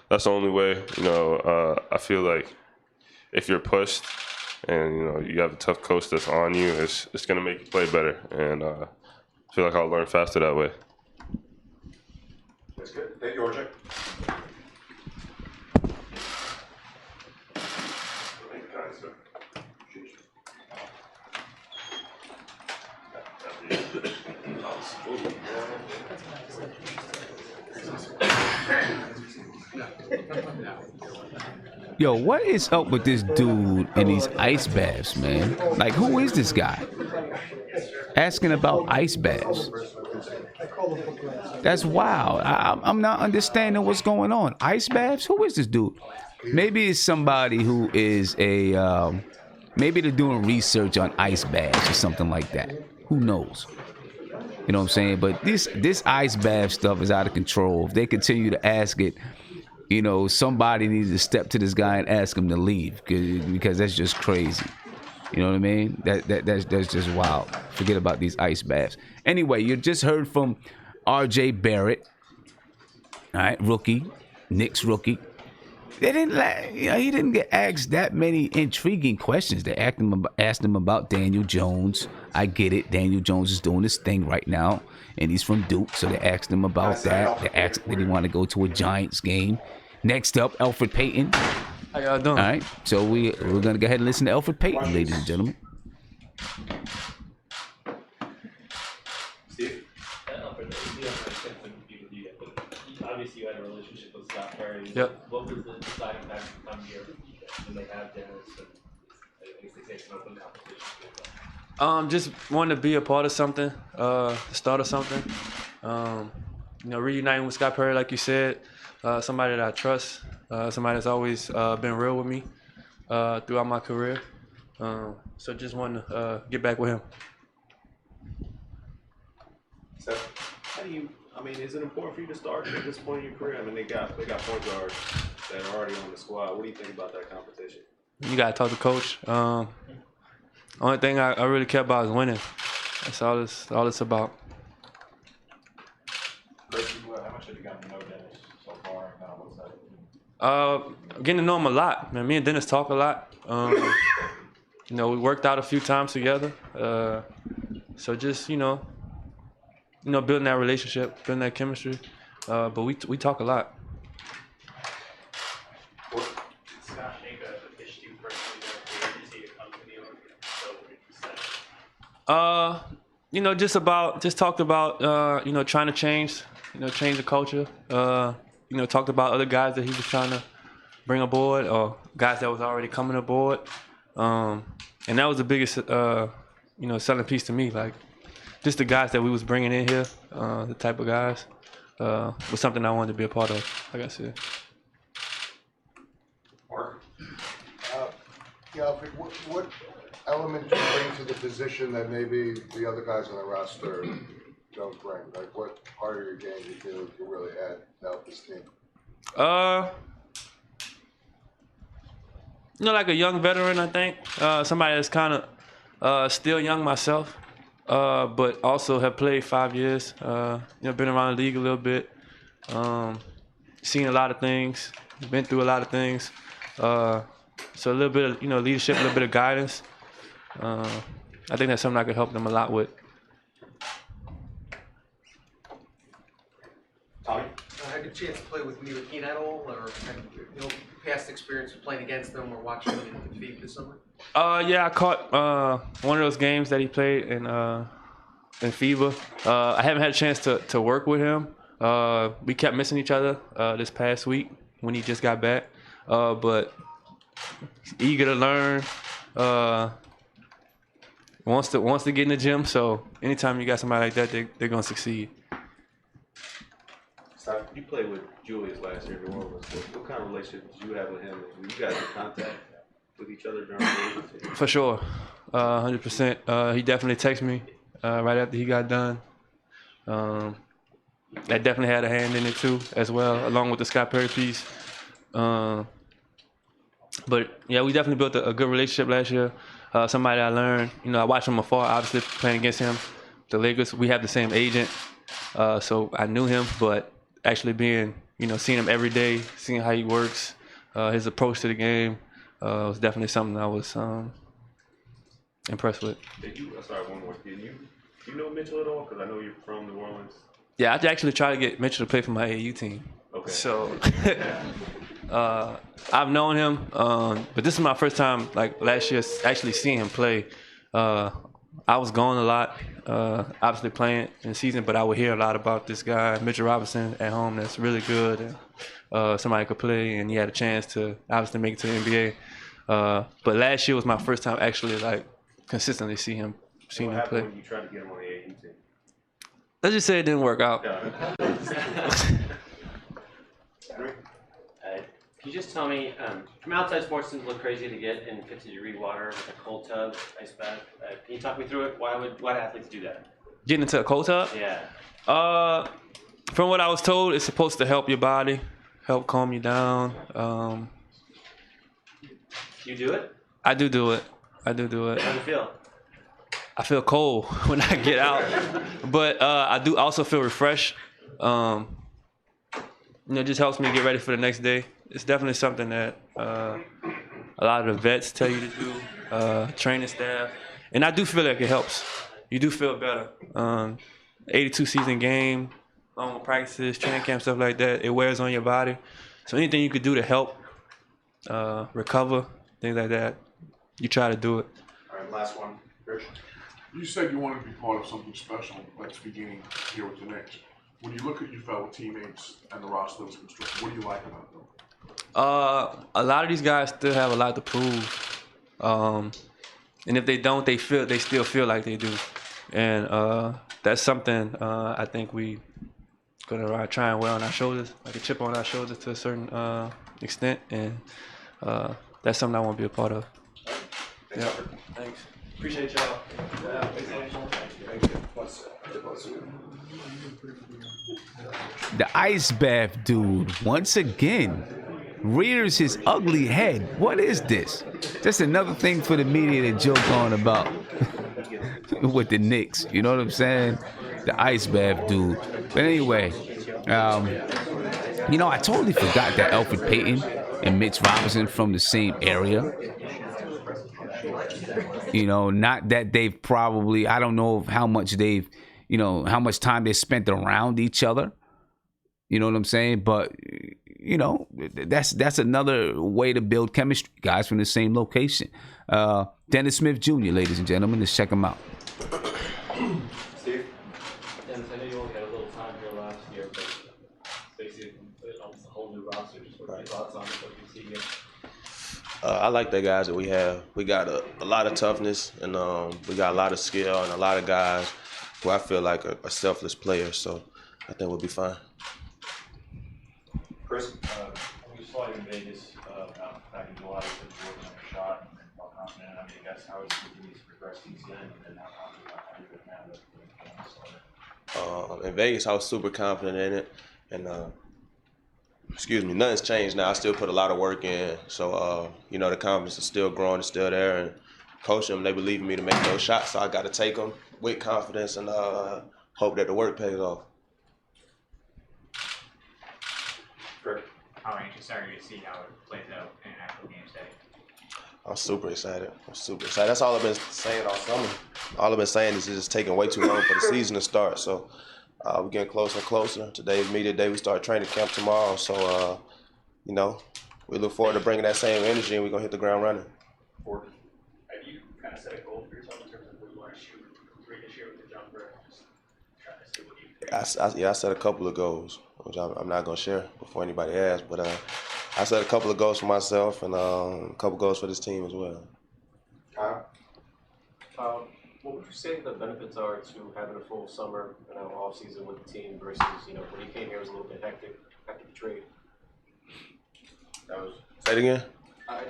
the only way. You know, I feel like if you're pushed and, you know, you have a tough coach that's on you, it's going to make you play better. And I feel like I'll learn faster that way. That's good. Thank you, RJ. Yo, what is up with this dude in these ice baths, man? Like, who is this guy? Asking about ice baths. That's wild. I'm not understanding what's going on. Ice baths? Who is this dude? Maybe it's somebody who is maybe they're doing research on ice baths or something like that. Who knows? You know what I'm saying? But this ice bath stuff is out of control. If they continue to ask it, you know, somebody needs to step to this guy and ask him to leave because that's just crazy. You know what I mean? That's just wild. Forget about these ice baths. Anyway, you just heard from R.J. Barrett, all right, rookie, Knicks rookie. They didn't, he didn't get asked that many intriguing questions. They asked him about Daniel Jones. I get it. Daniel Jones is doing his thing right now, and he's from Duke, so they asked him about that. They asked, did he want to go to a Giants game? Next up, Elfrid Payton. How y'all doing? All right, so we're gonna go ahead and listen to Elfrid Payton, ladies and gentlemen. Steve? Obviously, you had a relationship with Scott Perry. Yep. What was the deciding factor to come here when they have Dennis? I guess they say it's an open competition. Just wanted to be a part of something, the start of something. You know, reuniting with Scott Perry, like you said, somebody that I trust, somebody that's always been real with me throughout my career. So just wanted to get back with him. How do you? I mean, is it important for you to start at this point in your career? I mean, they got point guards that are already on the squad. What do you think about that competition? You gotta talk to coach. Only thing I really care about is winning. That's all it's about. How much have you gotten to know Dennis so far? What's that? Getting to know him a lot. Man, me and Dennis talk a lot. You know, we worked out a few times together. So just building that relationship, building that chemistry. But we talk a lot. Scott make a pitch to you personally there? Did you see it come to New York? Just talked about trying to change the culture. Talked about other guys that he was trying to bring aboard or guys that was already coming aboard. And that was the biggest selling piece to me, like just the guys that we was bringing in here, the type of guys, was something I wanted to be a part of, like I said. Alfred, what element do you bring to the position that maybe the other guys on the roster don't bring? Like, what part of your game do you feel you can really add to help this team? Like a young veteran, I think. Somebody that's kind of still young myself, but also have played 5 years. Been around the league a little bit, seen a lot of things, been through a lot of things. So a little bit of leadership, a little bit of guidance. I think that's something I could help them a lot with. Tommy? Had a chance to play with York Knicks at all, or had past experience of playing against them or watching them in FIBA this summer? Yeah, I caught one of those games that he played in FIBA. I haven't had a chance to work with him. We kept missing each other this past week when he just got back. But eager to learn, wants to get in the gym. So anytime you got somebody like that, they're gonna succeed. You played with Julius last year in New Orleans. What kind of relationship did you have with him? Were you guys in contact with each other during the game? For sure, 100%. He definitely texted me right after he got done. That definitely had a hand in it too, as well, along with the Scott Perry piece. But yeah, we definitely built a good relationship last year. Somebody I learned, I watched him afar, obviously playing against him. The Lakers, we have the same agent, so I knew him, but actually being, seeing him every day, seeing how he works, his approach to the game, was definitely something I was impressed with. Sorry, one more. Do you know Mitchell at all? Because I know you're from New Orleans. Yeah, I actually tried to get Mitchell to play for my AAU team. Okay. So I've known him, but this is my first time, like last year, actually seeing him play. I was gone a lot, obviously playing in the season, but I would hear a lot about this guy, Mitchell Robinson, at home that's really good. And, somebody could play, and he had a chance to obviously make it to the NBA. But last year was my first time actually like consistently seeing him play. What happened when you tried to get him on the AAU team? Let's just say it didn't work out. Can you just tell me, from outside sports teams look crazy to get in 50-degree water with a cold tub, ice bath. Can you talk me through it? Why athletes do that? Getting into a cold tub? Yeah. From what I was told, it's supposed to help your body, help calm you down. You do it? I do it. How do you feel? I feel cold when I get out, but I do also feel refreshed. It just helps me get ready for the next day. It's definitely something that a lot of the vets tell you to do, training staff, and I do feel like it helps. You do feel better. 82 season game, long practices, training camp, stuff like that. It wears on your body. So anything you could do to help recover, things like that, you try to do it. All right, last one, Rich. You said you wanted to be part of something special that's beginning here with the Knicks. When you look at your fellow teammates and the roster that's constructed, what do you like about them? A lot of these guys still have a lot to prove, and if they don't, they still feel like they do, and that's something I think we gonna try and wear on our shoulders, like a chip on our shoulders to a certain extent, and that's something I want to be a part of. Thanks, Yeah. Thanks. Appreciate y'all. The ice bath dude, once again, rears his ugly head. What is this? Just another thing for the media to joke on about with the Knicks. You know what I'm saying? The ice bath dude. But anyway, I totally forgot that Elfrid Payton and Mitch Robinson from the same area. Not that they've probably, I don't know how much how much time they spent around each other. You know what I'm saying? But, that's another way to build chemistry. Guys from the same location. Dennis Smith Jr., ladies and gentlemen, let's check him out. Steve? Dennis, I know you only had a little time here last year, but basically almost a whole new roster. Just what are your thoughts on it, what you see here? I like the guys that we have. We got a lot of toughness, and we got a lot of skill and a lot of guys who I feel like are selfless players. So I think we'll be fine. Chris? We saw you in Vegas back in July. You said you were working on your shot and how confident. I mean, I guess how has it continued to progress since then, and then how confident now that In Vegas, I was super confident in it, and nothing's changed now. I still put a lot of work in, so the confidence is still growing, it's still there, and coach them, they believe in me to make those shots, so I got to take them with confidence and hope that the work pays off. How anxious are you to see how it plays out in an actual game today? I'm super excited. That's all I've been saying all summer. All I've been saying is it's just taking way too long for the season to start. So we're getting closer and closer. Today's media day. We start training camp tomorrow. So, we look forward to bringing that same energy, and we're going to hit the ground running. Have you kind of set a goal for yourself in terms of what you want to shoot three this year with the jumper? Just trying to see what you I set a couple of goals, which I'm not going to share before anybody asks, but I set a couple of goals for myself and a couple goals for this team as well. Kyle? What would you say the benefits are to having a full summer and an off season with the team versus, when you came here it was a little bit hectic after the trade? Say it again?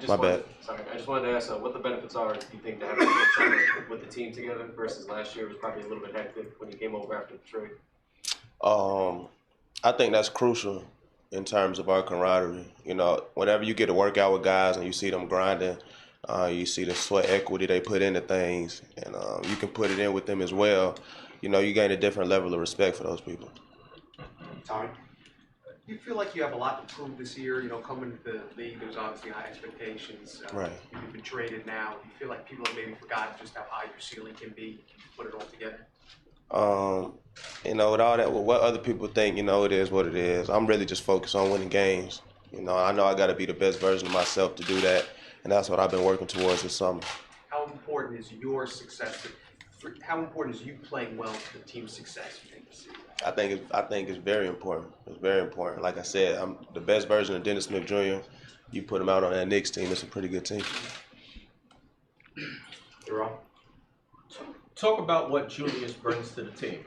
My bad. Sorry, I just wanted to ask what the benefits are, do you think, to have a full summer with the team together versus last year was probably a little bit hectic when you came over after the trade? I think that's crucial in terms of our camaraderie. You know, whenever you get to work out with guys and you see them grinding, you see the sweat equity they put into things, and you can put it in with them as well. You know, you gain a different level of respect for those people. Tommy? Do you feel like you have a lot to prove this year? You know, coming to the league, there's obviously high expectations. Right. You've been traded now. Do you feel like people have maybe forgotten just how high your ceiling can be? Can you put it all together? You know, with all that, with what other people think, you know, it is what it is. I'm really just focused on winning games. You know I got to be the best version of myself to do that, and that's what I've been working towards this summer. How important is your success? How important is you playing well to the team's success, you think, this season? I think it's very important. It's very important. Like I said, I'm the best version of Dennis Smith Jr. You put him out on that Knicks team, it's a pretty good team. You're on. Talk about what Julius brings to the team.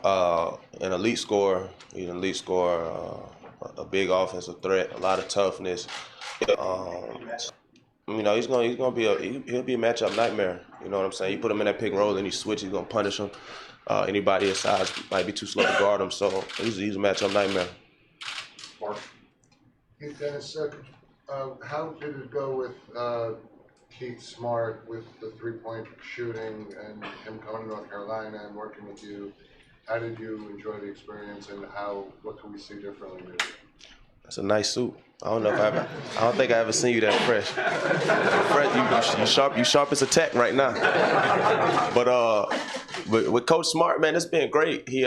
An elite scorer. He's an elite scorer. A big offensive threat. A lot of toughness. You know, he'll be a matchup nightmare. You know what I'm saying? You put him in that pick and roll and he switches, he's gonna punish him. Anybody his size might be too slow to guard him, so he's a matchup nightmare. Mark. Hey, Dennis, how did it go with Keith Smart with the three-point shooting and him coming to North Carolina and working with you? How did you enjoy the experience, and what can we see differently maybe? That's a nice suit. I don't think I ever seen you that fresh. Fresh, you sharp as a tack right now. But with Coach Smart, man, it's been great. He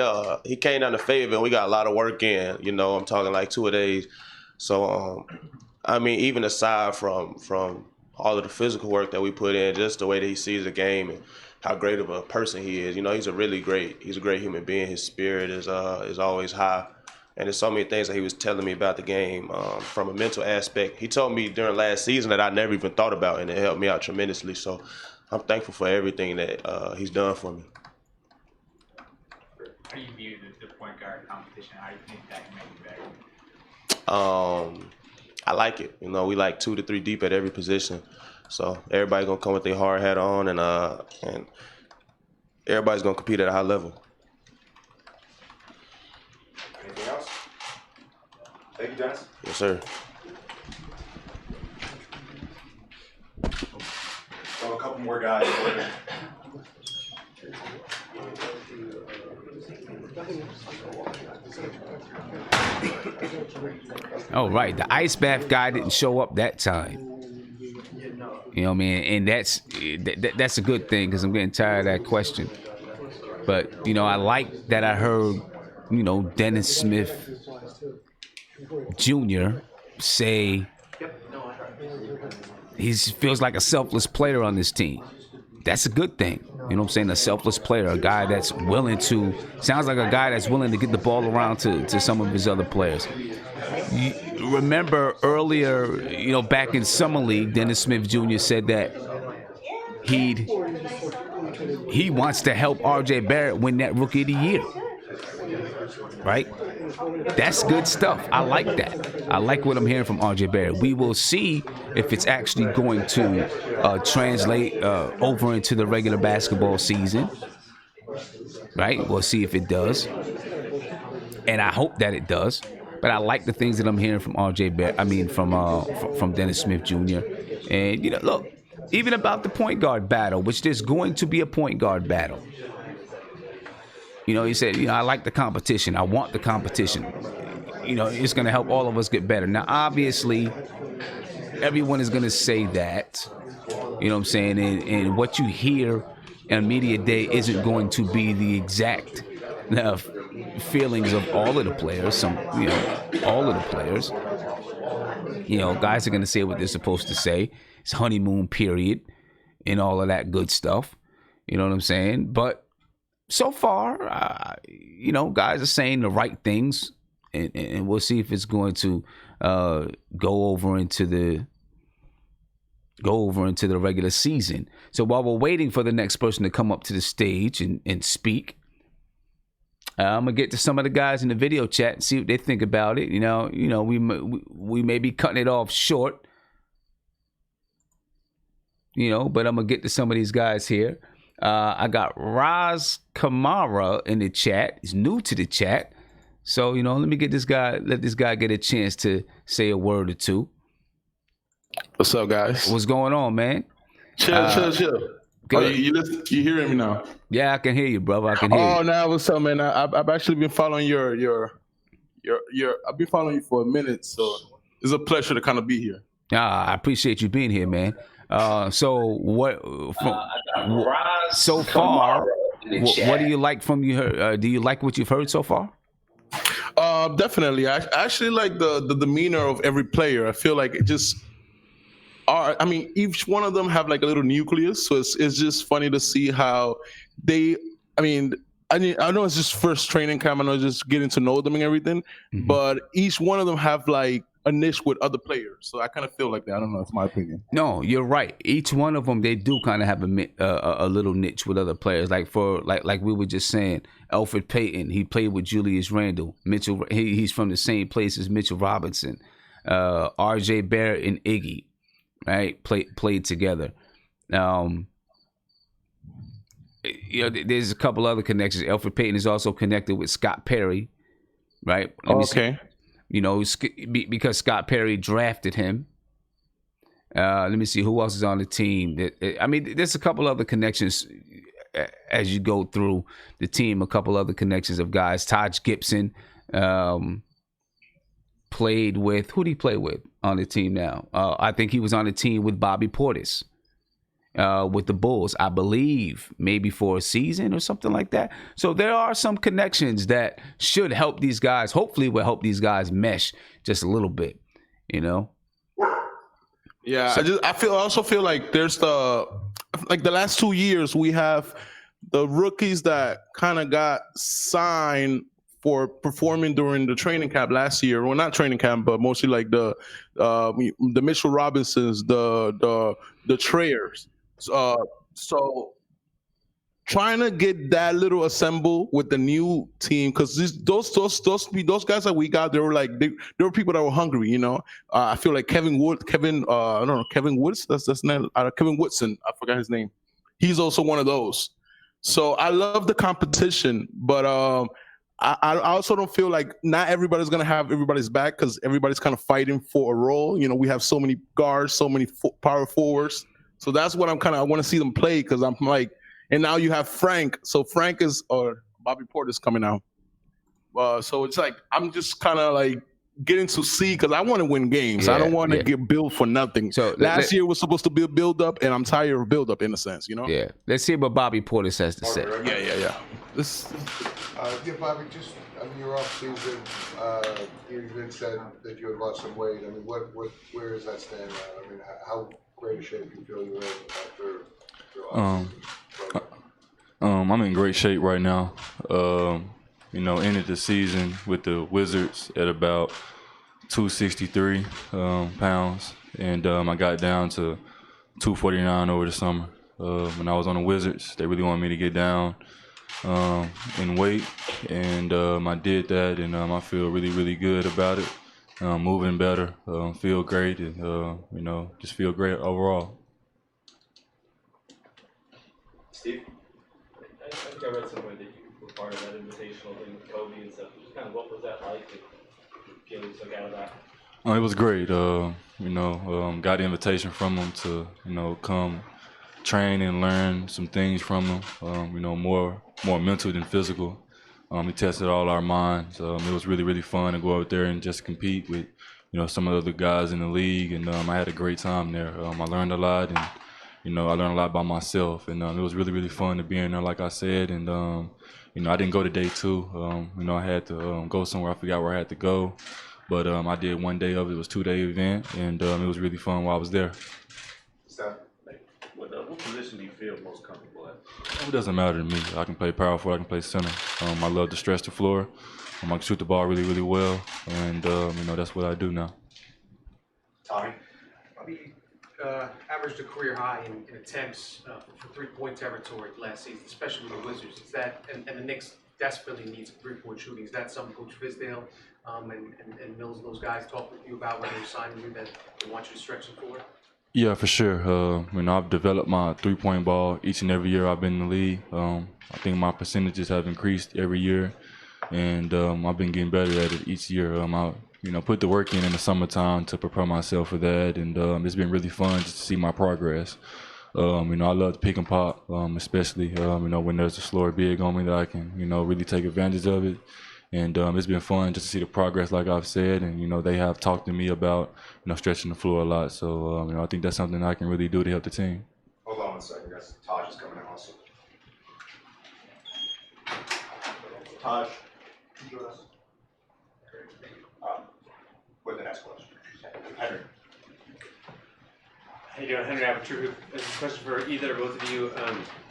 came down to Fayetteville and we got a lot of work in. You know, I'm talking like 2 days. So I mean, even aside from all of the physical work that we put in, just the way that he sees the game and how great of a person he is. You know, he's a great human being. His spirit is always high. And there's so many things that he was telling me about the game from a mental aspect. He told me during last season that I never even thought about, and it helped me out tremendously. So I'm thankful for everything that he's done for me. How do you view the point guard competition? How do you think that can make you better? I like it. You know, we like 2 to 3 deep at every position. So everybody's going to come with their hard hat on, and everybody's going to compete at a high level. Anything else? Thank you, Dennis. Yes, sir. So a couple more guys. Oh, right. The ice bath guy didn't show up that time. You know what I mean? And that's a good thing because I'm getting tired of that question. But, you know, I like that I heard, you know, Dennis Smith Jr. say he feels like a selfless player on this team. That's a good thing. You know what I'm saying? A selfless player, a guy that's willing to, sounds like a guy that's willing to get the ball around to some of his other players. You remember earlier, you know, back in Summer League, Dennis Smith Jr. said that he wants to help R.J. Barrett win that Rookie of the Year. Right? That's good stuff. I like that. I like what I'm hearing from R.J. Barrett. We will see if it's actually going to translate over into the regular basketball season. Right? We'll see if it does. And I hope that it does. But I like the things that I'm hearing from R.J. Barrett. I mean, from Dennis Smith Jr. And, you know, look, even about the point guard battle, which there's going to be a point guard battle. You know, he said, you know, I like the competition. I want the competition. You know, it's going to help all of us get better. Now, obviously, everyone is going to say that. You know what I'm saying? And what you hear in media day isn't going to be the exact feelings of all of the players. All of the players. You know, guys are going to say what they're supposed to say. It's honeymoon period and all of that good stuff. You know what I'm saying? But so far, you know, guys are saying the right things, and we'll see if it's going to go over into the regular season. So while we're waiting for the next person to come up to the stage and speak, I'm gonna get to some of the guys in the video chat and see what they think about it. You know, we may be cutting it off short. You know, but I'm gonna get to some of these guys here. I got Raz Kamara in the chat. He's new to the chat. So, let me let this guy get a chance to say a word or two. What's up, guys? What's going on, man? Chill. Good. You hearing me now? Yeah, I can hear you, brother. I can hear you. Oh, now what's up, man? I've actually been following your I've been following you for a minute, so it's a pleasure to kind of be here. I appreciate you being here, man. So what so far? What do you like from you heard? Do you like what you've heard so far? Definitely. I actually like the demeanor of every player. I feel like it just each one of them have like a little nucleus, so it's just funny to see how they. I know it's just first training camp. I know just getting to know them and everything, but each one of them have like a niche with other players. So I kind of feel like that. I don't know. It's my opinion. No, you're right. Each one of them, they do kind of have a little niche with other players. Like we were just saying, Elfrid Payton, he played with Julius Randle. Mitchell, he's from the same place as Mitchell Robinson. R.J. Barrett and Iggy, right? Played together. There's a couple other connections. Elfrid Payton is also connected with Scott Perry, right? Okay. Because Scott Perry drafted him. Let me see who else is on the team. There's a couple other connections as you go through the team. A couple other connections of guys. Taj Gibson played with. Who did he play with on the team now? I think he was on the team with Bobby Portis. With the Bulls, I believe, maybe for a season or something like that. So there are some connections that should help these guys. Hopefully, will help these guys mesh just a little bit. Yeah, so, I also feel like there's the last 2 years we have the rookies that kind of got signed for performing during the training camp last year. Well, not training camp, but mostly like the Mitchell Robinsons, the Trayers. So trying to get that little assemble with the new team, because those guys that we got, they were people that were hungry. I feel like Kevin Woods. That's his name. Kevin Woodson. I forgot his name. He's also one of those. So I love the competition, but I also don't feel like not everybody's gonna have everybody's back, because everybody's kind of fighting for a role. We have so many guards, so many power forwards. So that's what I want to see them play, because I'm like, and now you have Frank. So Frank or Bobby Portis coming out. So it's like I'm just kind of like getting to see, because I want to win games. I don't want to get billed for nothing. So last year was supposed to be a build up, and I'm tired of build up in a sense. Yeah. Let's see what Bobby Portis has to say. Yeah. Bobby, just your off season, you had said that you had lost some weight. Where does that stand now? How great a shape do you feel you're in after your off season? I'm in great shape right now. Ended the season with the Wizards at about 263 pounds, and I got down to 249 over the summer. When I was on the Wizards, they really wanted me to get down in weight, and I did that, and I feel really, really good about it. Moving better, feel great, and just feel great overall. Steve? I think I read somewhere that you were part of that invitational thing with Kobe and stuff. Just kind of what was that like to feel you took out of that? It was great. Got the invitation from him to, come train and learn some things from him. More mental than physical. He tested all our minds. It was really, really fun to go out there and just compete with, some of the other guys in the league. And I had a great time there. I learned a lot, and I learned a lot by myself. And it was really, really fun to be in there, like I said. And I didn't go to day 2. I had to go somewhere. I forgot where I had to go. But I did one day of it. It was a 2-day event, and it was really fun while I was there. What position do you feel most comfortable at? It doesn't matter to me. I can play power forward, I can play center. I love to stretch the floor. I can shoot the ball really, really well, and that's what I do now. Tommy? Bobby averaged a career high in attempts for three-point territory last season, especially with the Wizards. Is that, and the Knicks desperately needs three-point shooting. Is that something Coach Fizdale and Mills and those guys talked with you about when they were signing you, that they want you to stretch the floor? Yeah, for sure. I've developed my three-point ball each and every year I've been in the league. I think my percentages have increased every year, and I've been getting better at it each year. I put the work in the summertime to prepare myself for that, and it's been really fun just to see my progress. I love to pick and pop, especially when there's a slower big on me that I can really take advantage of it. And it's been fun just to see the progress, like I've said, and they have talked to me about stretching the floor a lot. So I think that's something I can really do to help the team. Hold on one second, guys. Taj is coming in also. Taj, can you join us? With the next question. Henry. How you doing, Henry Aperture? This is a question for either or both of you.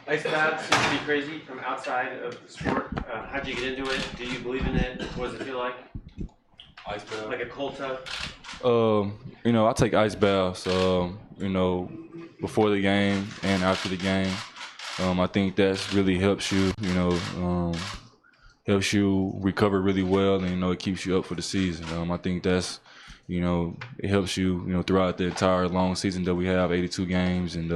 Ice bath seems to be crazy from outside of the sport. How'd you get into it? Do you believe in it? What does it feel like? Ice bath? Like a cold tub? I take ice baths, before the game and after the game. I think that really helps you, helps you recover really well, and, it keeps you up for the season. I think that's, it helps you, throughout the entire long season that we have, 82 games. And,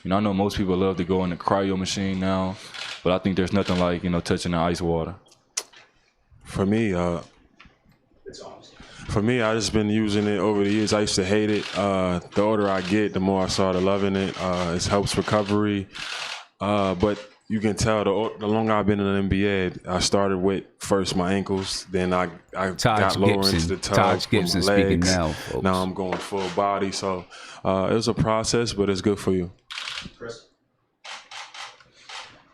I know most people love to go in the cryo machine now, but I think there's nothing like, touching the ice water. For me, I just been using it over the years. I used to hate it. The older I get, the more I started loving it. It helps recovery. But you can tell the longer I've been in the NBA, I started with first my ankles, then I got lower into the tub, Taj Gibson my legs. speaking now, folks. Now I'm going full body. So it was a process, but it's good for you. Chris?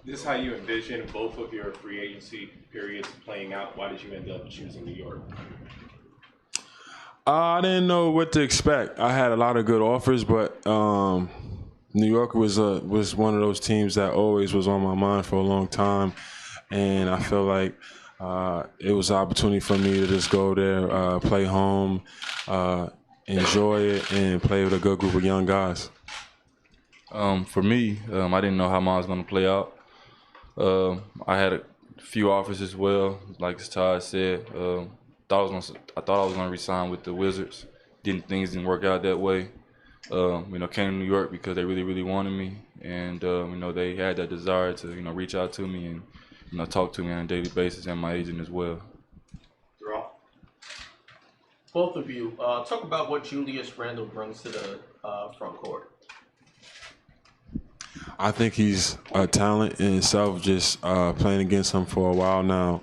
This is how you envision both of your free agency periods playing out. Why did you end up choosing New York? I didn't know what to expect. I had a lot of good offers, but New York was one of those teams that always was on my mind for a long time, and I feel like it was an opportunity for me to just go there, play home, enjoy it, and play with a good group of young guys. For me, I didn't know how mine was going to play out. I had a few offers as well, like Todd said. I thought I was going to resign with the Wizards. Things didn't work out that way. Came to New York because they really, really wanted me, and they had that desire to reach out to me and talk to me on a daily basis, and my agent as well. Both of you, talk about what Julius Randle brings to the front court. I think he's a talent in himself. Just playing against him for a while now.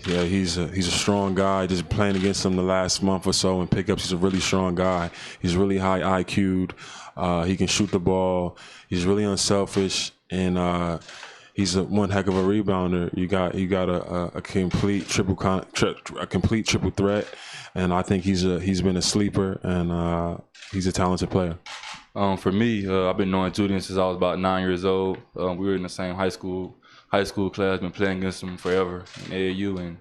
Yeah, he's a strong guy. Just playing against him the last month or so in pickups, he's a really strong guy. He's really high IQ'd. He can shoot the ball. He's really unselfish, and he's one heck of a rebounder. You got a complete triple threat, and I think he's been a sleeper, and he's a talented player. For me, I've been knowing Julian since I was about 9 years old. We were in the same high school class, been playing against him forever in AAU, and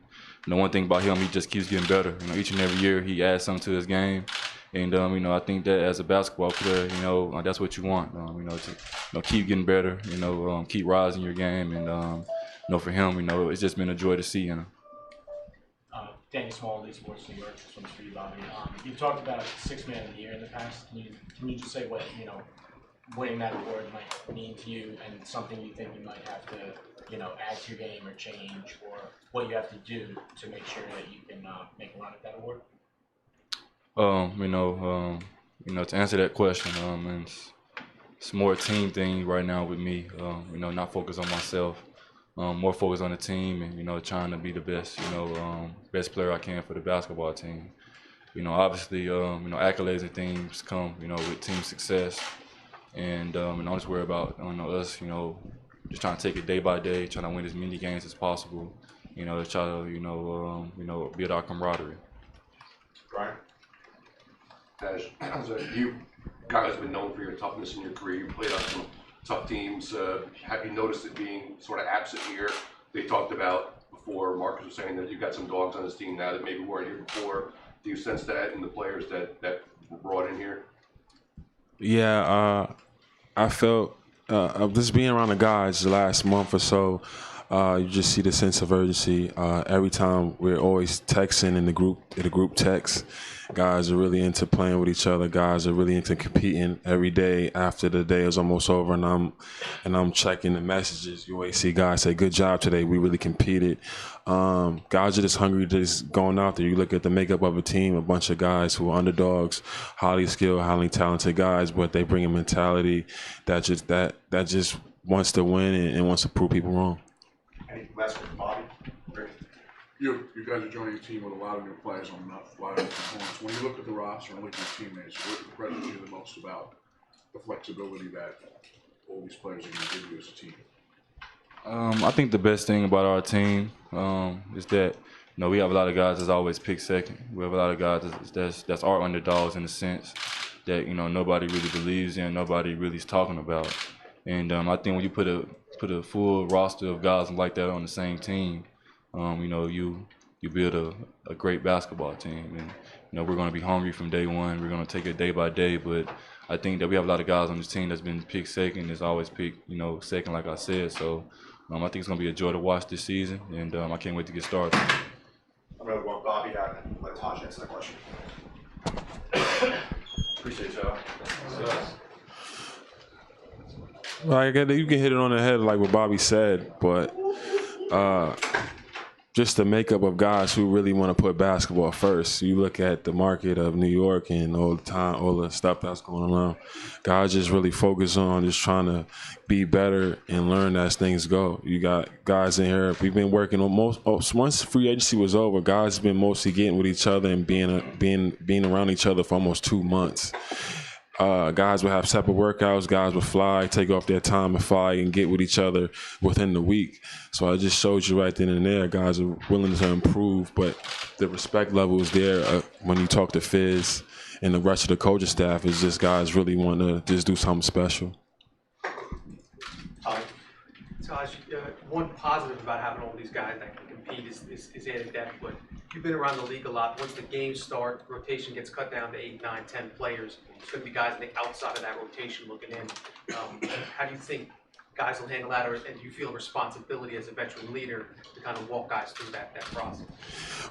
one thing about him, he just keeps getting better. Each and every year he adds something to his game, and I think that as a basketball player, that's what you want. To keep getting better, keep rising your game, and for him, it's just been a joy to see in him. Danny Small, Elite Sports New York. This one's for you, Bobby. You've talked about Sixth Man of the Year in the past. Can you just say what winning that award might mean to you, and something you think you might have to add to your game or change, or what you have to do to make sure that you can make a run at that award? To answer that question, it's more a team thing right now with me. Not focused on myself, more focused on the team, and trying to be the best, best player I can for the basketball team. Obviously, accolades and things come, with team success, and I'm just worried about us, just trying to take it day by day, trying to win as many games as possible, to try to build our camaraderie. Brian, as you guys have been known for your toughness in your career, you played on some tough teams. Have you noticed it being sort of absent here? They talked about before, Marcus was saying that you've got some dogs on this team now that maybe weren't here before. Do you sense that in the players that were brought in here? Yeah, I felt just being around the guys the last month or so. You just see the sense of urgency. Every time we're always texting in the group text. Guys are really into playing with each other. Guys are really into competing every day after the day is almost over, and I'm checking the messages. You always see guys say, "Good job today. We really competed." Guys are just hungry, just going out there. You look at the makeup of a team, a bunch of guys who are underdogs, highly skilled, highly talented guys, but they bring a mentality that just wants to win and wants to prove people wrong. Any last for Bobby? Rick? You guys are joining a team with a lot of new players on a lot of new components. When you look at the roster and look at your teammates, what impresses you the most about the flexibility that all these players are going to give you as a team? I think the best thing about our team is that we have a lot of guys that's always picked second. We have a lot of guys that's our underdogs in the sense that nobody really believes in, nobody really is talking about. And I think when you put a full roster of guys like that on the same team, you build a great basketball team. And we're going to be hungry from day one. We're going to take it day by day, but I think that we have a lot of guys on this team that's been picked second. That's always picked second, like I said. So I think it's going to be a joy to watch this season, and I can't wait to get started. I'm going to want Bobby out and let Taj answer that question. Appreciate y'all. Like, you can hit it on the head like what Bobby said, but just the makeup of guys who really want to put basketball first. You look at the market of New York and all the stuff that's going on. Guys just really focus on just trying to be better and learn as things go. You got guys in here. We've been working on once free agency was over, guys have been mostly getting with each other and being around each other for almost 2 months. Guys would have separate workouts. Guys would fly, take off their time and fly and get with each other within the week. So I just showed you right then and there, guys are willing to improve, but the respect level is there when you talk to Fizz and the rest of the coaching staff. Is just guys really want to just do something special. Taj, one positive about having all these guys that can compete is added depth, but you've been around the league a lot. Once the games start, rotation gets cut down to 8, 9, 10 players. There's going to be guys, I think, outside of that rotation looking in. How do you think guys will handle that, and do you feel a responsibility as a veteran leader to kind of walk guys through that process?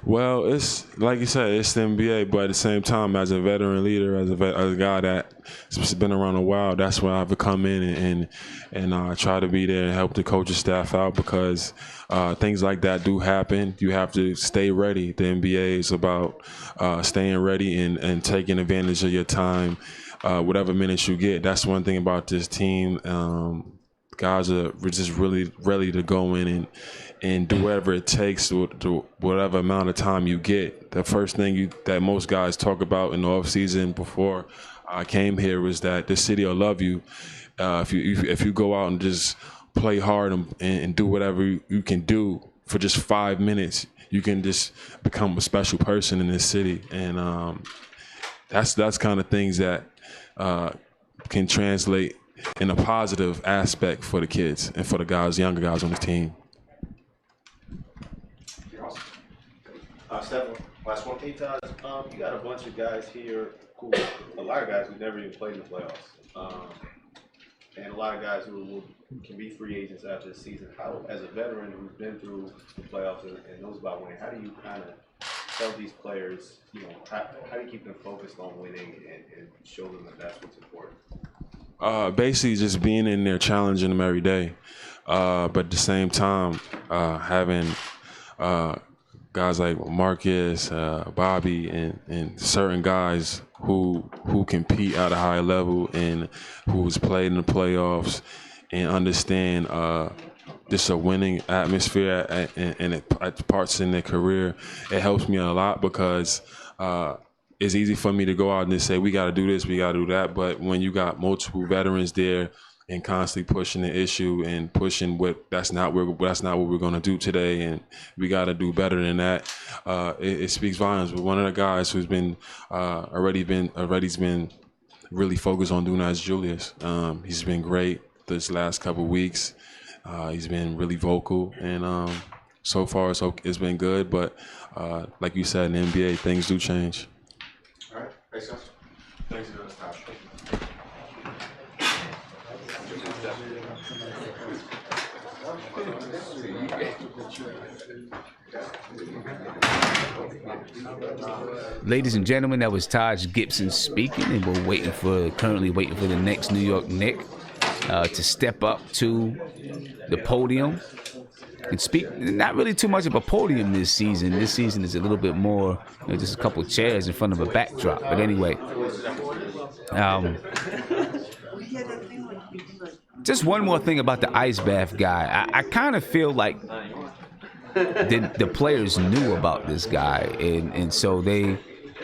Well, it's like you said, it's the NBA, but at the same time, as a veteran leader, as a guy that's been around a while, that's where I have to come in and try to be there and help the coaching staff out, because things like that do happen. You have to stay ready. The NBA is about staying ready and taking advantage of your time, whatever minutes you get. That's one thing about this team. Guys are just really ready to go in and do whatever it takes to whatever amount of time you get. The first thing that most guys talk about in the offseason before I came here was that this city will love you if you go out and just play hard and do whatever you can do for just 5 minutes. You can just become a special person in this city, and that's kind of things that can translate in a positive aspect for the kids and for the guys, younger guys on the team. Steph, last one. Hey, Taj, you got a bunch of guys here who, a lot of guys who never even played in the playoffs, and a lot of guys who can be free agents after the season. How, as a veteran who's been through the playoffs and knows about winning, how do you kind of tell these players, how do you keep them focused on winning and show them that that's what's important? Basically just being in there, challenging them every day, but at the same time having guys like Marcus, Bobby, and certain guys who compete at a high level and who's played in the playoffs and understand just a winning atmosphere and at parts in their career. It helps me a lot because it's easy for me to go out and say, we got to do this, we got to do that. But when you got multiple veterans there and constantly pushing the issue and pushing that's not what we're going to do today, and we got to do better than that, it speaks volumes. But one of the guys who's been already been really focused on doing that is Julius. He's been great this last couple of weeks. He's been really vocal, and so far it's been good. But like you said, in the NBA, things do change. All right, thanks, guys. Thanks for doing this, Taj. Ladies and gentlemen, that was Taj Gibson speaking, and we're currently waiting for the next New York Knicks to step up to the podium and speak. Not really too much of a podium this season. This season is a little bit more, just a couple chairs in front of a backdrop. But anyway, just one more thing about the ice bath guy. I kind of feel like the players knew about this guy, and so they,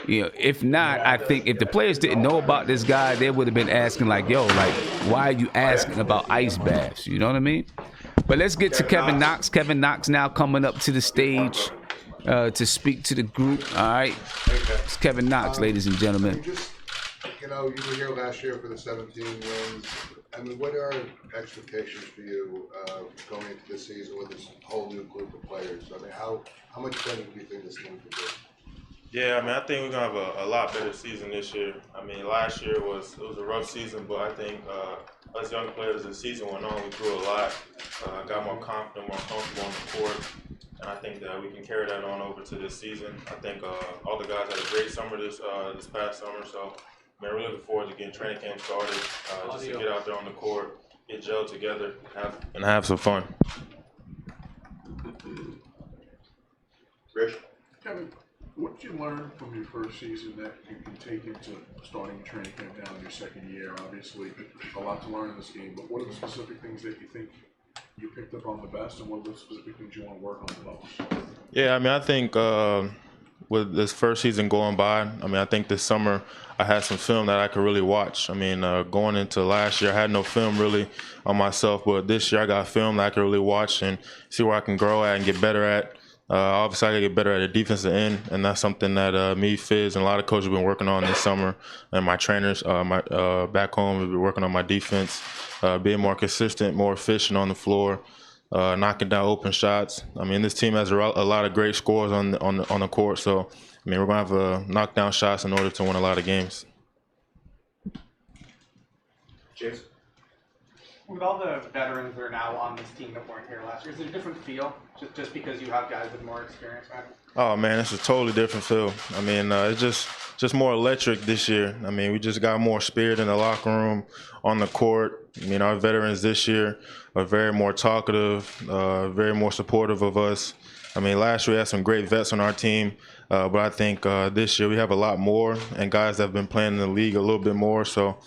if not, I think if the players didn't know about this guy, they would have been asking like, yo, like, why are you asking about ice baths? You know what I mean? But let's get to Kevin Knox. Kevin Knox now coming up to the stage to speak to the group. All right, it's Kevin Knox, ladies and gentlemen. You were here last year for the 17 wins. I mean, what are expectations for you going into this season with this whole new group of players? I mean, how much better do you think this team can do? Yeah, I mean, I think we're gonna have a lot better season this year. I mean, last year was a rough season, but I think us young players, as the season went on, we grew a lot, got more confident, more comfortable on the court, and I think that we can carry that on over to this season. I think all the guys had a great summer this past summer, so. Man, we're looking forward to getting training camp started, just to get out there on the court, get gelled together, and have some fun. Rich? Kevin, what did you learn from your first season that you can take into starting training camp now in your second year? Obviously, a lot to learn in this game, but what are the specific things that you think you picked up on the best, and what are the specific things you want to work on the most? Yeah, I mean, I think with this first season going by, I mean, I think this summer I had some film that I could really watch. I mean, going into last year, I had no film really on myself, but this year I got film that I could really watch and see where I can grow at and get better at. Obviously, I got to get better at the defensive end, and that's something that me, Fizz, and a lot of coaches have been working on this summer. And my trainers, back home, have been working on my defense, being more consistent, more efficient on the floor, knocking down open shots. I mean, this team has a lot of great scores on the court, so I mean, we're gonna have to knock down shots in order to win a lot of games. James? With all the veterans that are now on this team that weren't here last year, is it a different feel just because you have guys with more experience, right? Oh man, it's a totally different feel. I mean, it's just more electric this year. I mean, we just got more spirit in the locker room, on the court. I mean, our veterans this year are very more talkative, very more supportive of us. I mean, last year we had some great vets on our team, but I think this year we have a lot more and guys that have been playing in the league a little bit more. So,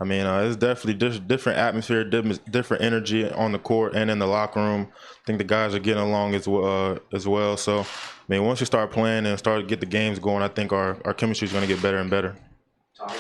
I mean, it's definitely different atmosphere, different energy on the court and in the locker room. I think the guys are getting along as well. So, I mean, once you start playing and start to get the games going, I think our chemistry is going to get better and better. Tom?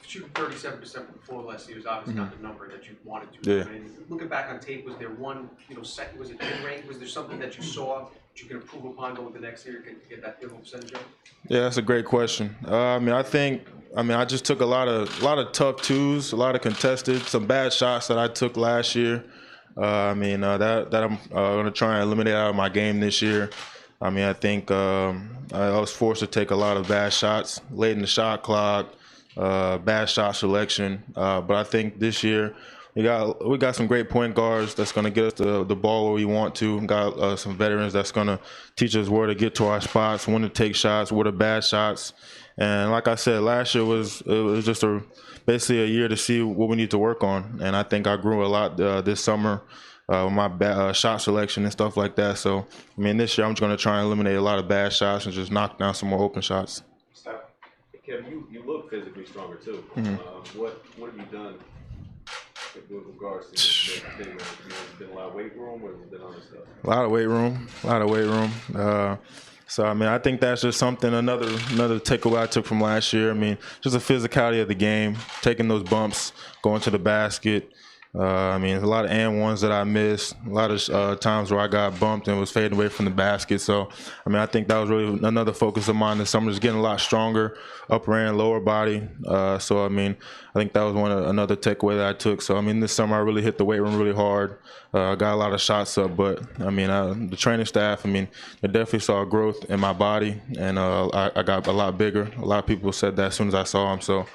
Shooting 37% from the floor last year is obviously not the number that you wanted to. Yeah. I mean, looking back on tape, was there one, second, was it mid-range? Was there something that you saw that you can improve upon going to the next year to get that field goal percentage up? Yeah, that's a great question. I just took a lot of tough twos, a lot of contested, some bad shots that I took last year. That I'm going to try and eliminate out of my game this year. I mean, I think I was forced to take a lot of bad shots late in the shot clock. Bad shot selection, but I think this year we got some great point guards that's going to get us the ball where we want to. We got some veterans that's going to teach us where to get to our spots, when to take shots, where the bad shots. And like I said, last year was just basically a year to see what we need to work on. And I think I grew a lot this summer with my shot selection and stuff like that. So I mean, this year I'm just going to try and eliminate a lot of bad shots and just knock down some more open shots. Kevin, you look physically stronger too. Mm-hmm. What have you done with regards to this thing? Has it been a lot of weight room, or has it been other stuff? A lot of weight room. So I mean, I think that's just something another takeaway I took from last year. I mean, just the physicality of the game, taking those bumps, going to the basket. I mean, a lot of and ones that I missed, a lot of times where I got bumped and was fading away from the basket. So, I mean, I think that was really another focus of mine this summer, is getting a lot stronger, upper and lower body. So, I mean, I think that was another takeaway that I took. So, I mean, this summer I really hit the weight room really hard. Got a lot of shots up, but, I mean, the training staff, I mean, they definitely saw growth in my body, and I got a lot bigger. A lot of people said that as soon as I saw them. So, I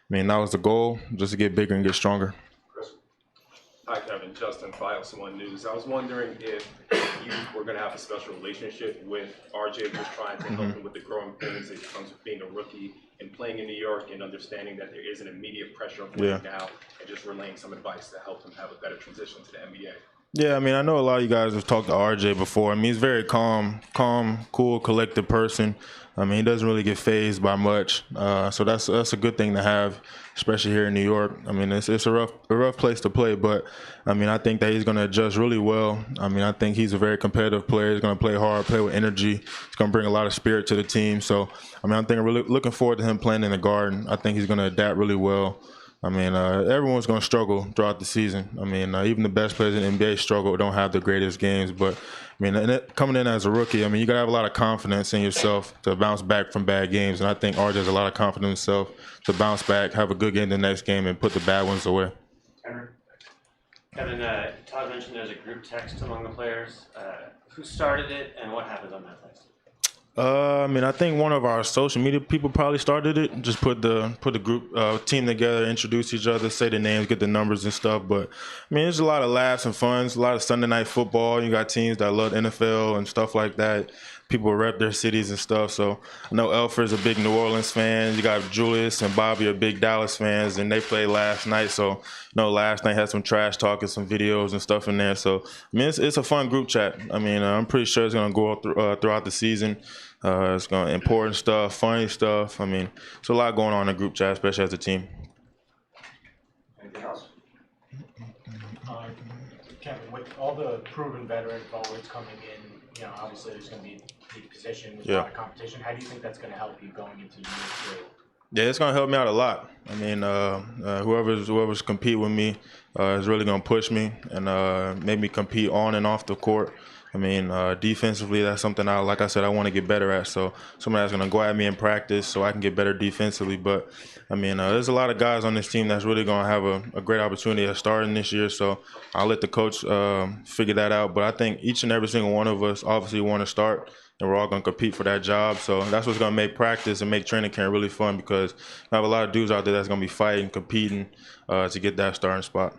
mean, that was the goal, just to get bigger and get stronger. Hi, Kevin. and Justin filed some on news. I was wondering if you were going to have a special relationship with RJ, just trying to help him with the growing pains that comes with being a rookie and playing in New York, and understanding that there is an immediate pressure of winning now, and just relaying some advice to help him have a better transition to the NBA. Yeah, I mean, I know a lot of you guys have talked to RJ before. I mean, he's a very calm, cool, collected person. I mean, he doesn't really get fazed by much. So that's a good thing to have, especially here in New York. I mean, it's a rough place to play, but I mean, I think that he's going to adjust really well. I mean, I think he's a very competitive player. He's going to play hard, play with energy. He's going to bring a lot of spirit to the team. So, I mean, I think I'm really looking forward to him playing in the Garden. I think he's going to adapt really well. I mean, everyone's going to struggle throughout the season. I mean, even the best players in the NBA struggle, don't have the greatest games. But, I mean, coming in as a rookie, I mean, you got to have a lot of confidence in yourself to bounce back from bad games. And I think RJ has a lot of confidence in himself to bounce back, have a good game the next game, and put the bad ones away. Kevin, Todd mentioned there's a group text among the players. Who started it, and what happens on that text? I mean, I think one of our social media people probably started it. Just put the group team together, introduce each other, say the names, get the numbers and stuff. But I mean, there's a lot of laughs and fun. A lot of Sunday night football. You got teams that love NFL and stuff like that. People rep their cities and stuff. So I know Elfrid's a big New Orleans fan. You got Julius and Bobby are big Dallas fans, and they played last night. So you know, last night had some trash talk and some videos and stuff in there. So I mean, it's a fun group chat. I mean, I'm pretty sure it's gonna go throughout the season. It's going important stuff, funny stuff. I mean, there's a lot going on in the group chat, especially as a team. Anything else? Kevin, with all the proven veteran forwards coming in, you know, obviously there's going to be big position, a lot of competition. How do you think that's going to help you going into year 2? Yeah, it's gonna help me out a lot. I mean, whoever's compete with me is really gonna push me and make me compete on and off the court. I mean, defensively, that's something like I said, I want to get better at. So somebody that's going to go at me in practice so I can get better defensively. But, I mean, there's a lot of guys on this team that's really going to have a great opportunity at starting this year. So I'll let the coach figure that out. But I think each and every single one of us obviously want to start, and we're all going to compete for that job. So that's what's going to make practice and make training camp really fun, because I have a lot of dudes out there that's going to be fighting, competing to get that starting spot.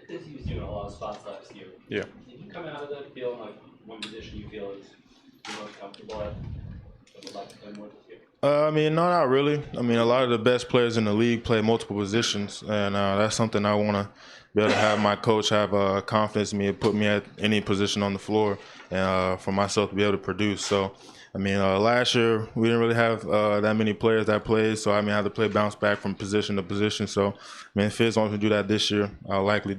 This was doing a lot of spots last year. Yeah. Did you come out of that feeling like one position you feel is the most comfortable at, that would like to play more this year? I mean, no, not really. I mean, a lot of the best players in the league play multiple positions, and that's something I want to be able to have my coach have confidence in me and put me at any position on the floor, and for myself to be able to produce. So, I mean, last year we didn't really have that many players that played, so I mean, I had to play bounce back from position to position. So, I mean, if Fizz wants to do that this year, I'll likely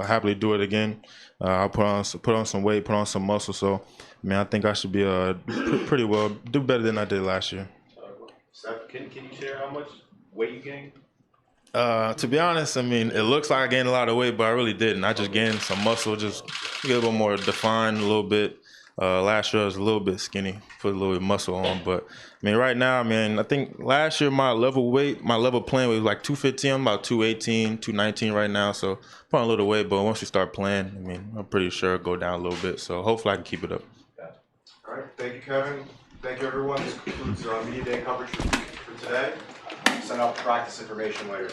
happily do it again. I'll put on some weight, put on some muscle. So, I mean, I think I should be pretty well, do better than I did last year. Steph, can you share how much weight you gained? To be honest, I mean, it looks like I gained a lot of weight, but I really didn't. I just gained some muscle, just get a little more defined a little bit. Last year I was a little bit skinny, put a little bit of muscle on. But, I mean, right now, I mean, I think last year my level playing weight was like 215. I'm about 218, 219 right now. So, put on a little weight, but once you start playing, I mean, I'm pretty sure it'll go down a little bit. So, hopefully I can keep it up. All right. Thank you, Kevin. Thank you, everyone. This concludes Media Day coverage for today. Send out practice information later.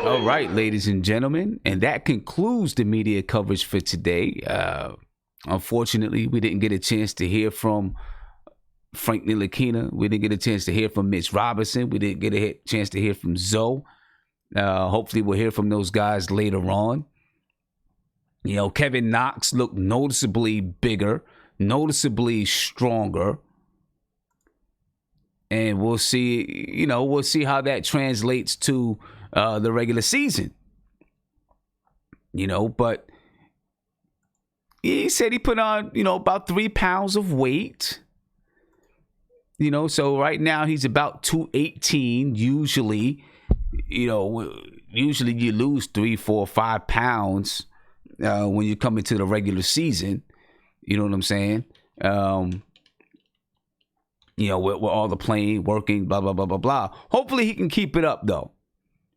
All right, ladies and gentlemen, and that concludes the media coverage for today. Unfortunately, we didn't get a chance to hear from Frank Ntilikina. We didn't get a chance to hear from Mitch Robinson. We didn't get a chance to hear from Zoe. Hopefully, we'll hear from those guys later on. You know, Kevin Knox looked noticeably bigger, noticeably stronger. And we'll see, we'll see how that translates to the regular season. But he said he put on, about 3 pounds of weight. So right now he's about 218. Usually you lose 3, 4, 5 pounds when you come into the regular season. You know what I'm saying? With all the playing, working, blah, blah, blah, blah, blah. Hopefully he can keep it up, though.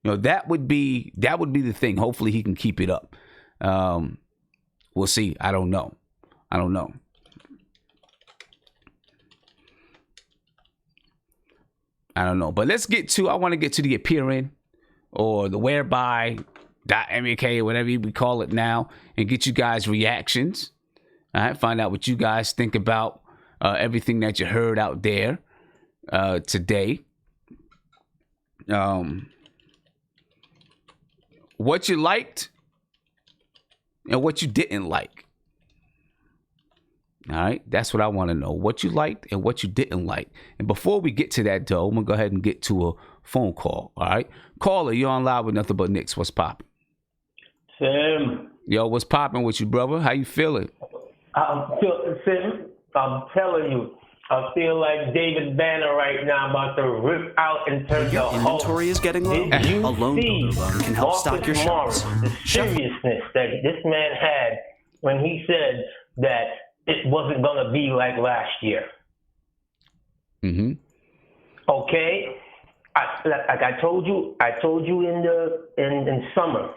That would be the thing. Hopefully he can keep it up. We'll see. I don't know. I don't know. But I want to get to the appearing. or the whereby.muk, whatever we call it now, and get you guys reactions. All right, find out what you guys think about everything that you heard out there today. What you liked and what you didn't like. All right, that's what I want to know. What you liked and what you didn't like. And before we get to that, though, I'm going to go ahead and get to a phone call. All right, caller, you're on live with Nothing But Knicks. What's popping? Sam. Yo, what's popping with you, brother? How you feeling? Sam, I'm telling you, I feel like David Banner right now, about to rip out in terms of inventory is getting low. A loan builder loan can help stock your shelves. The seriousness that this man had when he said that it wasn't going to be like last year. Mm-hmm. Okay, like I told you in summer,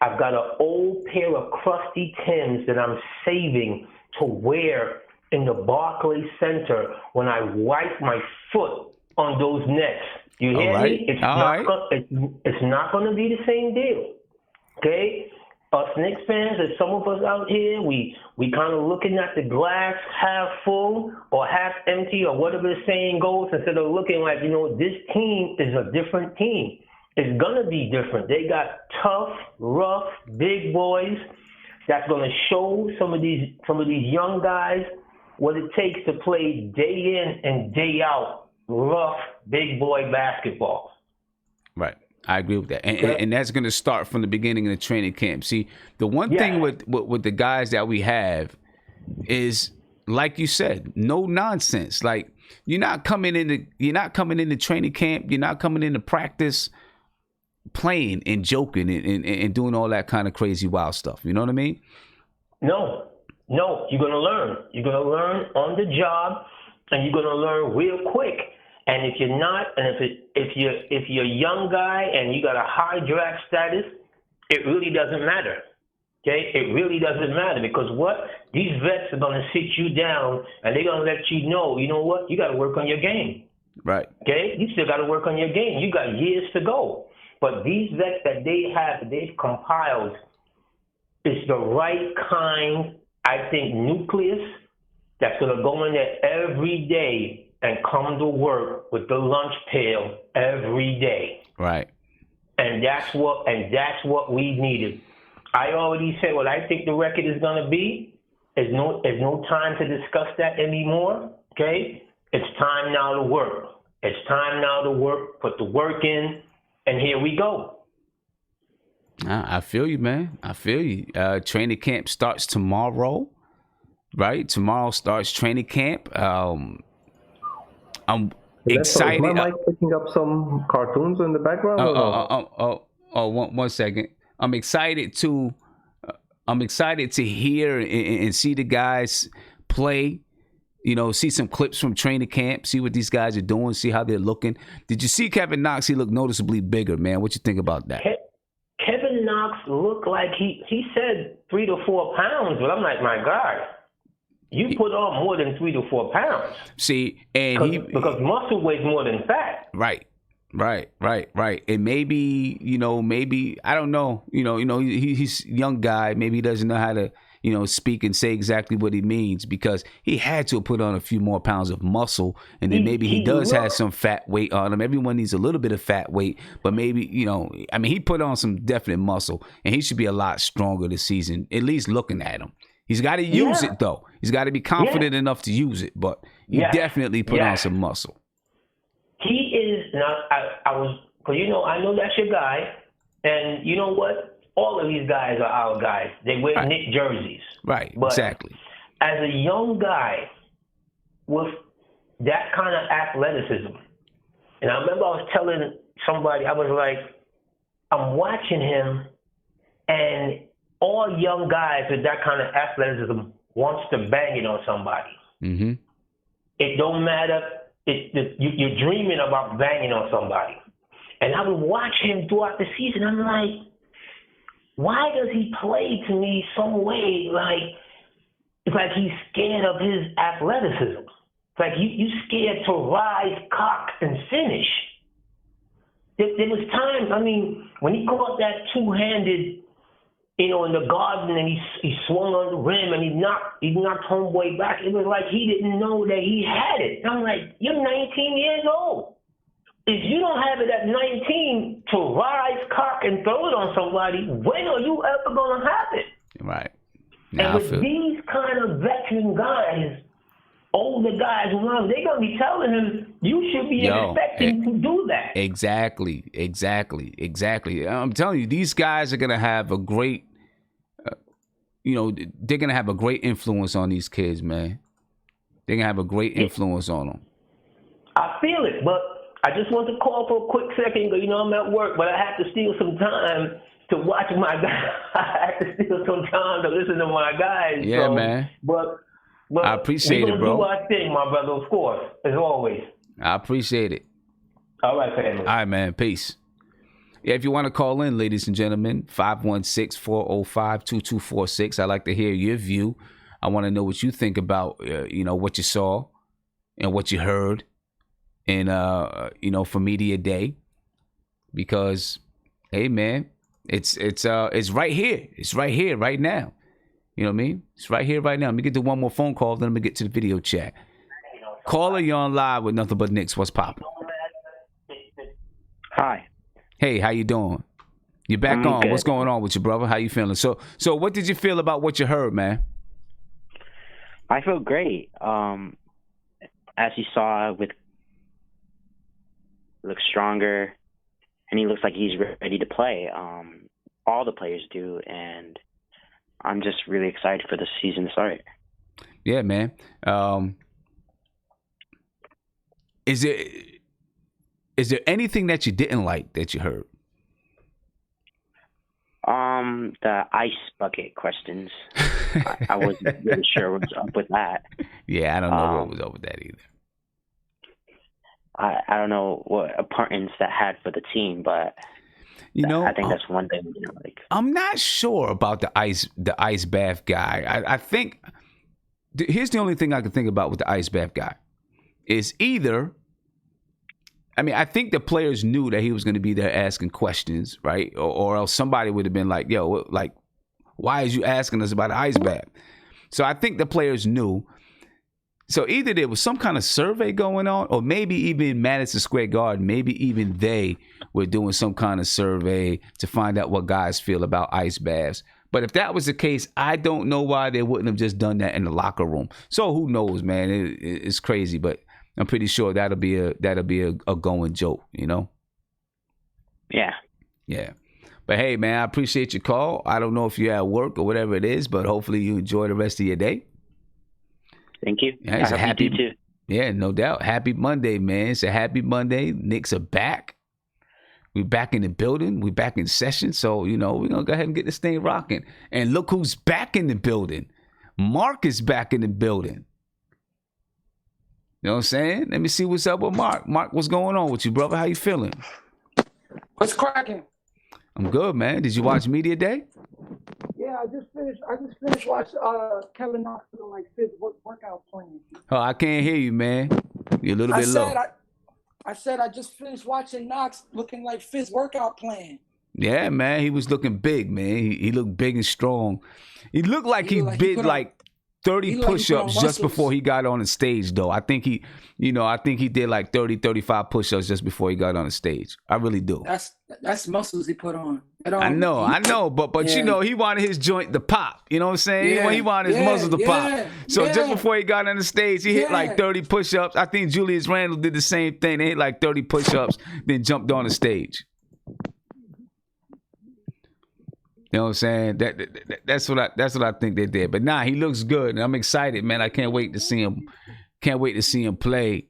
I've got an old pair of crusty Timbs that I'm saving to wear in the Barclays Center when I wipe my foot on those nets. You hear me? It's not going to be the same deal. Okay? Us Knicks fans, there's some of us out here, we kind of looking at the glass half full or half empty or whatever the saying goes, instead of looking like, this team is a different team. It's going to be different. They got tough, rough, big boys that's going to show some of these young guys what it takes to play day in and day out rough, big boy basketball. Right. I agree with that. And that's going to start from the beginning of the training camp. See, the one thing with the guys that we have is, like you said, no nonsense. Like, you're not coming into training camp, you're not coming into practice playing and joking and doing all that kind of crazy wild stuff. You know what I mean? No, you're going to learn. You're going to learn on the job, and you're going to learn real quick. And if you're not, and if you're a young guy and you got a high draft status, it really doesn't matter. Okay, it really doesn't matter, because these vets are going to sit you down and they're going to let you know what, you got to work on your game. Right. Okay, you still got to work on your game. You got years to go. But these vets that they've compiled, is the right kind, I think, nucleus that's going to go in there every day and come to work with the lunch pail every day. Right. And that's what we needed. I already said what I think the record is going to be. There's no time to discuss that anymore. Okay? It's time now to work. It's time now to work, put the work in, and here we go. I feel you, man. I feel you. Training camp starts tomorrow, right? Tomorrow starts training camp. I'm excited. Is my mic picking up some cartoons in the background? One second. I'm excited to hear and see the guys play. See some clips from training camp, see what these guys are doing, see how they're looking. Did you see Kevin Knox? He looked noticeably bigger, man. What you think about that? Kevin Knox looked like he said 3 to 4 pounds, but I'm like, my God, you put on more than 3 to 4 pounds. See, and because muscle weighs more than fat. Right. And maybe I don't know. He's a young guy. Maybe he doesn't know how to speak and say exactly what he means, because he had to put on a few more pounds of muscle, and then maybe he does have some fat weight on him. Everyone needs a little bit of fat weight, but maybe, he put on some definite muscle, and he should be a lot stronger this season, at least looking at him. He's got to use it, though. He's got to be confident enough to use it, but he definitely put on some muscle. He is not, because I know that's your guy, and you know what? All of these guys are our guys. They wear Knicks jerseys. Right, but exactly. As a young guy with that kind of athleticism, and I remember I was telling somebody, I was like, I'm watching him, and all young guys with that kind of athleticism wants to bang it on somebody. Mm-hmm. It don't matter. You're dreaming about banging on somebody. And I would watch him throughout the season. I'm like, why does he play to me some way like it's like he's scared of his athleticism? It's like you scared to rise, cock, and finish. there was times, I mean, when he caught that two-handed, in the garden, and he swung on the rim and he knocked homeboy back. It was like he didn't know that he had it. I'm like, you're 19 years old. If you don't have it at 19 to rise, cock, and throw it on somebody, when are you ever gonna have it? Right. And with these kind of veteran guys, older guys around, they're gonna be telling him you should be expecting to do that. Exactly. I'm telling you, these guys are gonna have a great, they're gonna have a great influence on these kids, man. They're gonna have a great influence on them. I feel it, but I just want to call for a quick second. I'm at work, but I have to steal some time to watch my guys. I have to steal some time to listen to my guys. Yeah, man. But I appreciate it, bro. Do our thing, my brother, of course, as always. I appreciate it. All right, family. All right, man. Peace. Yeah, if you want to call in, ladies and gentlemen, 516-405-2246. I'd like to hear your view. I want to know what you think about, what you saw and what you heard and, for Media Day. Because, hey, man, it's right here. It's right here, right now. You know what I mean? It's right here, right now. Let me get to one more phone call, then let me get to the video chat. Caller, you're on live with Nothing But Knicks. What's poppin'? Hi. Hey, how you doing? You're back on. Good. What's going on with you, brother? How you feeling? So what did you feel about what you heard, man? I feel great. As you saw, looks stronger, and he looks like he's ready to play. All the players do, and I'm just really excited for the season to start. Yeah, man. Is there anything that you didn't like that you heard? The ice bucket questions. I wasn't really sure what was up with that. Yeah, I don't know what was up with that either. I don't know what importance that had for the team, but I think that's one thing we didn't like. I'm not sure about the ice bath guy. I think here's the only thing I can think about with the ice bath guy is either. I mean, I think the players knew that he was going to be there asking questions, right? Or else somebody would have been like, yo, like, why is you asking us about the ice bath? So I think the players knew. So either there was some kind of survey going on, or maybe even Madison Square Garden, maybe even they were doing some kind of survey to find out what guys feel about ice baths. But if that was the case, I don't know why they wouldn't have just done that in the locker room. So who knows, man? It's crazy, but I'm pretty sure that'll be a going joke, Yeah. Yeah. But hey, man, I appreciate your call. I don't know if you're at work or whatever it is, but hopefully you enjoy the rest of your day. Thank you. Yeah, it's I a hope happy, you do too. Yeah, no doubt. Happy Monday, man. It's a happy Monday. Knicks are back. We're back in the building. We're back in session. So, we're going to go ahead and get this thing rocking. And look who's back in the building. Mark is back in the building. You know what I'm saying? Let me see what's up with Mark. Mark, what's going on with you, brother? How you feeling? What's cracking? I'm good, man. Did you watch Media Day? Yeah, I just finished watching Kevin Knox doing like fifth workout plan. Oh, I can't hear you, man. You're a little bit low. I said I just finished watching Knox looking like fifth workout plan. Yeah, man. He was looking big, man. He looked big and strong. He looked like he did like 30 push-ups just before he got on the stage, though. I think he did like 30, 35 push-ups just before he got on the stage. I really do. That's muscles he put on. I know, but yeah. He wanted his joint to pop. You know what I'm saying? Yeah, he wanted his muscle to pop. So just before he got on the stage, he hit like 30 push-ups. I think Julius Randle did the same thing. They hit like 30 push-ups, then jumped on the stage. You know what I'm saying? That's what I think they did. But he looks good, and I'm excited, man. I can't wait to see him. Can't wait to see him play,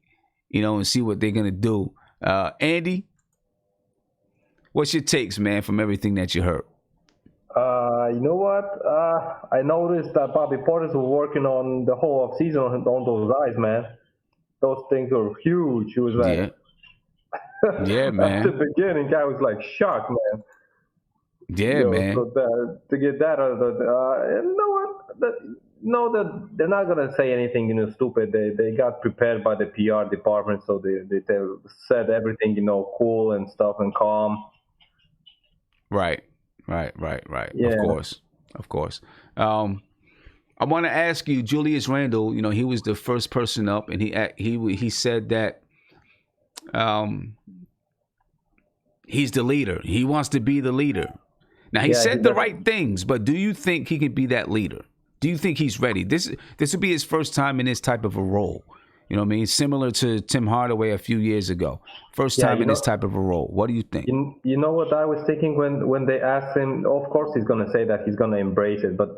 and see what they're gonna do. Andy, what's your takes, man, from everything that you heard? You know what? I noticed that Bobby Portis was working on the whole offseason on those eyes, man. Those things were huge. He was like, yeah, man. At the beginning, I was like shocked, man. Yeah, man. So to get that out of the, you know what? No, they're not gonna say anything, stupid. They got prepared by the PR department, so they said everything, cool and stuff and calm. Right. Yeah. Of course. I want to ask you, Julius Randle. He was the first person up, and he said that he's the leader. He wants to be the leader. Now he said the right things, but do you think he can be that leader? Do you think he's ready? This would be his first time in this type of a role. You know what I mean? Similar to Tim Hardaway a few years ago. First time in this type of a role. What do you think? You know what I was thinking when they asked him? Of course he's going to say that he's going to embrace it. But,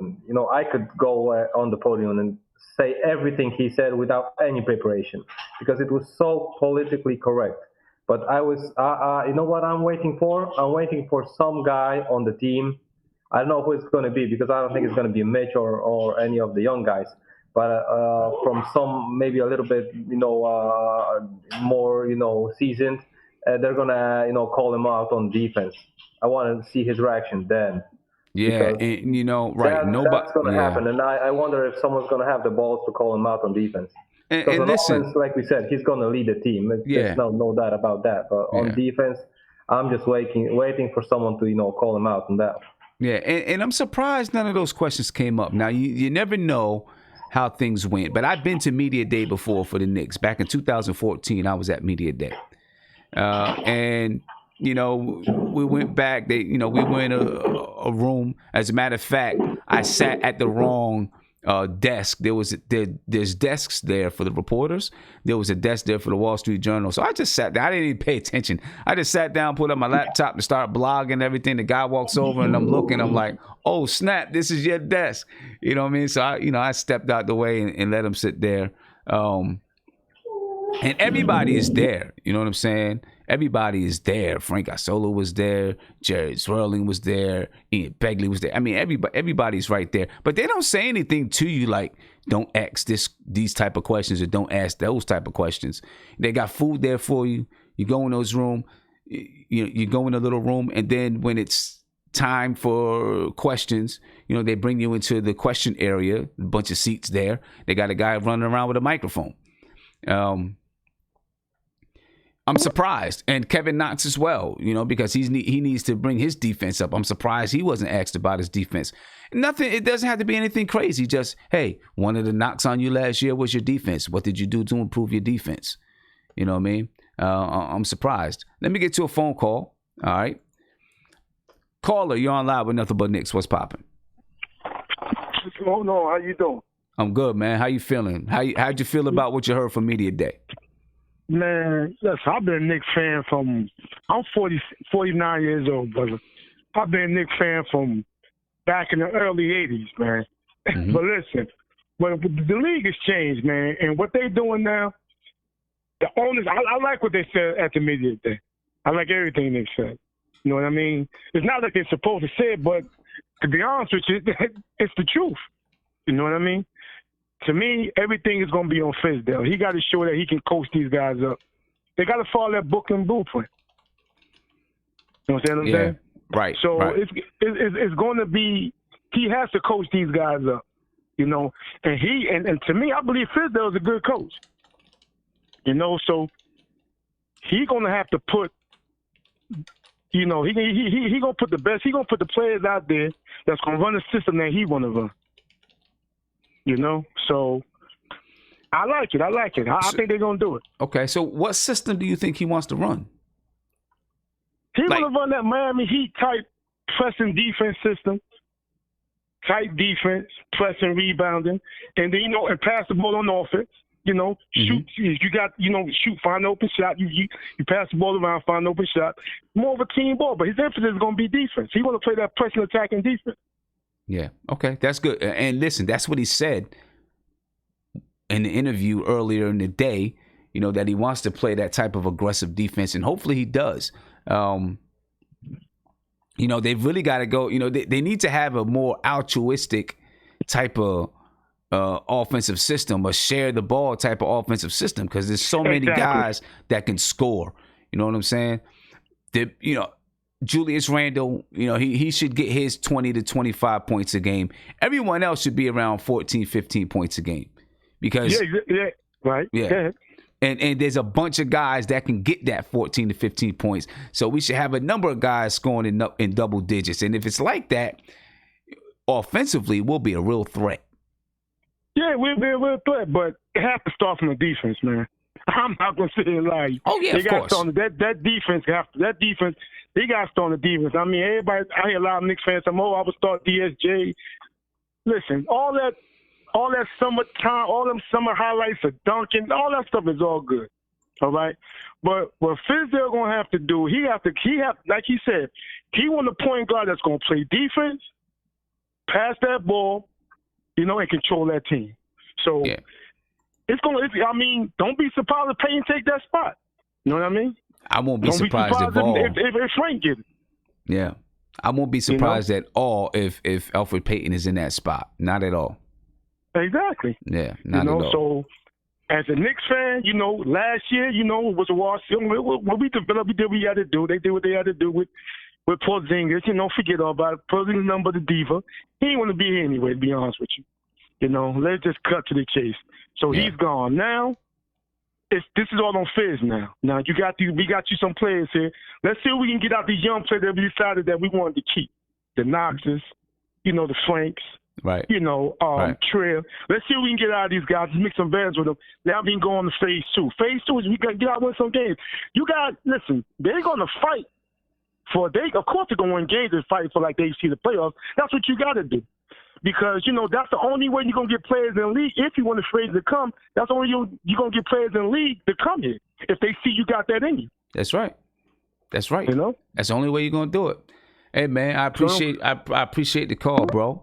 I could go on the podium and say everything he said without any preparation because it was so politically correct. But I was, you know what I'm waiting for? I'm waiting for some guy on the team. I don't know who it's going to be because I don't think it's going to be Mitch or any of the young guys. But from some maybe a little bit, more, seasoned, they're going to, call him out on defense. I want to see his reaction then. Yeah, and, right. That's going to happen. And I wonder if someone's going to have the balls to call him out on defense. Because on offense, like we said, he's going to lead the team. There's no doubt about that. But on defense, I'm just waiting for someone to, call him out on that. Yeah, and I'm surprised none of those questions came up. Now, you never know how things went, but I've been to Media Day before for the Knicks. Back in 2014, I was at Media Day. And, we went back. We were in a room. As a matter of fact, I sat at the wrong desk. There's desks there for the reporters. There was a desk there for the Wall Street Journal. So I just sat there. I didn't even pay attention. I just sat down, put up my laptop and start blogging everything. The guy walks over and I'm looking. I'm like, oh snap, this is your desk. You know what I mean? So I stepped out the way and let him sit there. And everybody is there. You know what I'm saying? Everybody is there. Frank Isola was there. Jared Swerling was there. Ian Begley was there. I mean, everybody's right there. But they don't say anything to you like, don't ask these type of questions or don't ask those type of questions. They got food there for you. You go in those room. You go in a little room, and then when it's time for questions, they bring you into the question area. A bunch of seats there. They got a guy running around with a microphone. I'm surprised, and Kevin Knox as well, because he needs to bring his defense up. I'm surprised he wasn't asked about his defense. Nothing. It doesn't have to be anything crazy. Just, hey, one of the knocks on you last year was your defense. What did you do to improve your defense? You know what I mean? I'm surprised. Let me get to a phone call. All right, caller, you're on live with Nothing But Knicks. What's popping? What's going on? How you doing? I'm good, man. How you feeling? How'd you feel about what you heard from Media Day? Man, listen, I've been a Knicks fan I'm 49 years old, brother. I've been a Knicks fan from back in the early 80s, man. Mm-hmm. But listen, the league has changed, man. And what they're doing now, the owners, I like what they said at the Media Day. I like everything they said. You know what I mean? It's not like they're supposed to say it, but to be honest with you, it's the truth. You know what I mean? To me, everything is going to be on Fizdale. He got to show that he can coach these guys up. They got to follow that Brooklyn blueprint. You know what I'm saying? Right. So right. It's going to be, he has to coach these guys up, and to me, I believe Fizdale is a good coach. So he's going to have to put, he going to put the best, he going to put the players out there that's going to run the system that he want to run. So I like it. I think they're going to do it. Okay, so what system do you think he wants to run? He want to run that Miami Heat type pressing defense system, tight defense, pressing, rebounding, and then, and pass the ball on offense. Shoot. You got, shoot, find open shot. You pass the ball around, find open shot. More of a team ball, but his emphasis is going to be defense. He want to play that pressing, attacking defense. Yeah. Okay. That's good. And listen, that's what he said in the interview earlier in the day, that he wants to play that type of aggressive defense, and hopefully he does. They've really got to go, they need to have a more altruistic type of offensive system, a share the ball type of offensive system, because there's so many guys that can score. You know what I'm saying? Julius Randle, he should get his 20 to 25 points a game. Everyone else should be around 14, 15 points a game. Because right. Yeah. And there's a bunch of guys that can get that 14 to 15 points. So we should have a number of guys scoring in double digits. And if it's like that, offensively, we'll be a real threat. Yeah, we'll be a real threat, but it has to start from the defense, man. I'm not gonna sit here and lie. Of course. That defense, they got to start on the defense. I mean, everybody. I hear a lot of Knicks fans say, "Oh, I would start DSJ." Listen, all that summertime, all them summer highlights of dunking, all that stuff is all good. All right, but what Fizdale gonna have to do, he have like he said, he want a point guard that's gonna play defense, pass that ball, and control that team. So it's gonna. I mean, don't be surprised if Payton take that spot. You know what I mean? I won't be surprised at all if Frank get it. Yeah, I won't be surprised at all if Elfrid Payton is in that spot. Not at all. Exactly. Yeah, not at all. So as a Knicks fan, last year, was a wash. What we developed, we did what we had to do. They did what they had to do with Porzingis. Forget all about it. Porzingis number the diva. He ain't want to be here anyway, to be honest with you. Let's just cut to the chase. So he's gone. Now, this is all on Fizz now. Now, we got you some players here. Let's see if we can get out these young players that we decided that we wanted to keep. The Knoxes, the Franks. Right. Trill. Let's see if we can get out of these guys. Make some vets with them. Now we can go on to phase 2. Phase 2 is we got to get out and win some games. You guys, listen, they're going to fight of course they're going to win games and fight for like they see the playoffs. That's what you got to do. Because, that's the only way you're going to get players in the league. If you want the phrase to come, that's the only you're going to get players in the league to come here. If they see you got that in you. That's right. That's the only way you're going to do it. Hey, man, I appreciate the call, bro.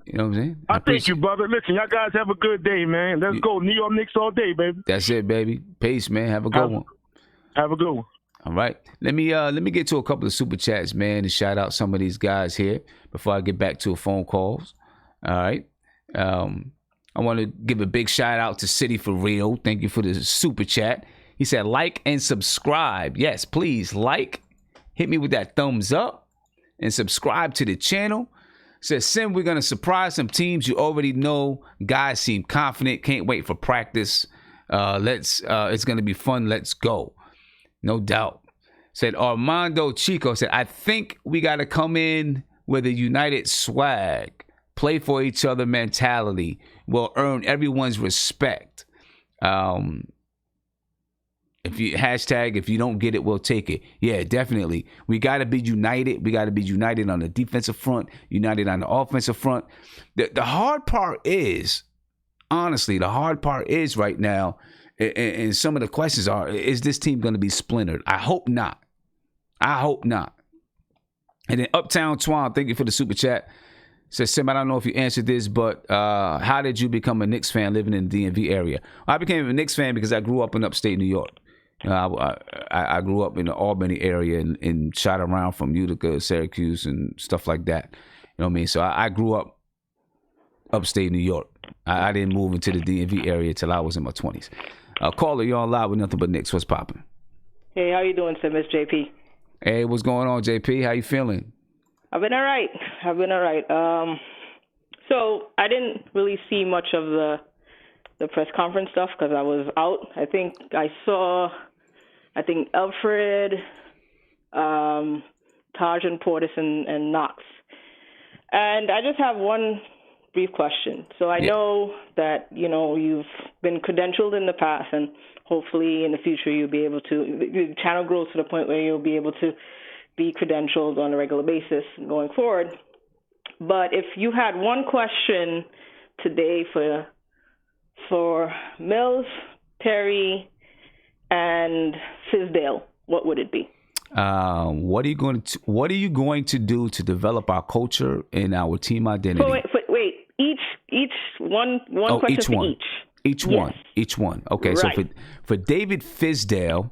You know what I'm saying? I thank you, brother. Listen, y'all guys have a good day, man. Let's go. New York Knicks all day, baby. That's it, baby. Peace, man. Have a good one. Have a good one. All right. Let me get to a couple of super chats, man, and shout out some of these guys here before I get back to phone calls. All right. I want to give a big shout out to City for Real. Thank you for the super chat. He said, like and subscribe. Yes, please hit me with that thumbs up and subscribe to the channel. Says, Sim, we're going to surprise some teams you already know. Guys seem confident. Can't wait for practice. It's going to be fun. Let's go. No doubt. Said Armando Chico said, I think we got to come in with a united swag. Play for each other mentality. Will earn everyone's respect. If you don't get it, we'll take it. Yeah, definitely. We got to be united. We got to be united on the defensive front, united on the offensive front. The hard part is, honestly, right now, and some of the questions are, is this team going to be splintered? I hope not. And then Uptown Twan, thank you for the super chat. Says, Sim, I don't know if you answered this, but how did you become a Knicks fan living in the DMV area? I became a Knicks fan because I grew up in upstate New York. I grew up in the Albany area and shot around from Utica, Syracuse, and stuff like that. You know what I mean? So I grew up upstate New York. I didn't move into the DMV area till I was in my 20s. Caller, you're on live with Nothing But Knicks. What's popping? Hey, how you doing, Sim? It's JP. Hey, what's going on, JP? How you feeling? I've been all right. So I didn't really see much of the press conference stuff because I was out. I think I saw Elfrid, Taj and Portis and Knox. And I just have one brief question. So I know that, you've been credentialed in the past, and hopefully in the future you'll be able to, the channel grows to the point where you'll be able to be credentialed on a regular basis going forward. But if you had one question today for Mills, Perry, and Fizdale, what would it be? What are you going to do to develop our culture and our team identity? Wait. Each one question each for one. each. Each one. Okay, right. So for David Fizdale,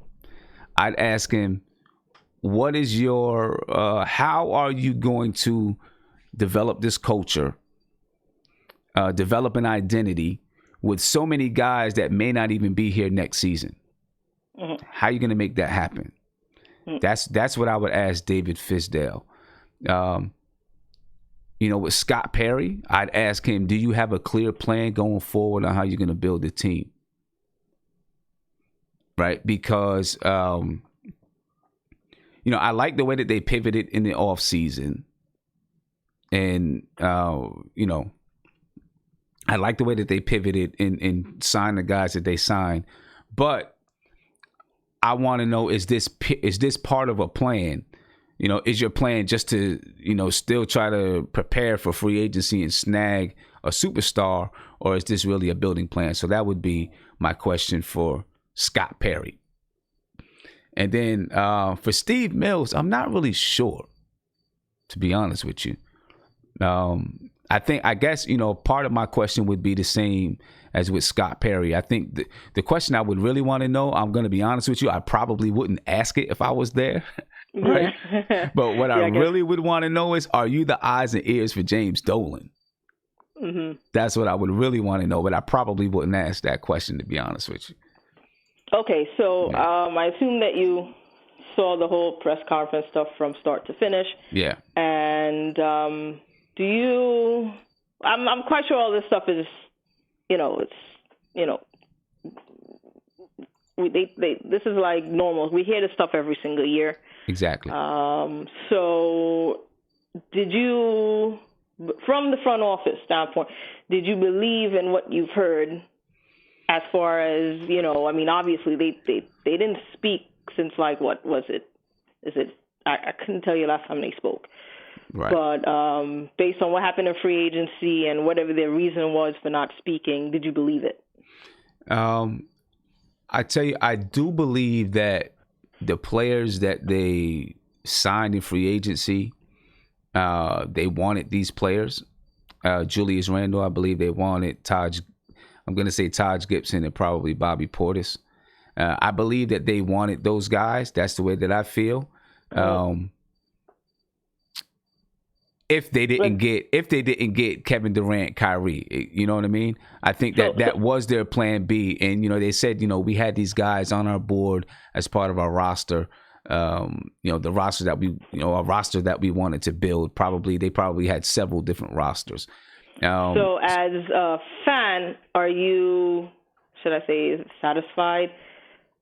I'd ask him, what is your how are you going to develop this culture, develop an identity with so many guys that may not even be here next season? Mm-hmm. How are you going to make that happen? That's what I would ask David Fizdale. With Scott Perry, I'd ask him, do you have a clear plan going forward on how you're going to build the team? Right? Because, I like the way that they pivoted in the off season. And, I like the way that they pivoted and signed the guys that they signed. But I want to know, is this part of a plan? Is your plan just to, still try to prepare for free agency and snag a superstar, or is this really a building plan? So that would be my question for Scott Perry. And then for Steve Mills, I'm not really sure, to be honest with you. I guess, part of my question would be the same as with Scott Perry. I think the question I would really want to know, I'm going to be honest with you, I probably wouldn't ask it if I was there. Right? But what I really would want to know is, are you the eyes and ears for James Dolan? Mm-hmm. That's what I would really want to know, but I probably wouldn't ask that question, to be honest with you. Okay, so I assume that you saw the whole press conference stuff from start to finish. Yeah. And do you? I'm quite sure all this stuff is, this is like normal. We hear this stuff every single year. Exactly. So did you, from the front office standpoint, did you believe in what you've heard as far as, obviously they didn't speak since, like, what was it? I couldn't tell you last time they spoke. Right. But based on what happened in free agency and whatever their reason was for not speaking, did you believe it? I tell you, I do believe that the players that they signed in free agency, they wanted these players. Julius Randle, I believe they wanted Taj Gibson and probably Bobby Portis. I believe that they wanted those guys. That's the way that I feel. If they didn't get Kevin Durant, Kyrie, you know what I mean? I think that was their plan B. And, they said, we had these guys on our board as part of our roster. The roster that a roster that we wanted to build. They probably had several different rosters. So as a fan, are you, should I say, satisfied?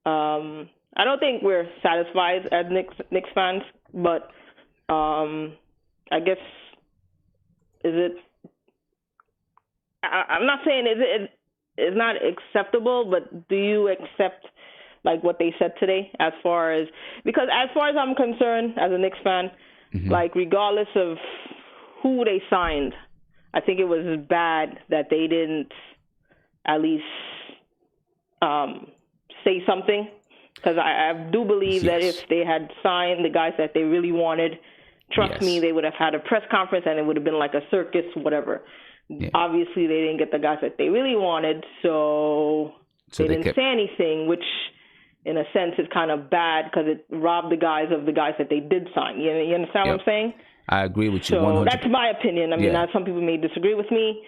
I don't think we're satisfied as Knicks fans, but I guess, is it, I'm not saying it's not acceptable, but do you accept, like, what they said today as far as I'm concerned as a Knicks fan, like, regardless of who they signed, I think it was bad that they didn't at least say something, because I do believe that if they had signed the guys that they really wanted, trust me, they would have had a press conference and it would have been like a circus, whatever. Yeah. Obviously, they didn't get the guys that they really wanted, so they didn't say anything, which in a sense is kind of bad because it robbed the guys of the guys that they did sign. You understand what I'm saying? I agree with you 100%. So that's my opinion. I mean, some people may disagree with me,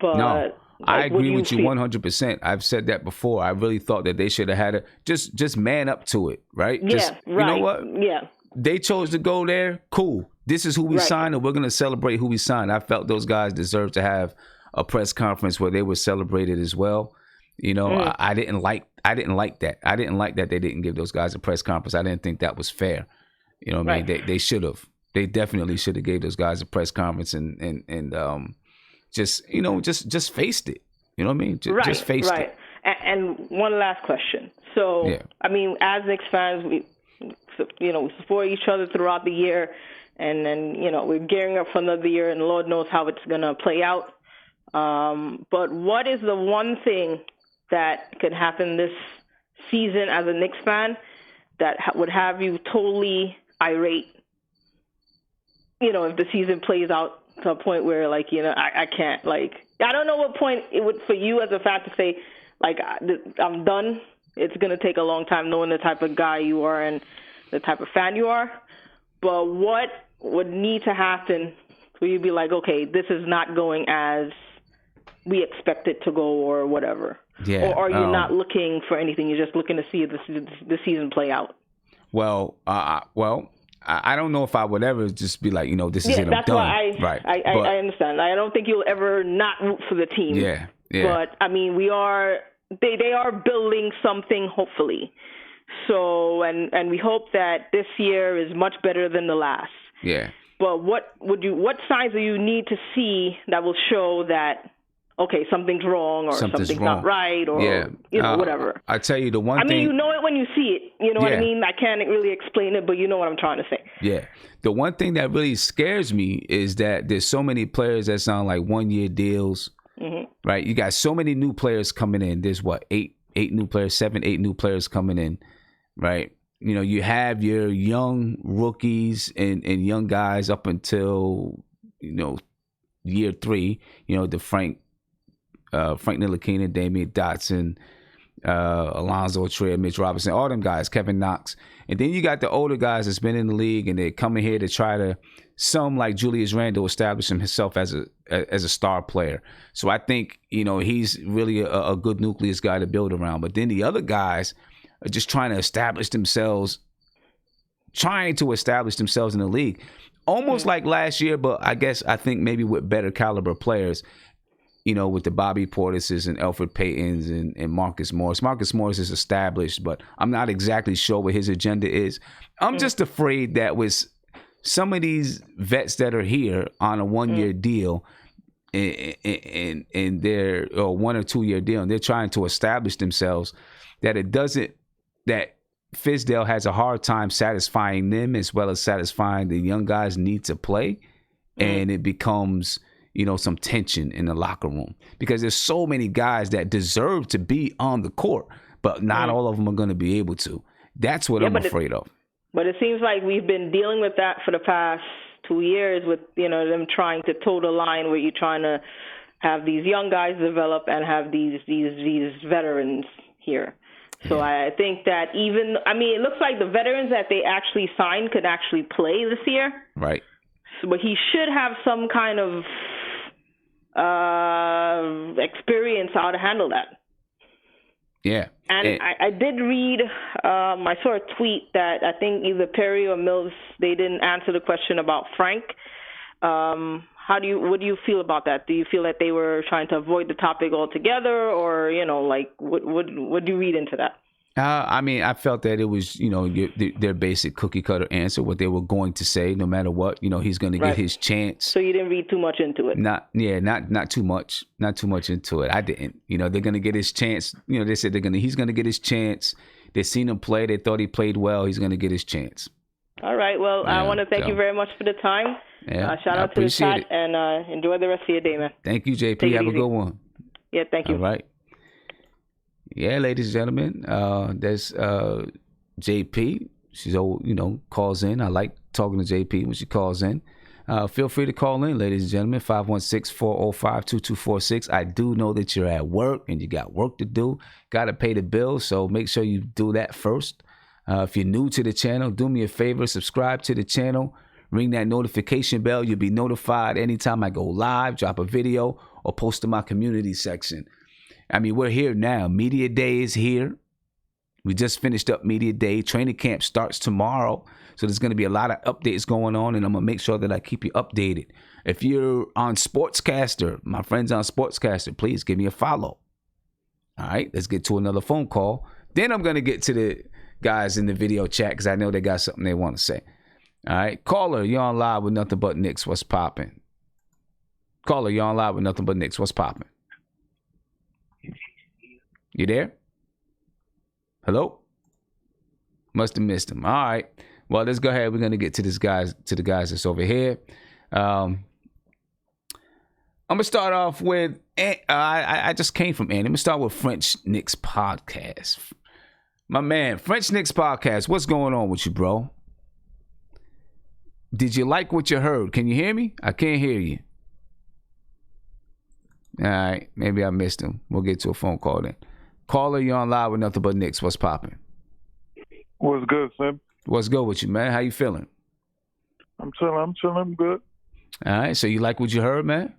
but... No. I agree with you 100%. I've said that before. I really thought that they should have had just man up to it, right? Yeah, right. You know what? Yeah. They chose to go there. Cool. This is who we signed, and we're going to celebrate who we signed. I felt those guys deserved to have a press conference where they were celebrated as well. I didn't like that. I didn't like that they didn't give those guys a press conference. I didn't think that was fair. You know what I mean? They should have. They definitely should have gave those guys a press conference and just faced it. You know what I mean? Just faced it. And one last question. So, I mean, as Knicks fans, we support each other throughout the year, and then, we're gearing up for another year, and Lord knows how it's going to play out. But what is the one thing that could happen this season as a Knicks fan that would have you totally irate, if the season plays out to a point where, like, I can't, like, I don't know what point it would, for you as a fan, to say, like, I'm done. It's going to take a long time, knowing the type of guy you are and the type of fan you are. But what would need to happen for you to be like, okay, this is not going as we expect it to go, or whatever? Yeah. Or are you not looking for anything? You're just looking to see the season play out? I don't know if I would ever just be like, this is it, I'm that's done. why Right. I understand. I don't think you'll ever not root for the team. Yeah. But I mean, they are building something, hopefully. So, and we hope that this year is much better than the last. Yeah. But what signs do you need to see that will show that, okay, something's wrong or something's not right or whatever? I tell you the one thing. I mean, you know it when you see it. You know what I mean? I can't really explain it, but you know what I'm trying to say. Yeah. The one thing that really scares me is that there's so many players that sound like 1-year deals, right? You got so many new players coming in. There's eight new players, 7, 8 new players coming in, right? You have your young rookies and young guys up until, year 3, the Frank Ntilikina, Damian Dotson, Alonzo Trier, Mitch Robinson, all them guys, Kevin Knox. And then you got the older guys that's been in the league and they're coming here to try to, some like Julius Randle, establish himself as a star player. So I think, he's really a good nucleus guy to build around. But then the other guys are just trying to establish themselves in the league. Almost like last year, but I think maybe with better caliber players, with the Bobby Portises and Elfrid Paytons and Marcus Morris. Marcus Morris is established, but I'm not exactly sure what his agenda is. I'm just afraid that with some of these vets that are here on a 1-year deal and they're 1 or 2 year deal, and they're trying to establish themselves, that Fizdale has a hard time satisfying them as well as satisfying the young guys' need to play, and it becomes some tension in the locker room because there's so many guys that deserve to be on the court, but not all of them are going to be able to. That's what I'm afraid of. But it seems like we've been dealing with that for the past 2 years with, them trying to toe the line where you're trying to have these young guys develop and have these veterans here. So I think that it looks like the veterans that they actually signed could actually play this year. Right. So, but he should have some kind of experience how to handle that. Yeah. And I did read, I saw a tweet that I think either Perry or Mills, they didn't answer the question about Frank. What do you feel about that? Do you feel that they were trying to avoid the topic altogether, or what do you read into that? I felt that it was their basic cookie cutter answer, what they were going to say, no matter what. He's going to get his chance. So you didn't read too much into it. Not too much into it. I didn't. They're going to get his chance. They said he's going to get his chance. They seen him play. They thought he played well. He's going to get his chance. All right. Well, I want to thank you very much for the time. Shout out to the chat and enjoy the rest of your day, man. Thank you, JP. Have a good one. Yeah, thank you. All right. Yeah, ladies and gentlemen, there's JP. She's calls in. I like talking to JP when she calls in. Feel free to call in, ladies and gentlemen, 516-405-2246. I do know that you're at work and you got work to do. Got to pay the bills, so make sure you do that first. If you're new to the channel, do me a favor, subscribe to the channel. Ring that notification bell. You'll be notified anytime I go live, drop a video, or post to my community section. We're here now. Media Day is here. We just finished up Media Day. Training camp starts tomorrow. So there's going to be a lot of updates going on, and I'm going to make sure that I keep you updated. If you're on Sportscaster, my friends on Sportscaster, please give me a follow. All right, let's get to another phone call. Then I'm going to get to the guys in the video chat because I know they got something they want to say. All right, caller, you're on live with Nothing But Knicks. What's popping? Caller, you're on live with Nothing But Knicks. What's popping? You there? Hello? Must have missed him. All right. Well, let's go ahead. We're gonna get to the guys that's over here. I'm gonna start off with. I just came from Andy. I'm gonna start with French Knicks podcast. My man, French Knicks podcast. What's going on with you, bro? Did you like what you heard? Can you hear me? I can't hear you. All right. Maybe I missed him. We'll get to a phone call then. Caller, you're on live with Nothing But Knicks. What's popping? What's good, Sim? What's good with you, man? How you feeling? I'm chilling. I'm good. All right. So you like what you heard, man?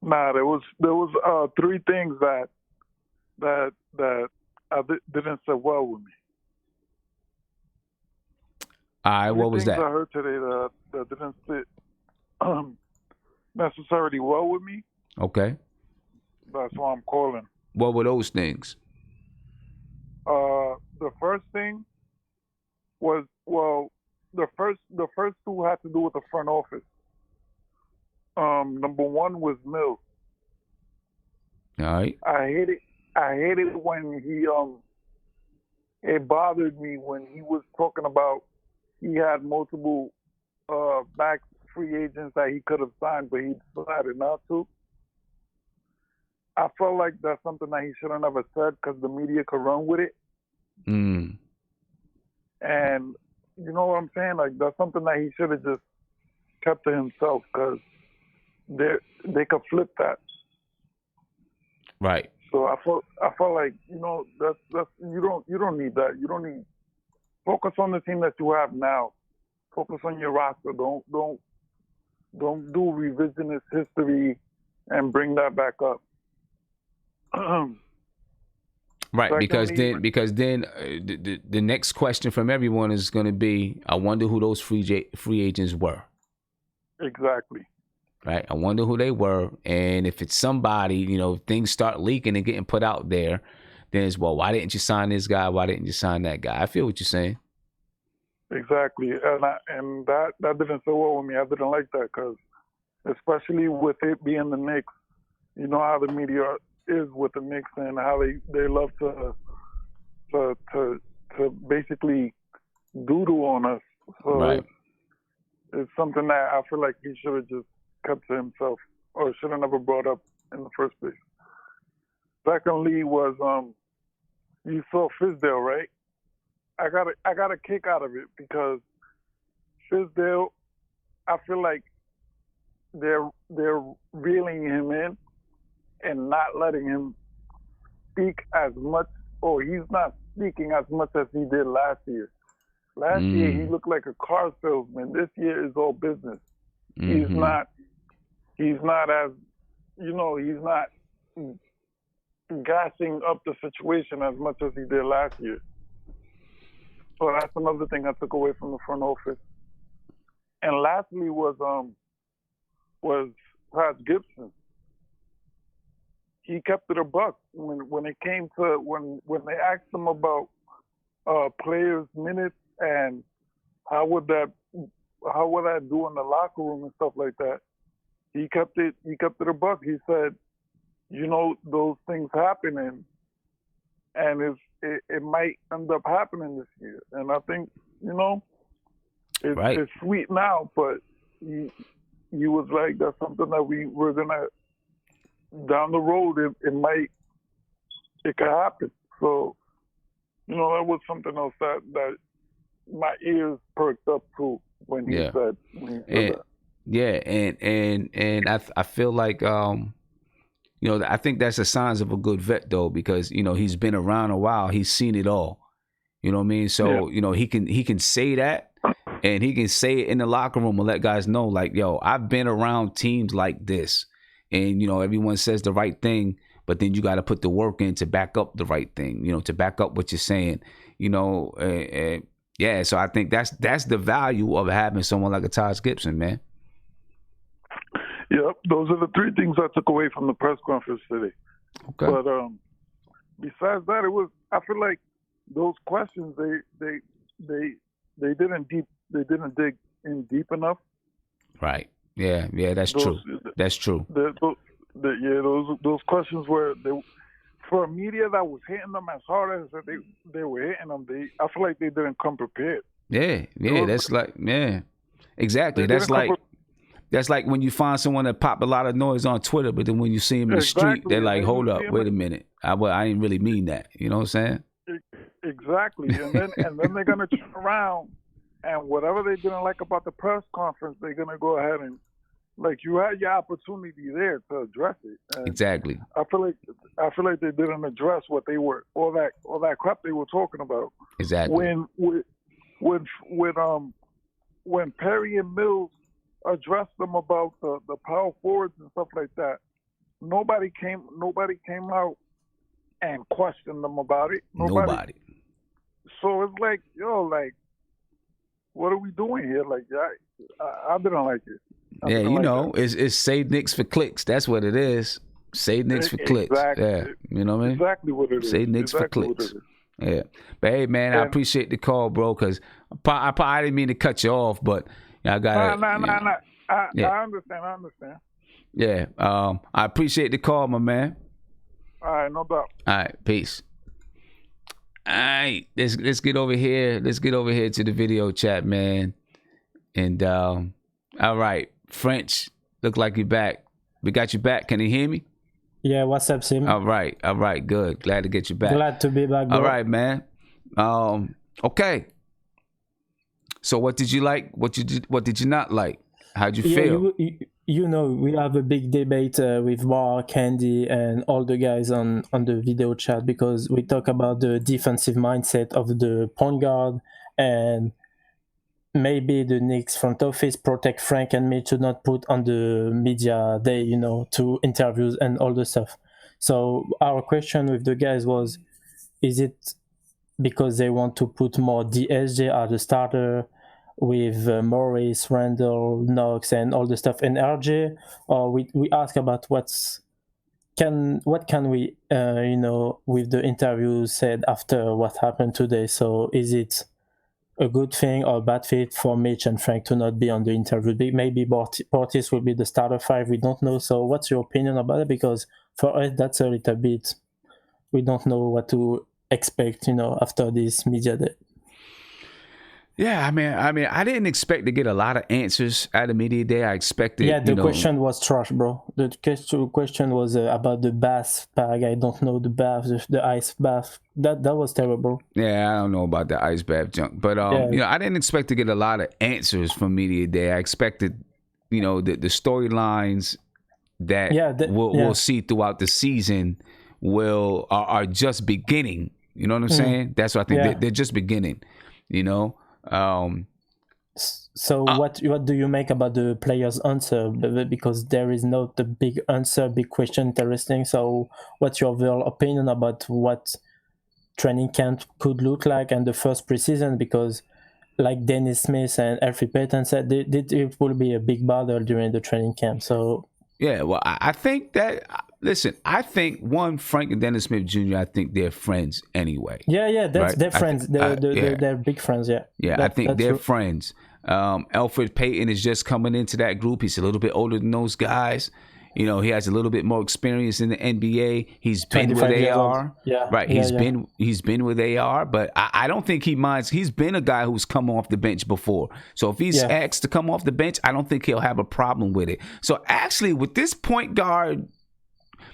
Nah, there was 3 things that didn't sit well with me. All right, what was things that? I heard today that didn't sit necessarily well with me. Okay. That's why I'm calling. What were those things? The first thing was the first two had to do with the front office. Number one was Mills. All right. I hated when he it bothered me when he was talking about he had multiple back free agents that he could have signed, but he decided not to. I felt like that's something that he should have never said because the media could run with it. Mm. And you know what I'm saying? Like, that's something that he should have just kept to himself because they could flip that. Right. So I felt like, you know, that's you don't need that. You don't need focus on the team that you have now. Focus on your roster. Don't do revisionist history and bring that back up. Right, Secondly, because then the next question from everyone is going to be, I wonder who those free agents were. Exactly. Right, I wonder who they were, and if it's somebody, you know, things start leaking and getting put out there, then it's, well, why didn't you sign this guy? Why didn't you sign that guy? I feel what you're saying. Exactly, and that didn't sit well with me. I didn't like that because, especially with it being the Knicks, you know how the media is with the Knicks and how they love to basically doodle on us. So right. it's something that I feel like he should have just kept to himself or should have never brought up in the first place. Secondly was you saw Fizdale, right? I got a kick out of it because Fizdale, I feel like they're reeling him in and not letting him speak as much, or he's not speaking as much as he did last year. Last year he looked like a car salesman. This year is all business. He's not as, you know, he's not gassing up the situation as much as he did last year. So that's another thing I took away from the front office. And lastly was Pat Gibson. He kept it a buck when it came to when they asked him about players' minutes and how would that do in the locker room and stuff like that. He kept it a buck. He said, you know, those things happen and it might end up happening this year. And I think, you know, it's sweet now, but he was like, that's something that we're gonna down the road. It could happen. So, you know, that was something else that my ears perked up to when he said that. Yeah, and I feel like you know, I think that's the signs of a good vet though, because, you know, he's been around a while, he's seen it all. You know what I mean? So, you know, he can say that, and he can say it in the locker room and let guys know, like, yo, I've been around teams like this. And, you know, everyone says the right thing, but then you got to put the work in to back up the right thing, you know, to back up what you're saying, you know. Yeah, so I think that's the value of having someone like a Taj Gibson, man. Yep, those are the three things I took away from the press conference today. Okay. But besides that, I feel like those questions they didn't dig in deep enough. Right. Yeah, that's true. That's true. Those questions were for a media that was hitting them as hard as they were hitting them. I feel like they didn't come prepared. Yeah, that's like, exactly. That's like when you find someone that pop a lot of noise on Twitter, but then when you see him in the street, they're like, hold up, wait a minute. I didn't really mean that. You know what I'm saying? Exactly. And then they're going to turn around and whatever they didn't like about the press conference, they're going to go ahead and, like, you had your opportunity there to address it. And exactly. I feel like they didn't address what they were, all that crap they were talking about. Exactly. When Perry and Mills addressed them about the power forwards and stuff like that, nobody came out and questioned them about it. Nobody. So it's like, what are we doing here? Like, I didn't like it. Yeah, you know, it's save Knicks for clicks. That's what it is. Save Knicks for clicks. Exactly. Yeah, you know what I mean? Exactly what it is. Save Knicks for Exactly what clicks. it is. Yeah, but hey, man, I appreciate the call, bro. Because I didn't mean to cut you off, but I got No. I understand. Yeah, I appreciate the call, my man. All right, no doubt. All right, peace. All right, let's get over here. Let's get over here to the video chat, man. And all right, French, look like you're back. We got you back. Can you hear me? Yeah, what's up, Sim? All right, good. Glad to get you back. Glad to be back, bro. All right, man. Okay. So what did you like? What did you not like? How'd you feel? You know, we have a big debate with Mark, Andy, and all the guys on the video chat because we talk about the defensive mindset of the point guard and maybe the Knicks front office protect Frank and me to not put on the media day, you know, to interviews and all the stuff. So our question with the guys was, is it because they want to put more DSJ as a starter with Morris, Randle, Knox, and all the stuff in RJ, or we ask about what can we you know, with the interview said after what happened today. So is it a good thing or a bad fit for Mitch and Frank to not be on the interview? Maybe Portis will be the starter 5, we don't know. So what's your opinion about it? Because for us that's a little bit, we don't know what to expect, you know, after this media day. Yeah, I mean, I didn't expect to get a lot of answers at the media day. I expected. Yeah, the question was trash, bro. The question was about the bath bag. I don't know the bath, the ice bath. That was terrible. Yeah, I don't know about the ice bath junk, but you know, I didn't expect to get a lot of answers from media day. I expected, you know, the storylines that we'll see throughout the season are just beginning. You know what I'm saying? That's what I think. They're just beginning. You know. So what do you make about the players' answer? Because there is not the big answer, big question, interesting. So what's your overall opinion about what training camp could look like and the first preseason? Because like Dennis Smith and Elfrid Payton said, it will be a big battle during the training camp. So yeah, well, I think that. Listen, I think Frank and Dennis Smith Jr., I think they're friends anyway. Yeah, that's they're friends. They're big friends, yeah. Yeah, I think they're friends. Elfrid Payton is just coming into that group. He's a little bit older than those guys. You know, he has a little bit more experience in the NBA. He's been where they are. Yeah. Right. He's been where they are, but I don't think he minds. He's been a guy who's come off the bench before. So if he's asked to come off the bench, I don't think he'll have a problem with it. So actually with this point guard,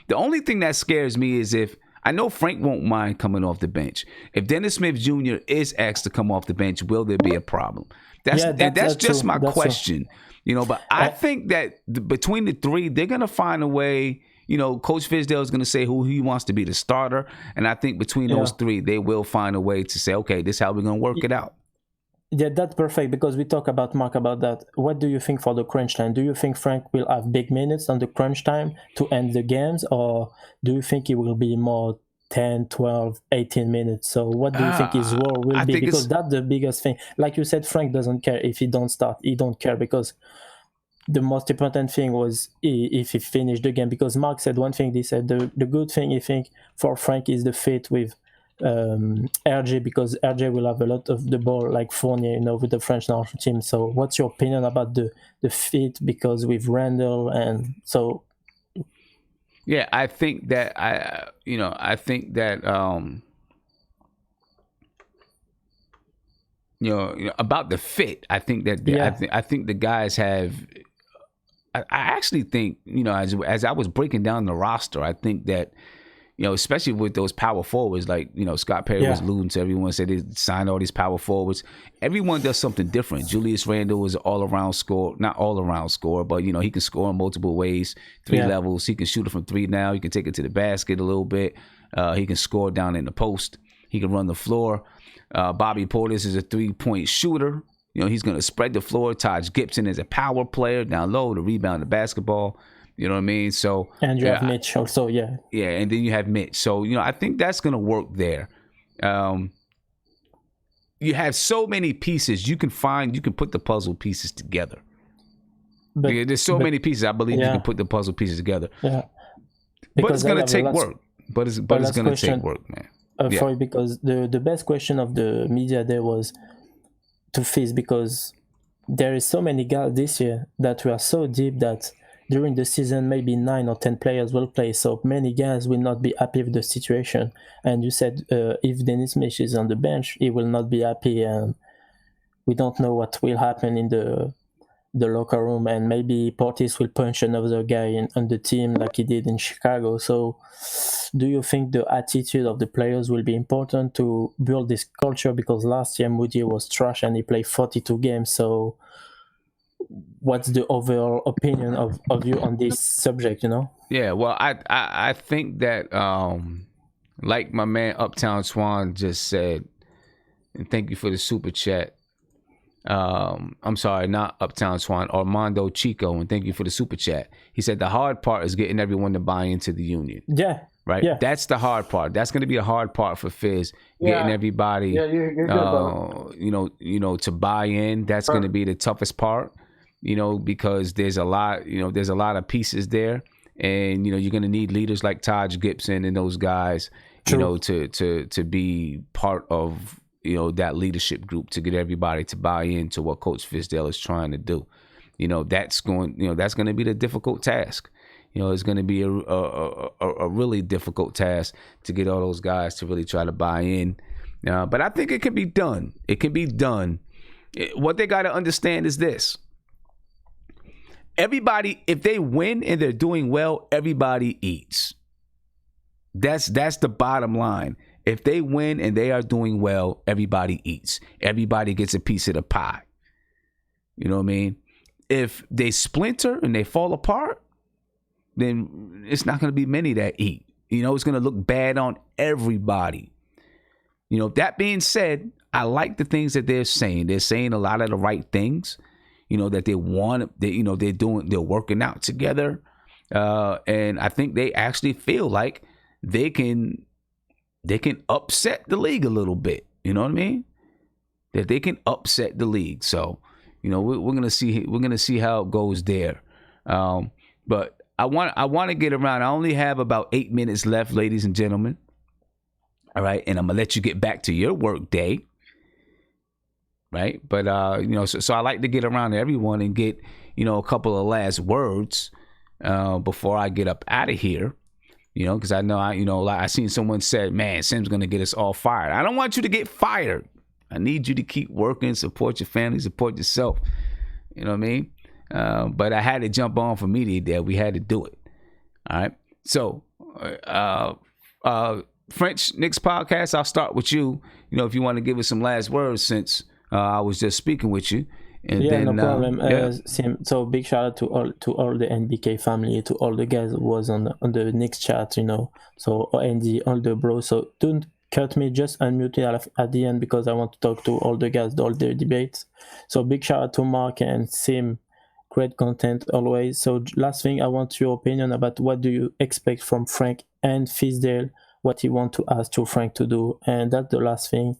the only thing that scares me is if I know Frank won't mind coming off the bench. If Dennis Smith Jr. is asked to come off the bench, will there be a problem? That's just my question. You know, but I think that between the three, they're going to find a way. You know, Coach Fizdale is going to say who he wants to be the starter. And I think between those three, they will find a way to say, okay, this is how we're going to work it out. Yeah, that's perfect because we talk about Mark about that. What do you think for the crunch time? Do you think Frank will have big minutes on the crunch time to end the games? Or do you think it will be more 10, 12, 18 minutes? So what do you think his role will be? Because that's the biggest thing. Like you said, Frank doesn't care if he don't start. He don't care because the most important thing was if he finished the game. Because Mark said one thing, he said the good thing he think for Frank is the fit with RJ, because RJ will have a lot of the ball like Fournier, you know, with the French national team. So what's your opinion about the fit? Because with Randle and so... Yeah, I think that about the fit. I think that I think the guys have. I actually think, you know, as I was breaking down the roster, I think that, you know, especially with those power forwards, like, you know, Scott Perry was alluding to, everyone said they signed all these power forwards. Everyone does something different. Julius Randle is an all-around scorer, not all-around scorer, but, you know, he can score in multiple ways, three levels. He can shoot it from three now. He can take it to the basket a little bit. He can score down in the post. He can run the floor. Bobby Portis is a three-point shooter. You know, he's going to spread the floor. Taj Gibson is a power player down low to rebound the basketball. You know what I mean? So and you have Mitch also, yeah, and then you have Mitch. So, you know, I think that's gonna work there. you have so many pieces. You can put the puzzle pieces together. But, there's so many pieces. I believe you can put the puzzle pieces together. Yeah. But it's gonna take work. But it's gonna take work, man. For you, because the best question of the media there was to Fizz, because there is so many guys this year that we are so deep that during the season maybe 9 or 10 players will play, so many guys will not be happy with the situation. And you said if Dennis Smith is on the bench, he will not be happy, and we don't know what will happen in the locker room, and maybe Portis will punch another guy on the team like he did in Chicago. So do you think the attitude of the players will be important to build this culture? Because last year Moody was trash and he played 42 games. So what's the overall opinion of you on this subject, you know? Yeah, well, I think that like my man Uptown Swan just said, and thank you for the super chat. I'm sorry, not Uptown Swan, Armando Chico, and thank you for the super chat. He said the hard part is getting everyone to buy into the union. Yeah. Right? Yeah. That's the hard part. That's going to be a hard part for Fizz, getting everybody you're good, bro. to buy in. That's going to be the toughest part, because there's a lot of pieces there, and you're going to need leaders like Taj Gibson and those guys, to be part of that leadership group, to get everybody to buy into what Coach Fizdale is trying to do. That's going to be the difficult task. It's going to be a really difficult task to get all those guys to really try to buy in. But I think it can be done. It can be done. What they got to understand is this. Everybody, if they win and they're doing well, everybody eats. That's the bottom line. If they win and they are doing well, everybody eats. Everybody gets a piece of the pie. You know what I mean? If they splinter and they fall apart, then it's not going to be many that eat. It's going to look bad on everybody. That being said, I like the things that they're saying. They're saying a lot of the right things, that they want, they're working out together. And I think they actually feel like they can upset the league a little bit. You know what I mean? That they can upset the league. So, we're gonna see how it goes there. But I want to get around. I only have about 8 minutes left, ladies and gentlemen. All right, and I'm gonna let you get back to your work day. Right, but so I like to get around to everyone and get a couple of last words before I get up out of here. Because I know I seen someone said, man, Sim's gonna get us all fired. I don't want you to get fired. I need you to keep working, support your family, support yourself. You know what I mean? But I had to jump on for Media Day. We had to do it. All right. So, French Knicks podcast, I'll start with you. If you want to give us some last words, since I was just speaking with you. And yeah, then, no problem. Sim. So big shout out to all the NBK family, to all the guys who was on the Knicks chat, So Andy, all the bros. So don't cut me, just unmute it at the end, because I want to talk to all the guys, all the debates. So big shout out to Mark and Sim. Great content always. So last thing, I want your opinion about what do you expect from Frank and Fizdale, what you want to ask to Frank to do. And that's the last thing.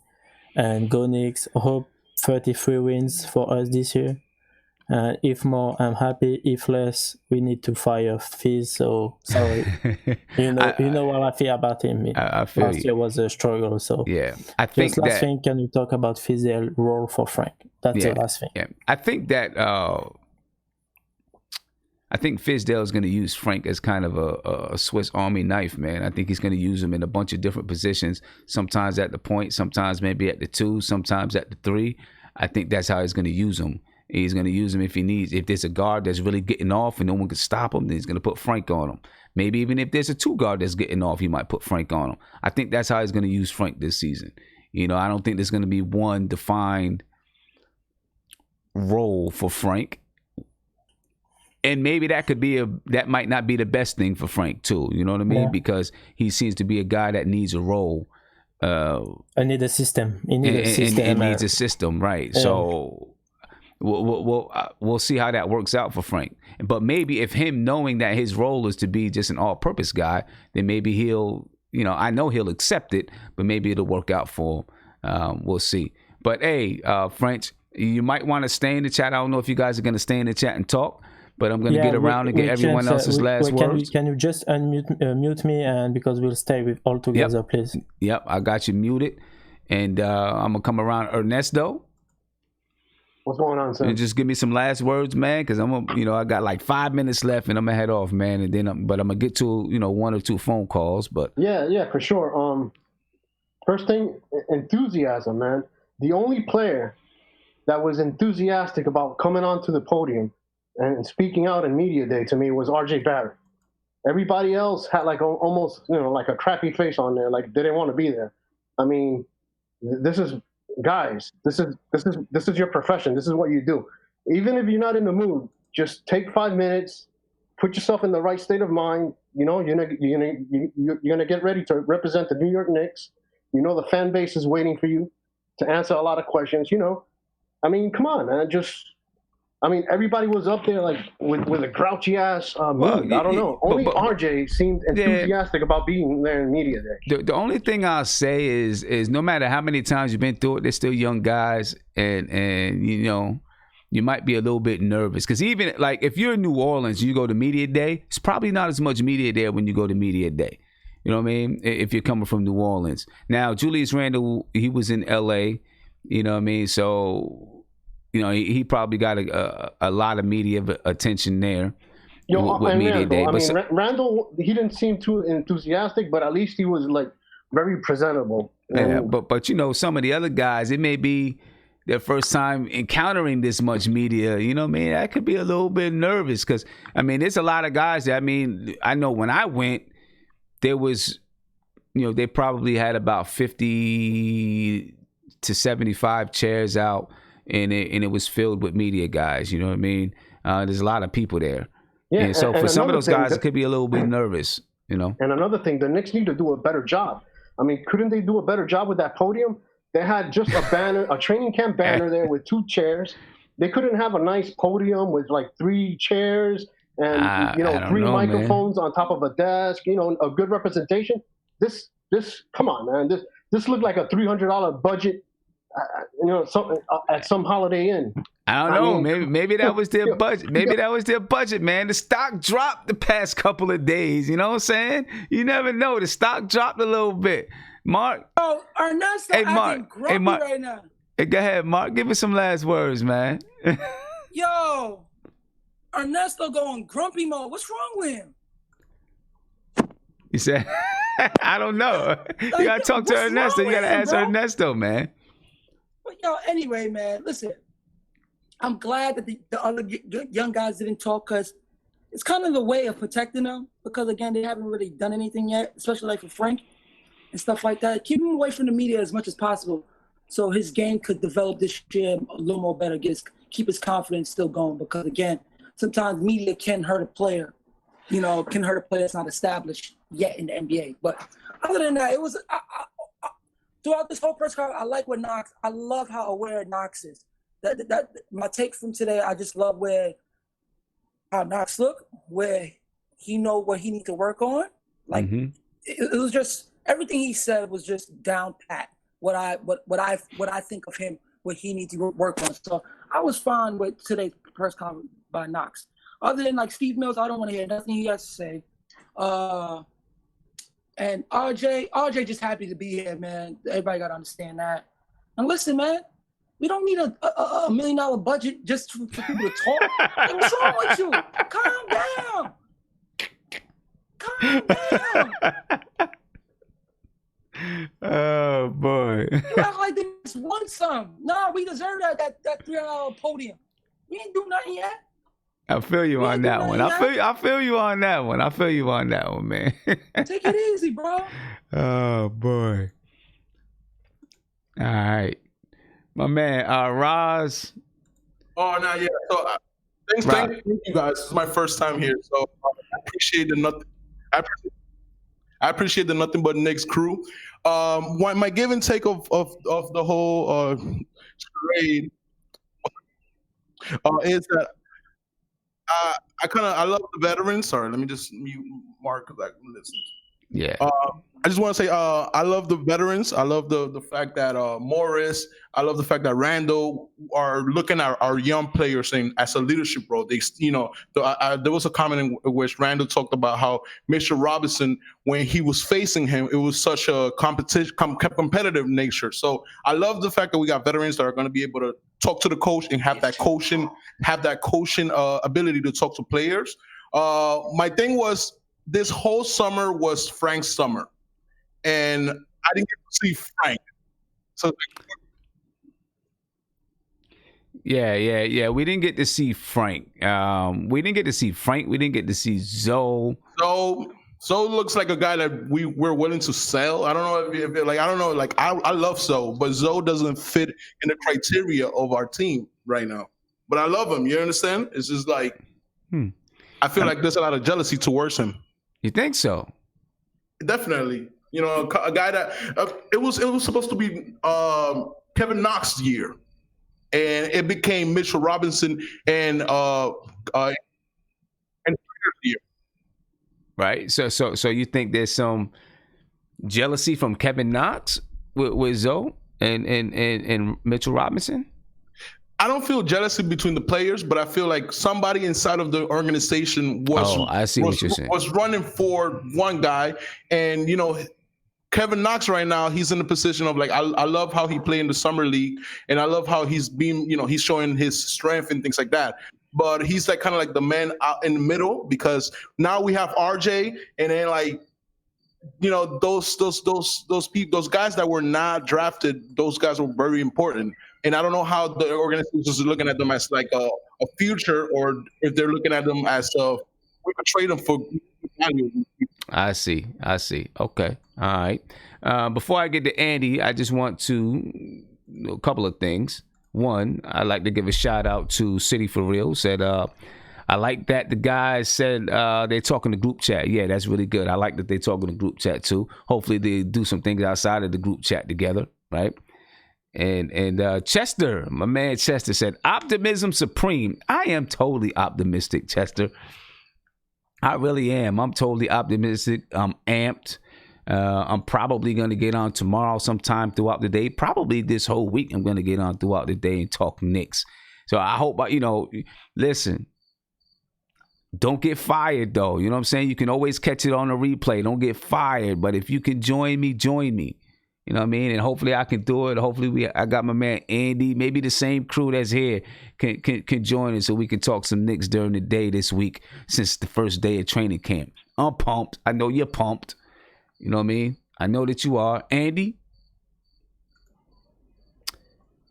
And go Knicks. Hope 33 wins for us this year. If more, I'm happy. If less, we need to fire Fizz. So sorry. you know what I feel about him. I feel last year was a struggle. So yeah, I think just last thing, can you talk about Fizdale role for Frank? That's the last thing. Yeah, I think that I think Fizdale is going to use Frank as kind of a Swiss Army knife, man. I think he's going to use him in a bunch of different positions, sometimes at the point, sometimes maybe at the 2, sometimes at the 3. I think that's how he's going to use him. He's going to use him if he needs. If there's a guard that's really getting off and no one can stop him, then he's going to put Frank on him. Maybe even if there's a 2 guard that's getting off, he might put Frank on him. I think that's how he's going to use Frank this season. I don't think there's going to be one defined role for Frank. And maybe that might not be the best thing for Frank too. You know what I mean? Yeah. Because he seems to be a guy that needs a role. I need a system. He needs a system, right? Yeah. So we'll see how that works out for Frank. But maybe if him knowing that his role is to be just an all-purpose guy, then maybe he'll, I know he'll accept it, but maybe it'll work out for him. We'll see. But hey, French, you might want to stay in the chat. I don't know if you guys are going to stay in the chat and talk, but I'm going to get around and get everyone else's last words. Can you just mute me, and because we'll stay with all together, please. Yep, I got you muted, and I'm gonna come around. Ernesto, what's going on, sir? And just give me some last words, man, because I got like 5 minutes left, and I'm gonna head off, man, and then I'm gonna get to 1 or 2 phone calls, but yeah, for sure. First thing, enthusiasm, man. The only player that was enthusiastic about coming onto the podium and speaking out in media day to me was RJ Barrett. Everybody else had like almost like a crappy face on there, like they didn't want to be there. I mean, this is your profession. This is what you do. Even if you're not in the mood, just take 5 minutes, put yourself in the right state of mind. You're gonna get ready to represent the New York Knicks. The fan base is waiting for you to answer a lot of questions. I mean, come on, man. Everybody was up there like with a grouchy ass mood. I don't know. Only RJ seemed enthusiastic about being there in media day. The only thing I'll say is no matter how many times you've been through it, they're still young guys, and you might be a little bit nervous because even like if you're in New Orleans, you go to media day. It's probably not as much media there when you go to media day. You know what I mean? If you're coming from New Orleans. Now, Julius Randle, he was in L.A., you know what I mean? So, he probably got a lot of media attention there with media Randle, day. Randle, he didn't seem too enthusiastic, but at least he was like very presentable. Yeah, but some of the other guys, it may be their first time encountering this much media. You know what I mean? I could be a little bit nervous because, there's a lot of guys that, I know when I went, there was, they probably had about 50 to 75 chairs out, and it was filled with media guys. You know what I mean? There's a lot of people there. Yeah. And so for some of those guys, it could be a little bit nervous. And another thing, the Knicks need to do a better job. Couldn't they do a better job with that podium? They had just a banner, a training camp banner there with 2 chairs. They couldn't have a nice podium with like 3 chairs and 3 microphones on top of a desk. A good representation. This come on, man. This looked like a $300 budget. At some Holiday Inn. I don't know. Maybe that was their budget. Maybe that was their budget, man. The stock dropped the past couple of days. You know what I'm saying? You never know. The stock dropped a little bit. Mark. Oh, Ernesto, Mark. Mark. Right now. Hey, go ahead, Mark. Give us some last words, man. Yo, Ernesto going grumpy mode. What's wrong with him? You said, I don't know. You gotta talk to Ernesto. You gotta ask Ernesto, man. But anyway, man, listen. I'm glad that the other young guys didn't talk because it's kind of a way of protecting them because, again, they haven't really done anything yet, especially like for Frank and stuff like that. Keep him away from the media as much as possible so his game could develop this year a little more better, keep his confidence still going because, again, sometimes media can hurt a player, can hurt a player that's not established yet in the NBA. But other than that, it was throughout this whole press conference, I like what Knox. I love how aware Knox is. That my take from today. I just love how Knox look, where he know what he needs to work on. Like it was just everything he said was just down pat. What I think of him, what he needs to work on. So I was fine with today's press conference by Knox. Other than like Steve Mills, I don't want to hear nothing he has to say. And RJ just happy to be here, man. Everybody got to understand that. And listen, man, we don't need a $1 million budget just for people to talk. Hey, what's wrong with you? Calm down. Oh, boy. You act like this won some. Nah, we deserve that $3 podium. We ain't do nothing yet. I feel you on that one. I feel you on that one. I feel you on that one, man. Take it easy, bro. Oh, boy. All right. My man, Roz. Oh, no, yeah. So, thank you guys. This is my first time here, so I appreciate the nothing. I appreciate the Nothing But Knicks crew. My give and take of the whole charade is that I love the veterans. Sorry, let me just mute Mark because I can listen. Yeah. I just want to say I love the veterans. I love the fact that Morris. I love the fact that Randle are looking at our young players and as a leadership role. They, there was a comment in which Randle talked about how Mr. Robinson, when he was facing him, it was such a competitive nature. So I love the fact that we got veterans that are going to be able to talk to the coach and have that coaching ability to talk to players. My thing was this whole summer was Frank's summer. And I didn't get to see Frank. So yeah. We didn't get to see Frank. We didn't get to see Frank. We didn't get to see Zoe. Zoe looks like a guy that we're willing to sell. I don't know if I don't know. Like I love Zoe, but Zoe doesn't fit in the criteria of our team right now. But I love him. You understand? It's just like I feel like there's a lot of jealousy towards him. You think so? Definitely. You know, a guy that it was supposed to be Kevin Knox's year, and it became Mitchell Robinson and year. Right. So you think there's some jealousy from Kevin Knox with Zoe and Mitchell Robinson? I don't feel jealousy between the players, but I feel like somebody inside of the organization was running for one guy, and Kevin Knox right now, he's in the position of like, I love how he played in the summer league, and I love how he's been, he's showing his strength and things like that. But he's like kind of like the man out in the middle, because now we have RJ, and then like, those people, those guys that were not drafted, those guys were very important. And I don't know how the organization is looking at them as like a future, or if they're looking at them as we could trade them for value. I see. Okay. All right. Before I get to Andy, I just want to a couple of things. One, I'd like to give a shout out to City for Real. Said I like that the guys said they're talking to group chat. Yeah, that's really good. I like that they're talking to group chat too. Hopefully they do some things outside of the group chat together, right? And Chester, my man Chester said, optimism supreme. I am totally optimistic, Chester. I really am. I'm totally optimistic. I'm amped. I'm probably going to get on tomorrow sometime throughout the day. Probably this whole week I'm going to get on throughout the day and talk Knicks. So I hope, listen, don't get fired though. You know what I'm saying? You can always catch it on a replay. Don't get fired. But if you can join me, join me. You know what I mean? And hopefully I can do it. Hopefully I got my man Andy, maybe the same crew that's here can join us so we can talk some Knicks during the day this week since the first day of training camp. I'm pumped. I know you're pumped. You know what I mean? I know that you are. Andy?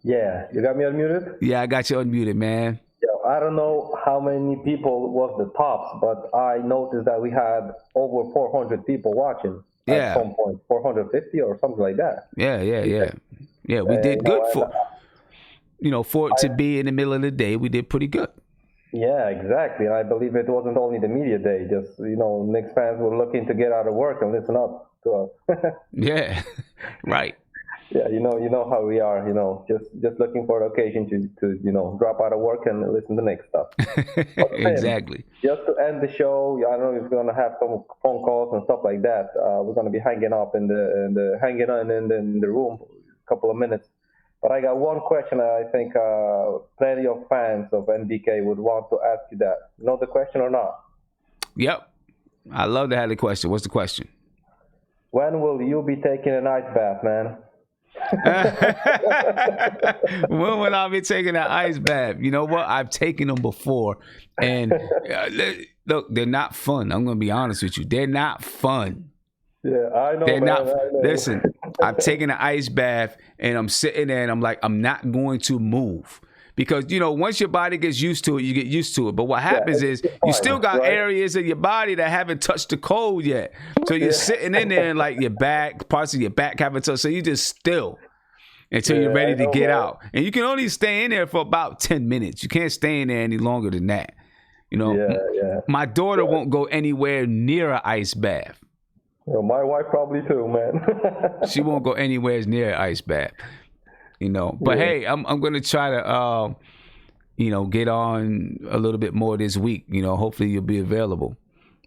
Yeah, you got me unmuted? Yeah, I got you unmuted, man. Yeah, I don't know how many people was the tops, but I noticed that we had over 400 people watching. At some point, 450 or something like that. Yeah. We did good for it to be in the middle of the day. We did pretty good. Yeah, exactly. And I believe it wasn't only the media day. Just Knicks fans were looking to get out of work and listen up to us. Yeah, right. Yeah, you know how we are. Just looking for an occasion to drop out of work and listen to Knicks stuff. Exactly. Just to end the show, I don't know if we're gonna have some phone calls and stuff like that. We're gonna be hanging up in the room a couple of minutes. But I got one question. I think plenty of fans of NBK would want to ask you that. You know the question or not? Yep. I love to have the question. What's the question? When will you be taking an ice bath, man? When will I be taking an ice bath? You know what? I've taken them before, and look, they're not fun. I'm gonna be honest with you. They're not fun. Yeah, I know. They're not. I know. Listen, I'm taking an ice bath, and I'm sitting there, and I'm like, I'm not going to move. Because, once your body gets used to it, you get used to it. But what happens is you still got areas of your body that haven't touched the cold yet. So you're sitting in there and like your back, parts of your back haven't touched. So you just still until you're ready to get out. And you can only stay in there for about 10 minutes. You can't stay in there any longer than that. My daughter won't go anywhere near an ice bath. Well, my wife probably too, man. She won't go anywhere near an ice bath. But hey, I'm gonna try to get on a little bit more this week. Hopefully you'll be available.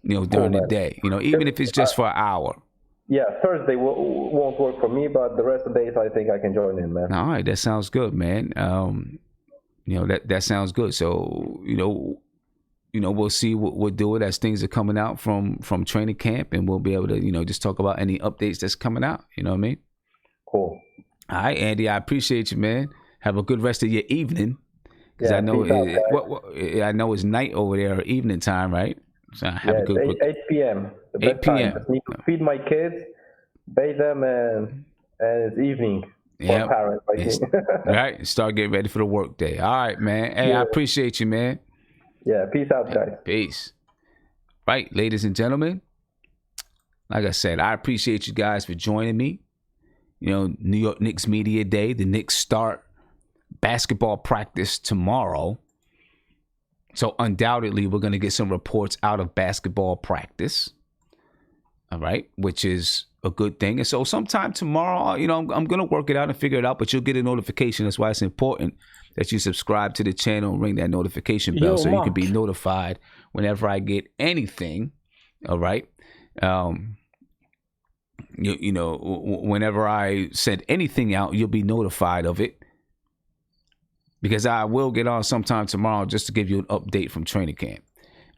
during the day. Even if it's just for an hour. Yeah, Thursday won't work for me, but the rest of the days I think I can join in, man. All right, that sounds good, man. That sounds good. So we'll see what we'll do it as things are coming out from training camp, and we'll be able to just talk about any updates that's coming out. You know what I mean? Cool. All right, Andy, I appreciate you, man. Have a good rest of your evening, because I know I know it's night over there, or evening time, right? So have a good 8 p.m. The 8 p.m. Just need to feed my kids, bathe them, and it's evening. Yeah, parents, I think. Right. Start getting ready for the work day. All right, man. Hey, I appreciate you, man. Yeah, peace out, guys. Peace. Right, ladies and gentlemen. Like I said, I appreciate you guys for joining me. New York Knicks Media Day. The Knicks start basketball practice tomorrow. So undoubtedly, we're going to get some reports out of basketball practice. All right, which is a good thing. And so sometime tomorrow, I'm going to work it out and figure it out, but you'll get a notification. That's why it's important that you subscribe to the channel and ring that notification bell so you can be notified whenever I get anything. All right. Whenever I send anything out, you'll be notified of it, because I will get on sometime tomorrow just to give you an update from training camp.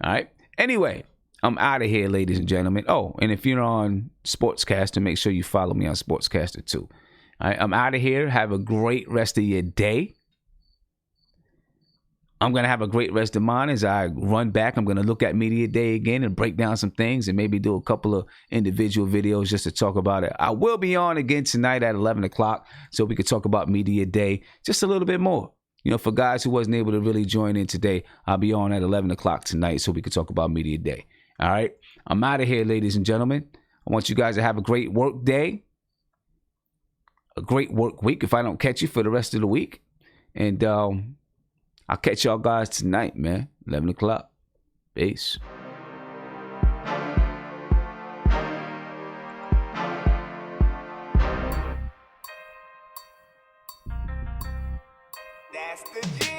All right. Anyway, I'm out of here, ladies and gentlemen. Oh, and if you're on Sportscaster, make sure you follow me on Sportscaster too. All right, I'm out of here. Have a great rest of your day. I'm going to have a great rest of mine as I run back. I'm going to look at Media Day again and break down some things and maybe do a couple of individual videos just to talk about it. I will be on again tonight at 11 o'clock so we could talk about Media Day just a little bit more. For guys who wasn't able to really join in today, I'll be on at 11 o'clock tonight so we could talk about Media Day. All right. I'm out of here, ladies and gentlemen. I want you guys to have a great work day, a great work week if I don't catch you for the rest of the week. And I'll catch y'all guys tonight, man. 11 o'clock. Peace. That's the G.